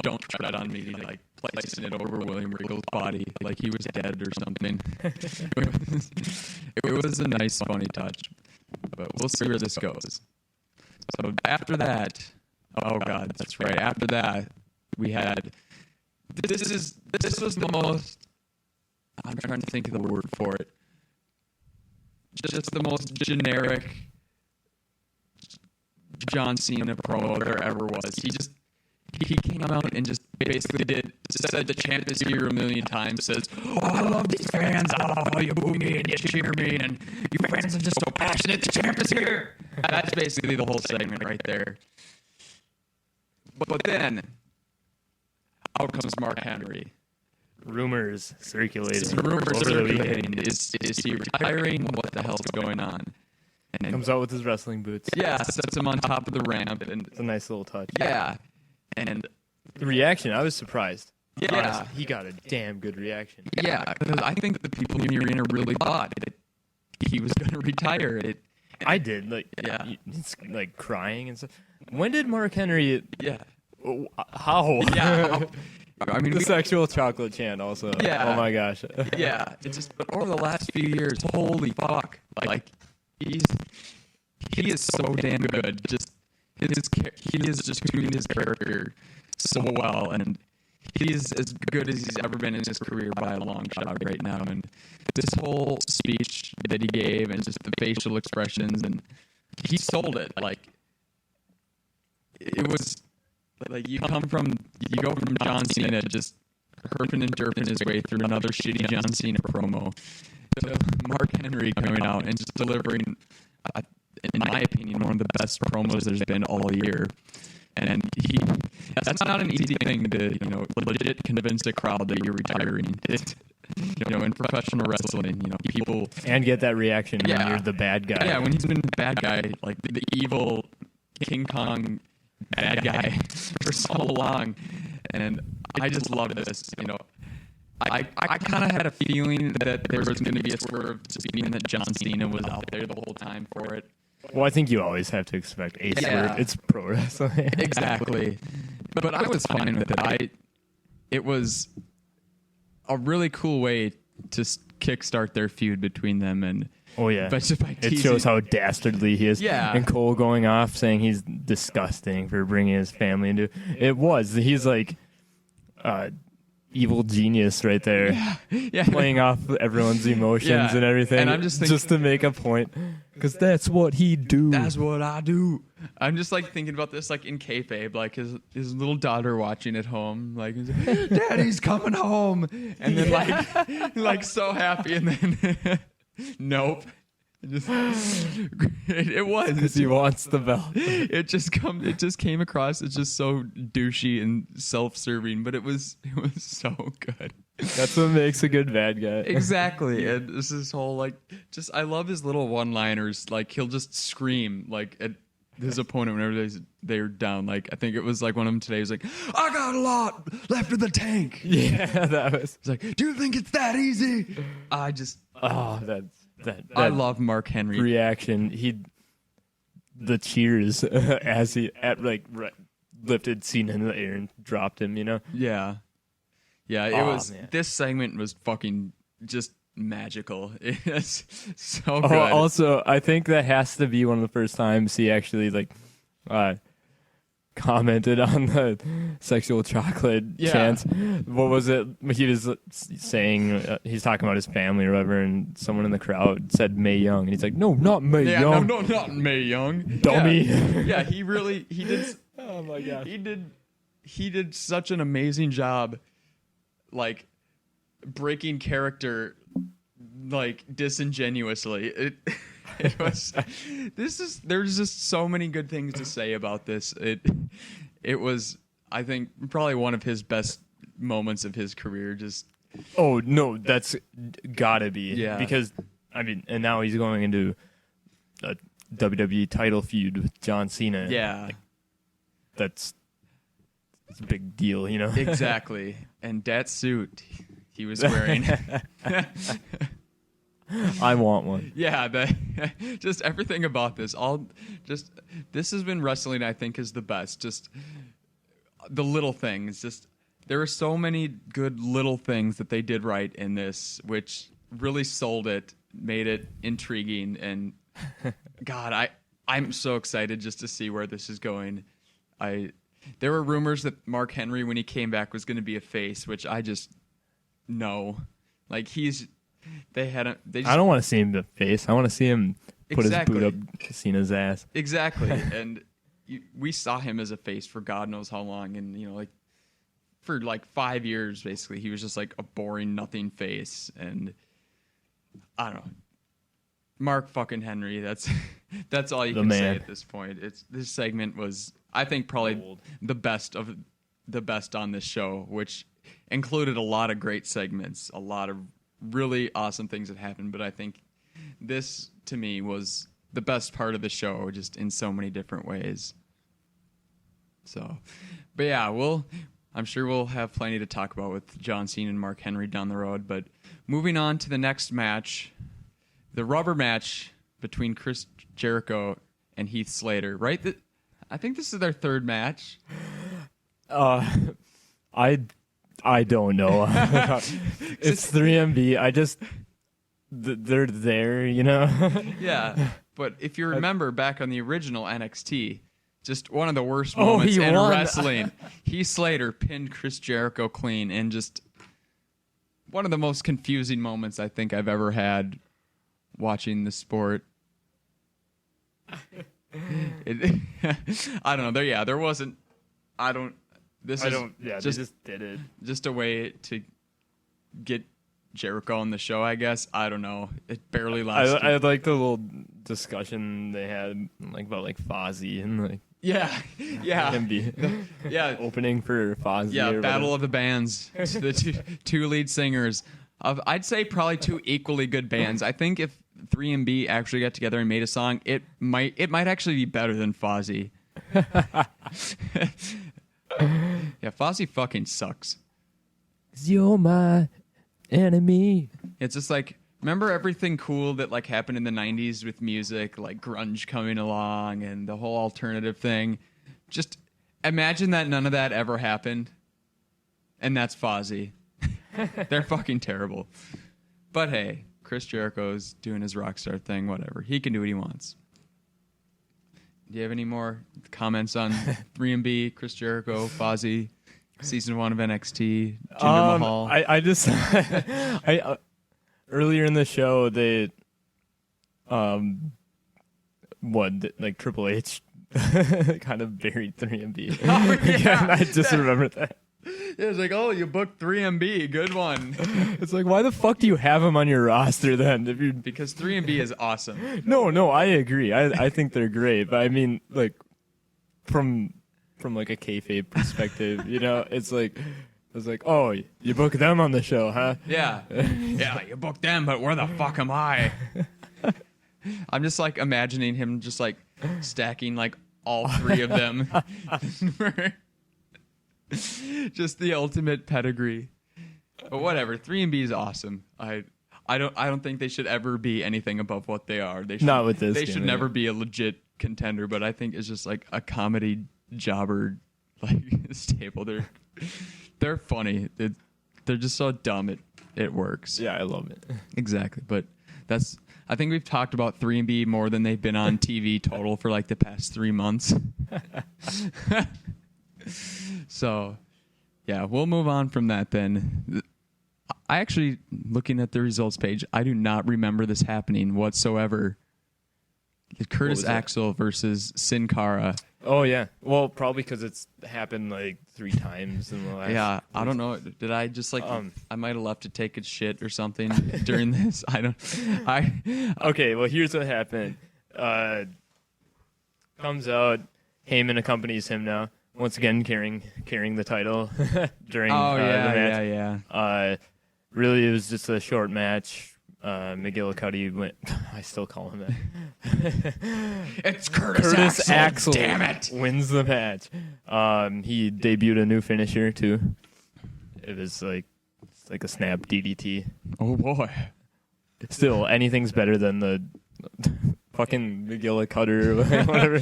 don't tread on me, like placing it over William Regal's body like he was dead or something. It was a nice, funny touch, but we'll see where this goes. So after that, oh God, that's right. After that, we had this was the most. I'm trying to think of the word for it. Just the most generic John Cena promo there ever was. He came out and just basically said the champ is here a million times, says, "Oh, I love these fans, I love how you boo me and you cheer me, and you fans are just so passionate, the champ is here." That's basically the whole segment right there. But then, out comes Mark Henry. Rumors circulating. Is he retiring? What the hell's going on? And then comes out with his wrestling boots. Yeah, sets him on top of the ramp, and it's a nice little touch. Yeah, and the reaction, I was surprised. Yeah, honestly, he got a damn good reaction. Yeah, because I think the people in the arena really thought that he was going to retire. I did. He's like crying and stuff. When did Mark Henry? Yeah. How? Yeah. I mean, the sexual chocolate chant also. Yeah. Oh my gosh. Yeah. It's just, but over the last few years, holy fuck! Like he is so damn good. Just he is just tuning his character so well, and he's as good as he's ever been in his career by a long shot right now. And this whole speech that he gave, and just the facial expressions, and he sold it. Like it was. Like you go from John Cena just herping and derping his way through another shitty John Cena promo to Mark Henry coming out and just delivering, in my opinion, one of the best promos there's been all year. And that's not an easy thing to, legit convince a crowd that you're retiring. In professional wrestling, people and get that reaction when you're the bad guy. Yeah, when he's been the bad guy, like the evil King Kong bad guy for so long, and I just love this. I kind of had a feeling that there was going to be a swerve, being that John Cena was out there the whole time for it. Well, I think you always have to expect a swerve. It's pro wrestling. Exactly. But I was fine with it. It was a really cool way to kickstart their feud between them, and oh yeah, it shows how dastardly he is. Yeah, and Cole going off saying he's disgusting for bringing his family into it. He's like evil genius right there. Yeah. Playing off everyone's emotions and everything. And I'm just thinking, to make a point, because that's what he do. That's what I do. I'm just thinking about this in kayfabe, his little daughter watching at home, Daddy's coming home, and then so happy, and then nope. It was because he wants the belt. It just came across as just so douchey and self-serving, but it was so good. That's what makes a good bad guy. Exactly. And this is whole I love his little one-liners. He'll just scream at his opponent whenever they're down. I think it was one of them today. He was like, "I got a lot left in the tank." Yeah, that was. He's like, "Do you think it's that easy?" I love Mark Henry reaction. The cheers as he lifted Cena in the air and dropped him. Yeah. It was. Man. This segment was fucking just magical. It's so good. Also, I think that has to be one of the first times he actually commented on the sexual chocolate chants. What was it? He was saying he's talking about his family or whatever, and someone in the crowd said Mae Young, and he's like, "No, not Mae Young. No, not Mae Young, dummy." Yeah, he did. Oh my gosh, he did such an amazing job, breaking character like disingenuously. It was. There's just so many good things to say about this. It was, I think, probably one of his best moments of his career. Just. Oh no, that's gotta be. Yeah. Because I mean, and now he's going into a WWE title feud with John Cena. Yeah. Like, that's a big deal, you know. Exactly. And that suit he was wearing. I want one. Yeah, just everything about this. This has been wrestling, I think, is the best. Just the little things. Just there are so many good little things that they did right in this, which really sold it, made it intriguing, and God, I'm so excited just to see where this is going. There were rumors that Mark Henry, when he came back, was going to be a face, which I just know. Like I don't want to see him the face. I want to see him put his boot up Cena's ass. Exactly. And we saw him as a face for God knows how long. And, like for like 5 years, basically, he was just like a boring nothing face. And I don't know. Mark fucking Henry. That's all you can say at this point. This segment was, I think, probably the best of the best on this show, which included a lot of great segments, a lot of really awesome things that happened. But I think this, to me, was the best part of the show, just in so many different ways. So, but yeah, I'm sure we'll have plenty to talk about with John Cena and Mark Henry down the road. But moving on to the next match, the rubber match between Chris Jericho and Heath Slater, right? I think this is their third match. I don't know. It's 3MB. They're there, you know? Yeah, but if you remember back on the original NXT, just one of the worst moments in wrestling, Heath Slater pinned Chris Jericho clean, and just one of the most confusing moments I think I've ever had watching the sport. I don't know. There wasn't. They just did it. Just a way to get Jericho on the show, I guess. I don't know. It barely lasted. I like the little discussion they had about Fozzy and yeah, opening for Fozzy. Yeah, Battle of the Bands. The two lead singers of, I'd say, probably two equally good bands. I think if 3MB actually got together and made a song, it might actually be better than Fozzy. Yeah, Fozzy fucking sucks. You're my enemy. It's just remember everything cool that happened in the 90s with music, like grunge coming along and the whole alternative thing. Just imagine that none of that ever happened. And that's Fozzy. They're fucking terrible. But hey, Chris Jericho's doing his rock star thing, whatever. He can do what he wants. Do you have any more comments on 3MB, Chris Jericho, Fozzy, season 1 of NXT, Jinder Mahal? I just earlier in the show they Triple H kind of buried 3MB. Oh, yeah. I just remembered that. Yeah, it's oh, you booked 3MB, good one. It's why the fuck do you have him on your roster then? Because 3MB is awesome. No, I agree. I think they're great, but I mean, from a kayfabe perspective, it's oh, you booked them on the show, huh? Yeah, you booked them, but where the fuck am I? I'm just imagining him just stacking all three of them. Just the ultimate pedigree. But whatever, 3MB is awesome. I don't think they should ever be anything above what they are. They should, not with this. They should never be a legit contender. But I think it's just a comedy jobber stable. They're funny. They're just so dumb it works. Yeah, I love it. Exactly. But I think we've talked about 3MB more than they've been on TV total for the past 3 months. So, yeah, we'll move on from that then. I actually, looking at the results page, I do not remember this happening whatsoever. Curtis Axel versus Sin Cara. Oh yeah. Well, probably because it's happened like 3 times in the last. Yeah, I don't know. Did I just like I might have left to take a shit or something during this? Okay, well here's what happened. Comes out, Heyman accompanies him now. Once again carrying the title during the match. Yeah. Really, it was just a short match. McGillicuddy went. I still call him that. It's Curtis Axel. Damn it! Wins the match. He debuted a new finisher too. It was like a snap DDT. Oh boy! Still, anything's better than the fucking McGillicuddy or whatever.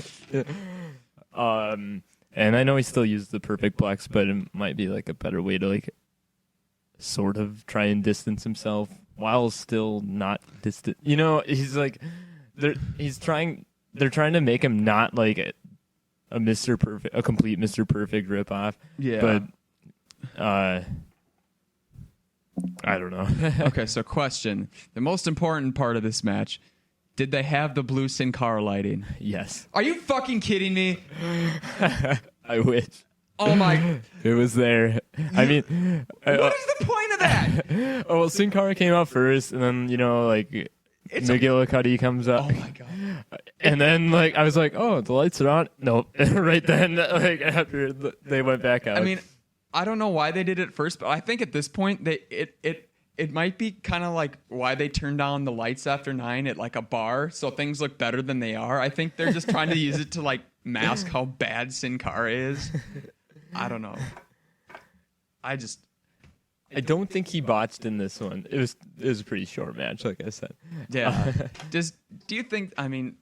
And I know he still used the perfect plex, but it might be like a better way to like sort of try and distance himself while still not distant. You know, he's like they're trying to make him not like a Mr. Perfect, a complete Mr. Perfect ripoff. Yeah. But I don't know. Okay, so question. The most important part of this match, did they have the blue Sin Cara lighting? Yes. Are you fucking kidding me? I wish. Oh my! It was there. I mean, what is the point of that? Oh well, Sin Cara came out first, and then like McGillicuddy comes up. Oh my god! And then like I was like, oh, the lights are on. Nope. Right then, like after they went back out. I mean, I don't know why they did it first, but I think at this point it might be kind of like why they turned on the lights after 9 at like a bar, so things look better than they are. I think they're just trying to use it to like mask how bad Sin Cara is. I don't know. I don't think he botched in this one. It was a pretty short match, like I said. Yeah. Do you think? I mean,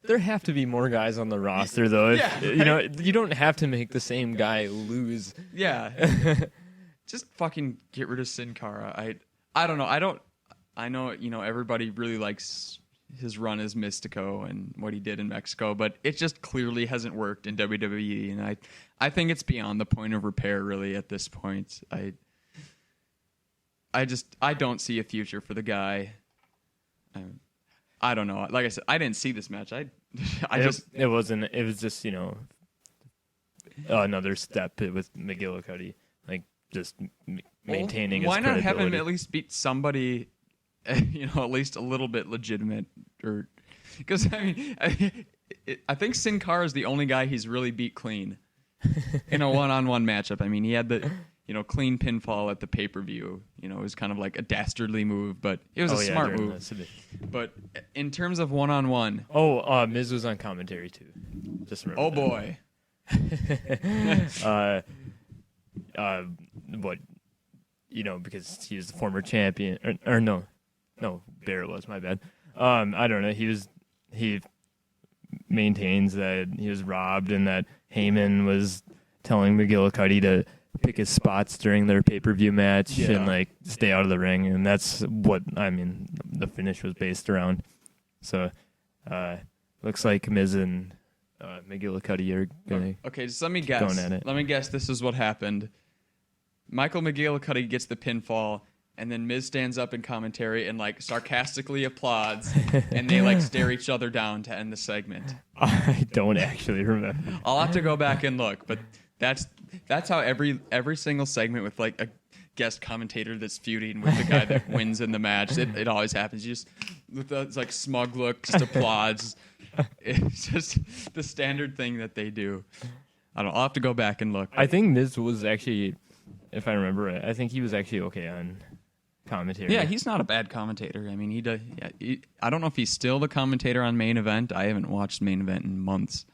There have to be more guys on the roster, though. Yeah. You don't have to make the same guy lose. Yeah. Just fucking get rid of Sin Cara. I don't know. I know everybody really likes his run as Mystico and what he did in Mexico, but it just clearly hasn't worked in WWE, and I think it's beyond the point of repair really at this point. I don't see a future for the guy. I don't know. Like I said, I didn't see this match. It was just another step with McGillicuddy, like just maintaining his credibility. Why not have him at least beat somebody, at least a little bit legitimate, or because I think Sin Cara is the only guy he's really beat clean in a one-on-one matchup. I mean, he had the clean pinfall at the pay-per-view. It was kind of like a dastardly move, but it was a smart move. But in terms of one-on-one, Miz was on commentary too. Just remember. Oh boy. What? Because he was the former champion, or no, Barrett was, my bad. I don't know. He maintains that he was robbed and that Heyman was telling McGillicuddy to pick his spots during their pay-per-view match and like stay out of the ring, and that's what the finish was based around. So looks like Miz and McGillicuddy are going. Okay, just let me guess. Going at it. Let me guess. This is what happened. Michael McGillicuddy gets the pinfall, and then Miz stands up in commentary and like sarcastically applauds, and they like stare each other down to end the segment. I don't actually remember. I'll have to go back and look, but that's how every single segment with like a guest commentator that's feuding with the guy that wins in the match, it always happens. You just with the like smug look, just applauds. It's just the standard thing that they do. I'll have to go back and look. I think Miz was actually, if I remember right, I think he was actually okay on commentary. Yeah, he's not a bad commentator. I mean, he does. Yeah, I don't know if he's still the commentator on Main Event. I haven't watched Main Event in months.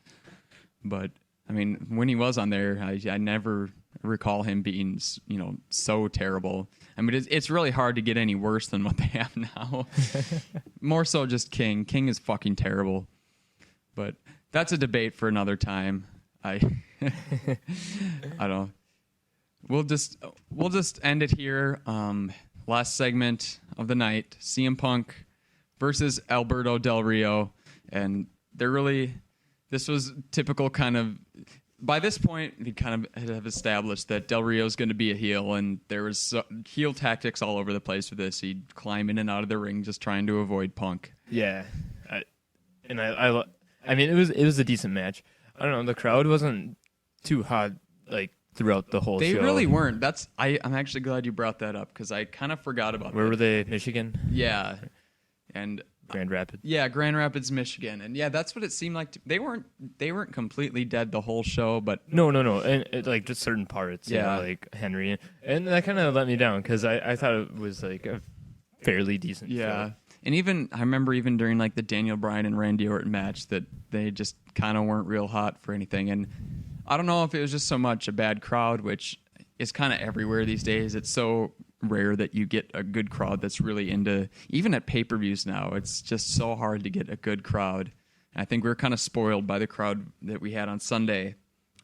But, I mean, when he was on there, I never recall him being, so terrible. I mean, it's really hard to get any worse than what they have now. More so just King. King is fucking terrible. But that's a debate for another time. I don't. We'll just end it here. Last segment of the night: CM Punk versus Alberto Del Rio, and this was typical kind of. By this point, we kind of have established that Del Rio's going to be a heel, and there was heel tactics all over the place for this. He'd climb in and out of the ring just trying to avoid Punk. Yeah, I mean, it was a decent match. I don't know. The crowd wasn't too hot like throughout the whole show. They really weren't. I'm actually glad you brought that up because I kind of forgot about. Where were they? Michigan? Yeah, and Grand Rapids. Yeah, Grand Rapids, Michigan, and yeah, that's what it seemed like. They weren't completely dead the whole show, but no, and like just certain parts. Yeah, like Henry, and that kind of let me down because I thought it was like a fairly decent show. And even I remember even during like the Daniel Bryan and Randy Orton match that they just kind of weren't real hot for anything. And I don't know if it was just so much a bad crowd, which is kind of everywhere these days. It's so rare that you get a good crowd that's really into, even at pay-per-views now, it's just so hard to get a good crowd. And I think we're kind of spoiled by the crowd that we had on Sunday,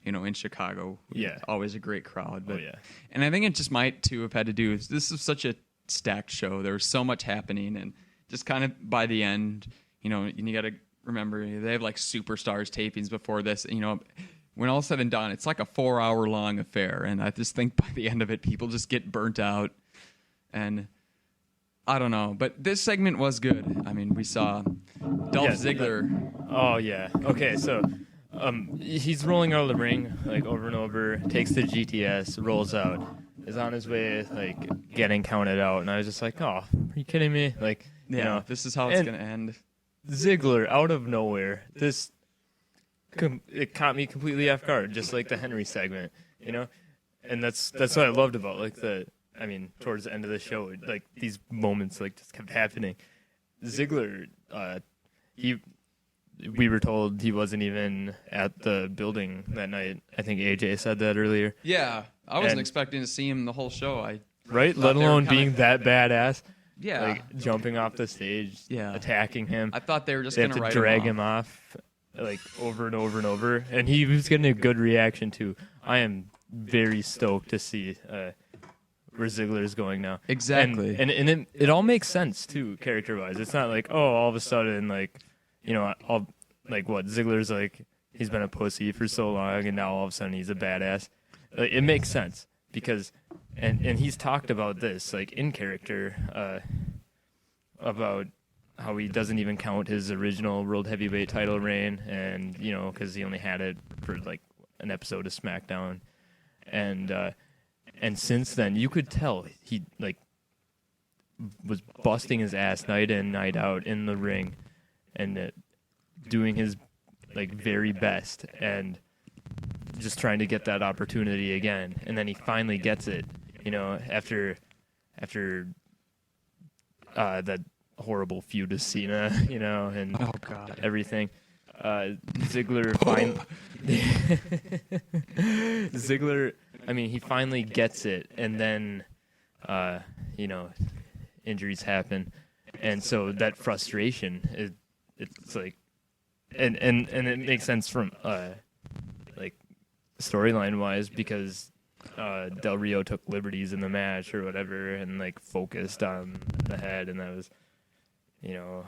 in Chicago. Yeah. Always a great crowd. But, yeah. And I think it just might too have had to do with, this is such a stacked show. There was so much happening, and just kind of by the end, and you got to remember they have like superstars tapings before this. When all said and done, it's like a 4-hour long affair, and I just think by the end of it, people just get burnt out. And I don't know, but this segment was good. I mean, we saw Dolph Ziggler. Oh yeah. Okay, so he's rolling out of the ring like over and over, takes the GTS, rolls out, is on his way like getting counted out, and I was just like, oh, are you kidding me? Like. Yeah, this is how it's going to end. Ziggler, out of nowhere, it caught me completely off guard, just like the Henry segment, And that's what I loved about towards the end of the show, like these moments like just kept happening. Ziggler, we were told he wasn't even at the building that night. I think AJ said that earlier. Yeah, I wasn't expecting to see him the whole show. Right, let alone being that badass. Yeah, like jumping off the stage, attacking him. I thought they were just going to drag him off, like over and over and over, and he was getting a good reaction too. I am very stoked to see where Ziggler is going now. Exactly, and it all makes sense too, character wise. It's not like all of a sudden Ziggler's like he's been a pussy for so long, and now all of a sudden he's a badass. It makes sense because. And he's talked about this, like, in character, about how he doesn't even count his original World Heavyweight title reign, and, because he only had it for, like, an episode of SmackDown. And since then, you could tell he, like, was busting his ass night in, night out in the ring, and doing his, like, very best, and just trying to get that opportunity again. And then he finally gets it. After that horrible feud with Cena, and everything. Ziggler he finally gets it, and then, injuries happen, and so that frustration, it's like, and it makes sense from, like, storyline wise because. Del Rio took liberties in the match or whatever and like focused on the head, and that was a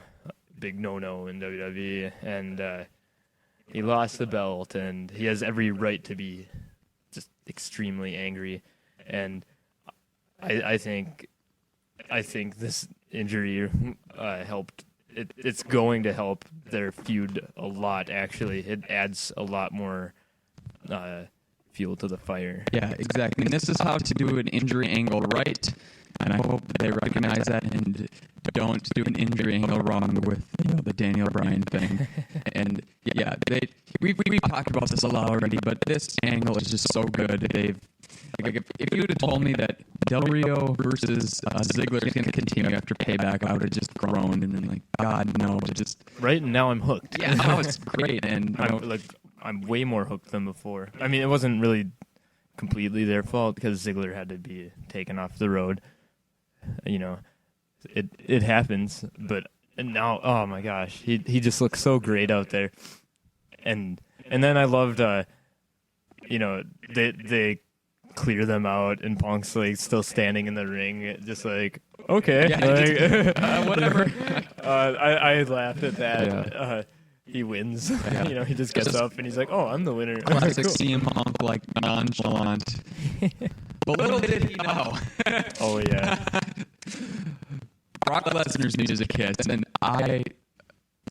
big no-no in WWE, and he lost the belt, and he has every right to be just extremely angry, and I think this injury helped. It's going to help their feud a lot, actually. It adds a lot more fuel to the fire. Yeah, exactly. And this is how to do an injury angle right. And I hope they recognize that and don't do an injury angle wrong with the Daniel Bryan thing. And yeah, we've talked about this a lot already, but this angle is just so good. If you would have told me that Del Rio versus Ziggler is going to continue after Payback, I would have just groaned and been like, God, no. Just right, and now I'm hooked. Yeah, now it's great. And I'm way more hooked than before. I mean, it wasn't really completely their fault because Ziggler had to be taken off the road. It happens, but now, oh my gosh, he just looks so great out there. And then I loved, they clear them out, and Punk's like still standing in the ring, just like, okay, whatever. I laughed at that. Yeah. He wins. Yeah. He just gets up and he's like, "Oh, I'm the winner." Classic CM Punk, like nonchalant. But little did he know. Oh yeah. Brock Lesnar's music hits, and I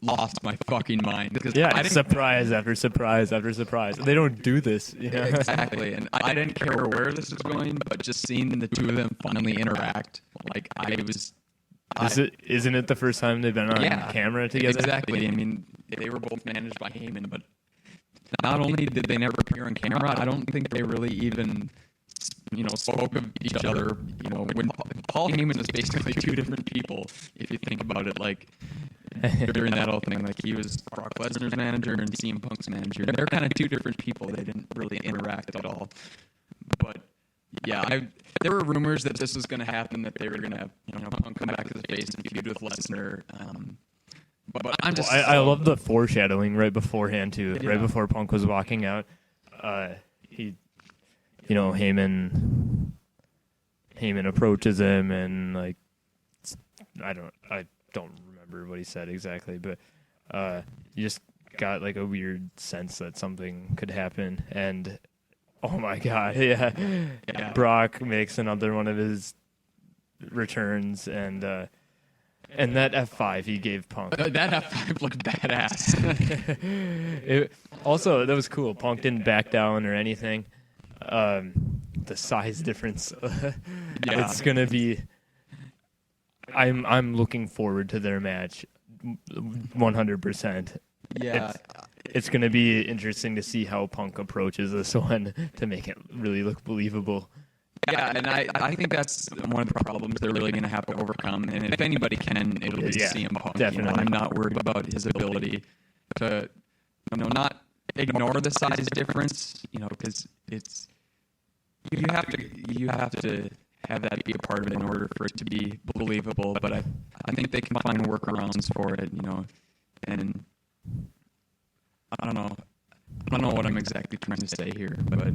lost my fucking mind. Because Yeah, surprise after surprise after surprise. They don't do this. You know? Exactly, and I didn't care where this was going, but just seeing the two of them finally interact, like Isn't it the first time they've been on camera together? Exactly. I mean, they were both managed by Heyman, but not only did they never appear on camera, I don't think they really even, spoke of each other. When Paul Heyman is basically two different people, if you think about it, like during that whole thing, like he was Brock Lesnar's manager and CM Punk's manager. They're kind of two different people. They didn't really interact at all. But yeah, there were rumors that this was going to happen, that they were going to have Punk come back to the face and feud with Lesnar. But I'm just I love the foreshadowing right beforehand too. Yeah. Right before Punk was walking out, Heyman approaches him and like I don't remember what he said exactly, but you just got like a weird sense that something could happen. And oh my god, yeah. Brock makes another one of his returns, and that F5 he gave Punk. That F5 looked badass. Also, that was cool. Punk didn't back down or anything. The size difference. It's gonna be. I'm looking forward to their match, 100%. Yeah. It's going to be interesting to see how Punk approaches this one to make it really look believable. Yeah, and I think that's one of the problems they're really going to have to overcome. And if anybody can, it'll be CM Punk. Definitely. I'm not worried about his ability to, not ignore the size difference, because it's you have to have that be a part of it in order for it to be believable. But I think they can find workarounds for it, and I don't know what I'm exactly trying to say here, but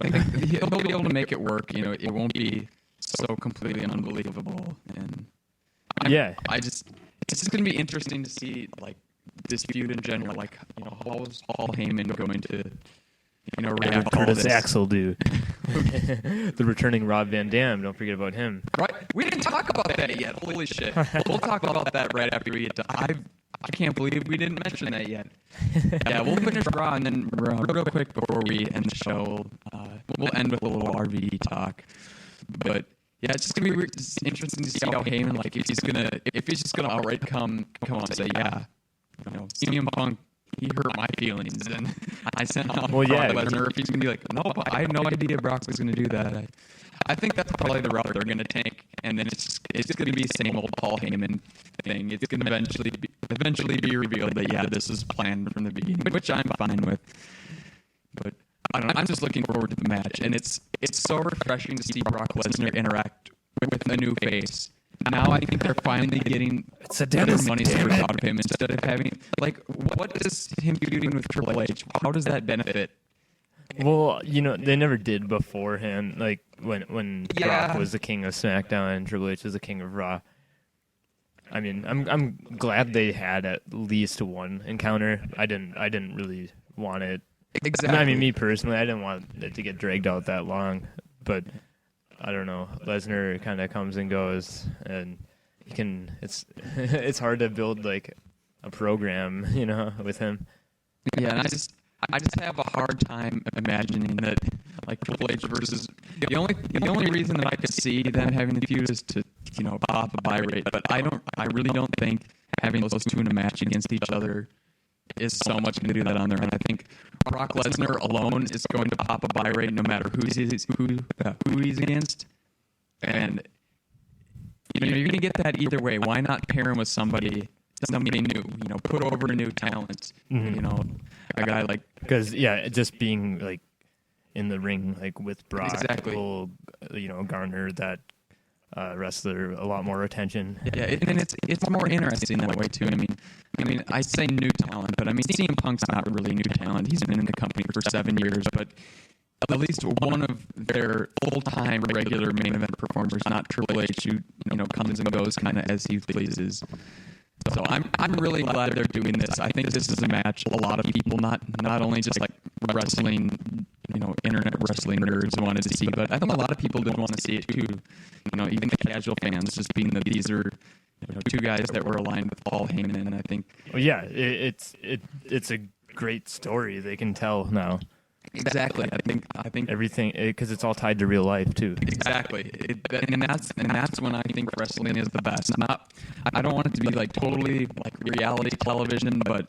I think he'll be able to make it work. It won't be so completely unbelievable. And it's just going to be interesting to see like this feud in general. Like, how is Paul Heyman going to, react to all this? Axel do? The returning Rob Van Dam. Don't forget about him. Right? We didn't talk about that yet. Holy shit! We'll talk about that right after we get to. I can't believe we didn't mention that yet. Yeah, we'll finish Raw, and then real quick before we end the show, we'll end with a little RVD talk. But yeah, it's just gonna be it's interesting to see how Heyman, like, if he's just gonna outright come on and say, CM Punk, he hurt my feelings, and I sent off Brock Lesnar. If he's gonna be like, no, I had no idea Brock was gonna do that. I think that's probably the route they're going to take, and then it's going to be the same old Paul Heyman thing. It's going to eventually be revealed that this is planned from the beginning, which I'm fine with. But I don't know. I'm just looking forward to the match, and it's so refreshing to see Brock Lesnar interact with a new face. Now I think they're finally getting their money's worth out of him instead of having what does him feuding with Triple H? How does that benefit? Well, they never did beforehand. Like when Brock was the king of SmackDown and Triple H was the king of Raw. I mean, I'm glad they had at least one encounter. I didn't really want it. Exactly. I mean, me personally, I didn't want it to get dragged out that long. But I don't know. Lesnar kind of comes and goes, and he can. It's hard to build like a program, with him. Yeah, and I just have a hard time imagining that, like, Triple H versus the only reason that I could see them having the feud is to pop a buy rate, but I really don't think having those two in a match against each other is so much going to do that on their own. I think Brock Lesnar alone is going to pop a buy rate no matter who he's against, and you're going to get that either way. Why not pair him with somebody new? Put over a new talent. Mm-hmm. A guy like, because just being like in the ring like with Brock will garner that wrestler a lot more attention. Yeah, and it's more interesting that way too. I mean, I say new talent, but I mean CM Punk's not really new talent. He's been in the company for 7 years, but at least one of their full-time regular main event performers, not Triple H, who comes and goes kind of as he pleases. So I'm really glad they're doing this. I think this is a match a lot of people, not only just like wrestling, internet wrestling nerds wanted to see, but I think a lot of people did want to see it too. Even the casual fans, just being that these are, two guys that were aligned with Paul Heyman, and I think. Well, yeah, it's a great story they can tell now. Exactly. I think everything, because it's all tied to real life too. Exactly. And that's when I think wrestling is the best. I don't want it to be like totally like reality television, but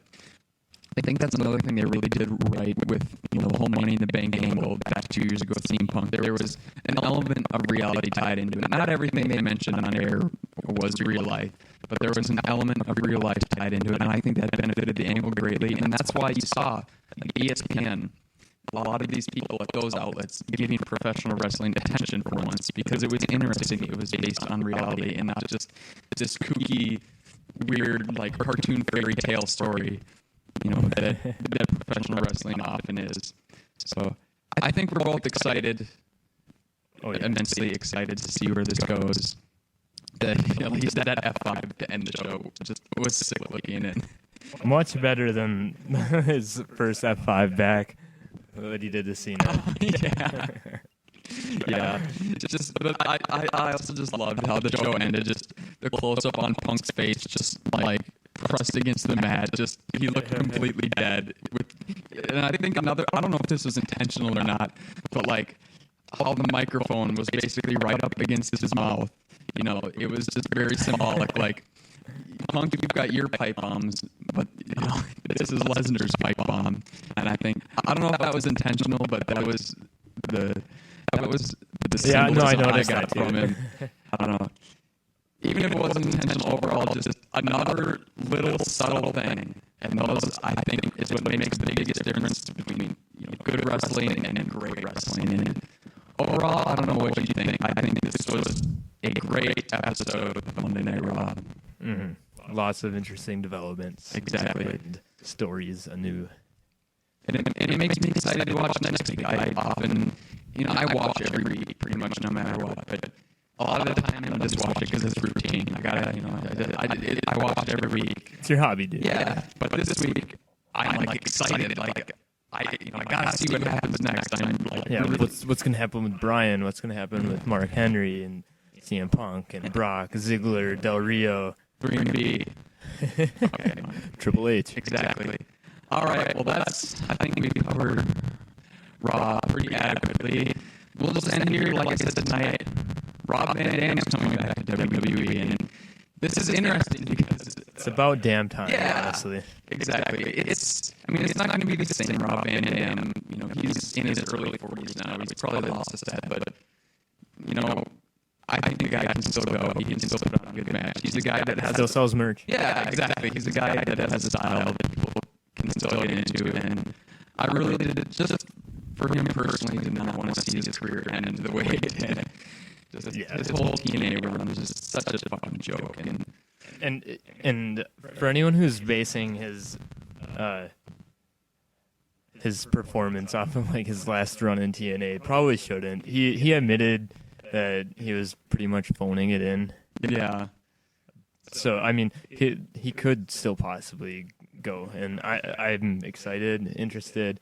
I think that's another thing they really did right with the whole Money in the Bank angle back 2 years ago with CM Punk. There was an element of reality tied into it. Not everything they mentioned on air was real life, but there was an element of real life tied into it, and I think that benefited the angle greatly. And that's why you saw like ESPN. A lot of these people at those outlets giving professional wrestling attention for once because it was interesting. It was based on reality and not just this kooky, weird, like cartoon fairy tale story, that professional wrestling often is. So I think we're both excited, immensely excited to see where this goes. At least that F5 to end the show just was sick looking and much better than his first F5 back. What he did to Cena. Yeah. But I also just loved how the show ended. Just the close up on Punk's face, just like pressed against the mat. Just he looked completely dead. And I think I don't know if this was intentional or not, but like how the microphone was basically right up against his mouth. It was just very symbolic. Like Punk, you've got your pipe bombs, but this is Lesnar's pipe bomb, and I don't know if that was intentional, but that was the symbolism I got from him. I don't know. Even if it wasn't intentional overall, just another little subtle thing, and those I think is what makes the biggest difference between good wrestling and great wrestling. And overall, I don't know what you think. I think this was a great episode of Monday Night Raw. Mm-hmm. Lots of interesting developments. Exactly. And stories anew. And it makes me excited to watch next week. I often, I watch every week pretty much no matter what. But a lot of the time I just watch it because it's routine. I watch it every week. It's your hobby, dude. Yeah. But this week, I'm like excited. Like, I gotta see what happens next. I'm like, what's gonna happen with Bryan? What's gonna happen with Mark Henry and CM Punk and Brock, Ziggler, Del Rio, 3B, okay. Triple H. Exactly. All right. Well, I think we covered Raw pretty adequately. We'll just end here. Like I said tonight, Rob Van Dam's coming back to WWE, and this is interesting because it's about damn time. Yeah, honestly. Exactly. It's not going to be the same Rob Van Dam. He's in his early 40s now. He's probably lost his head, but I think the guy can still go. He can still put on a good match. He's a guy that still sells merch. Yeah, exactly. He's a guy that has a style that people can still get into, and I really did it just for him personally. Did not want to see his career end the way it did. This whole TNA run was just such a fucking joke, and for anyone who's basing his performance off of like his last run in TNA, probably shouldn't. He admitted that he was pretty much phoning it in. Yeah. So he could still possibly go, and I'm excited, interested,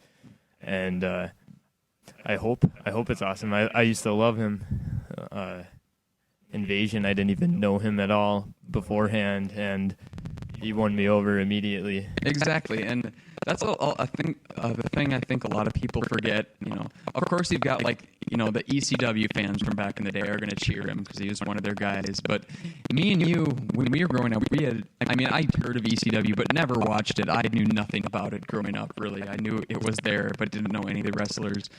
and I hope it's awesome. I used to love him. Invasion, I didn't even know him at all beforehand, and he won me over immediately. Exactly, and that's the thing I think a lot of people forget. Of course, you've got the ECW fans from back in the day are going to cheer him because he was one of their guys. But me and you, when we were growing up, I'd heard of ECW, but never watched it. I knew nothing about it growing up, really. I knew it was there, but didn't know any of the wrestlers.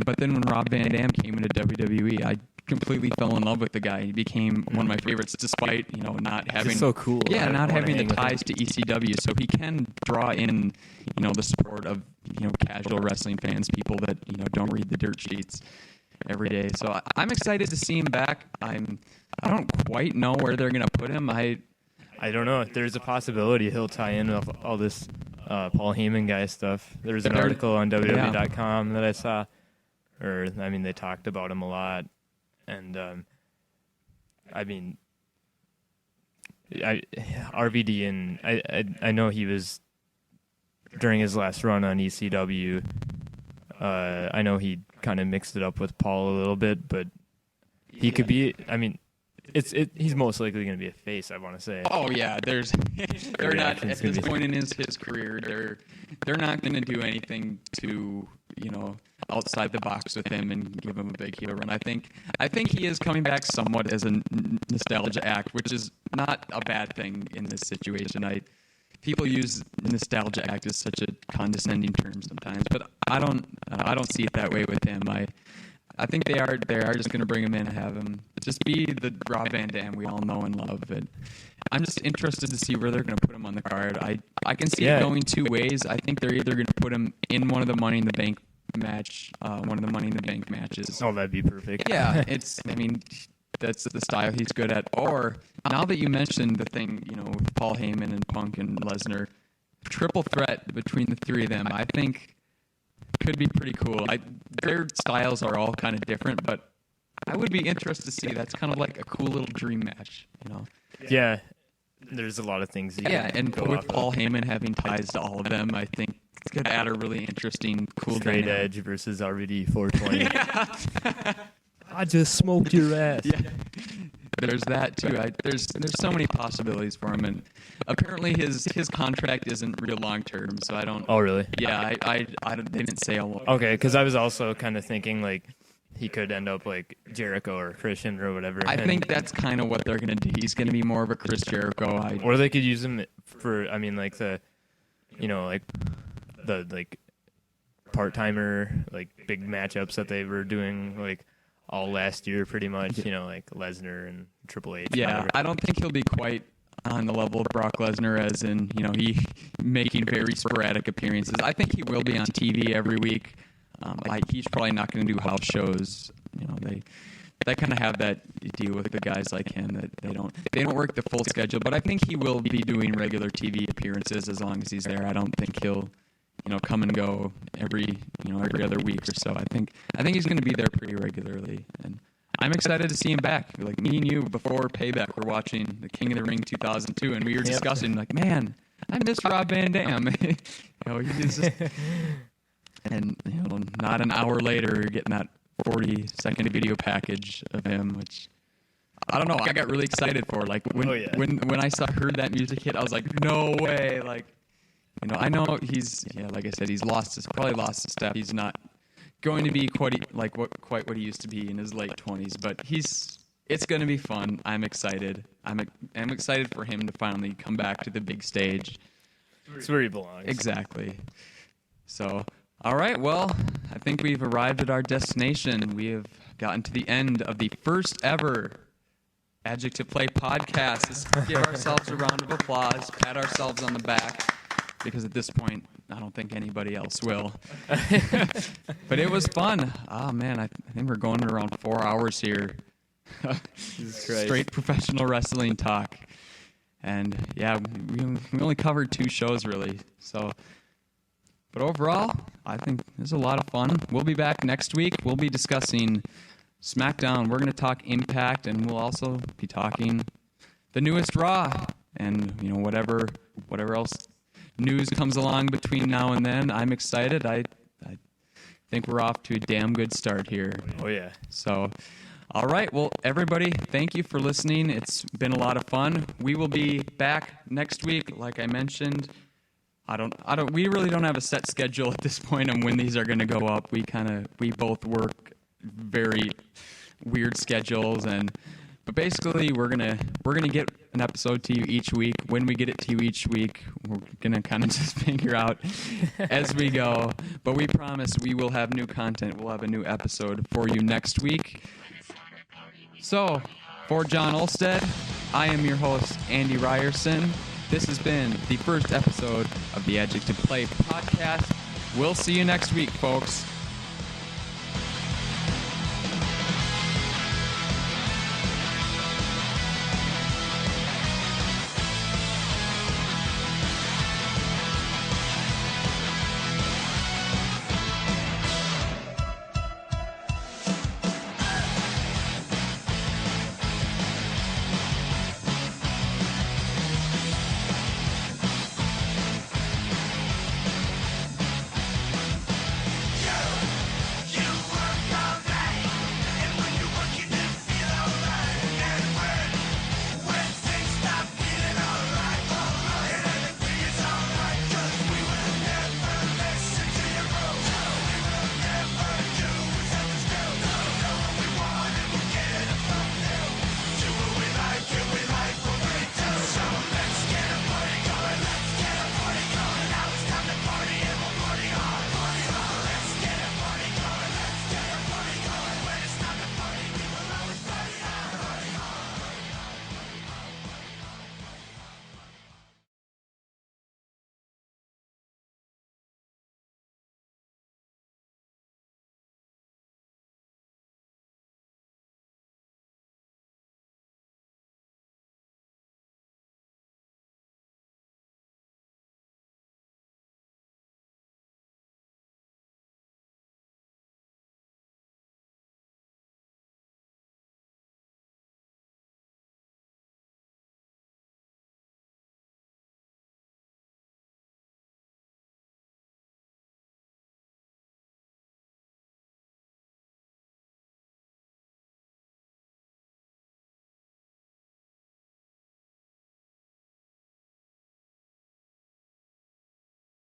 But then when Rob Van Dam came into WWE, I completely fell in love with the guy. He became one of my favorites, despite not having so cool. Yeah, not having the ties to ECW, so he can draw in the support of casual wrestling fans, people that don't read the dirt sheets every day. So I'm excited to see him back. I don't quite know where they're gonna put him. I don't know. There's a possibility he'll tie in with all this Paul Heyman guy stuff. There's an article on WWE.com that I saw. They talked about him a lot, and RVD, and I know he was during his last run on ECW. I know he kind of mixed it up with Paul a little bit, but he could be. he's most likely going to be a face, I want to say. Oh yeah, they're not at this point in his career. They're not going to do anything to outside the box with him and give him a big heel run. I think he is coming back somewhat as a nostalgia act, which is not a bad thing in this situation. People use nostalgia act as such a condescending term sometimes, but I don't see it that way with him. I think they are just going to bring him in and have him just be the Rob Van Dam we all know and love. And I'm just interested to see where they're going to put him on the card. I can see it going two ways. I think they're either going to put him in one of the Money in the Bank matches. Oh, that'd be perfect. Yeah, that's the style he's good at. Or now that you mentioned the thing, with Paul Heyman and Punk and Lesnar, triple threat between the three of them, I think could be pretty cool. Their styles are all kind of different, but I would be interested to see. That's kind of like a cool little dream match, Yeah, there's a lot of things. And with Paul Heyman having ties to all of them, I think it's going to add a really interesting, cool Straight dynamic. Edge versus RVD 420. I just smoked your ass. Yeah. There's that too. There's so many possibilities for him, and apparently his contract isn't real long term. So I don't. Oh really? Yeah, I don't, they didn't say a lot. Okay, because I was also kind of thinking like he could end up like Jericho or Christian or whatever. I think that's kind of what they're gonna do. He's gonna be more of a Chris Jericho. Or they could use him for the part timer big matchups that they were doing all last year, pretty much, like Lesnar and Triple H. Yeah, whatever. I don't think he'll be quite on the level of Brock Lesnar, as in, he making very sporadic appearances. I think he will be on TV every week. He's probably not going to do house shows. They kind of have that deal with the guys like him that they don't work the full schedule. But I think he will be doing regular TV appearances as long as he's there. I don't think he'll come and go every other week or so. I think he's going to be there pretty regularly, and I'm excited to see him back. Like me and you before Payback, we're watching the King of the Ring 2002, and we were discussing man, I miss Rob Van Dam. He's just, and not an hour later, you're getting that 40-second video package of him, which I don't know. I got really excited for. When I heard that music hit, I was like, no way, I know he's like I said, he's probably lost his step. He's not going to be quite what he used to be in his late 20s, but it's going to be fun. I'm excited. I'm excited for him to finally come back to the big stage. It's where he belongs. Exactly. So, all right. Well, I think we've arrived at our destination. We have gotten to the end of the first ever Adjective Play Podcast. Let's give ourselves a round of applause, pat ourselves on the back, because at this point, I don't think anybody else will. But it was fun. Oh, man, I think we're going around 4 hours here. Straight professional wrestling talk. And, yeah, we only covered 2 shows, really. But overall, I think this is a lot of fun. We'll be back next week. We'll be discussing SmackDown. We're going to talk Impact, and we'll also be talking the newest Raw. And, whatever else news comes along between now and then. I'm excited. I think we're off to a damn good start here. Oh yeah. So, all right. Well, everybody, thank you for listening. It's been a lot of fun. We will be back next week, like I mentioned. We really don't have a set schedule at this point on when these are going to go up. We both work very weird schedules, but basically we're gonna get an episode to you each week. When we get it to you each week, we're gonna kind of just figure out as we go. But we promise we will have new content. We'll have a new episode for you next week. So, for John Ulstad, I am your host, Andy Reierson. This has been the first episode of the Adjective Play Podcast. We'll see you next week, folks.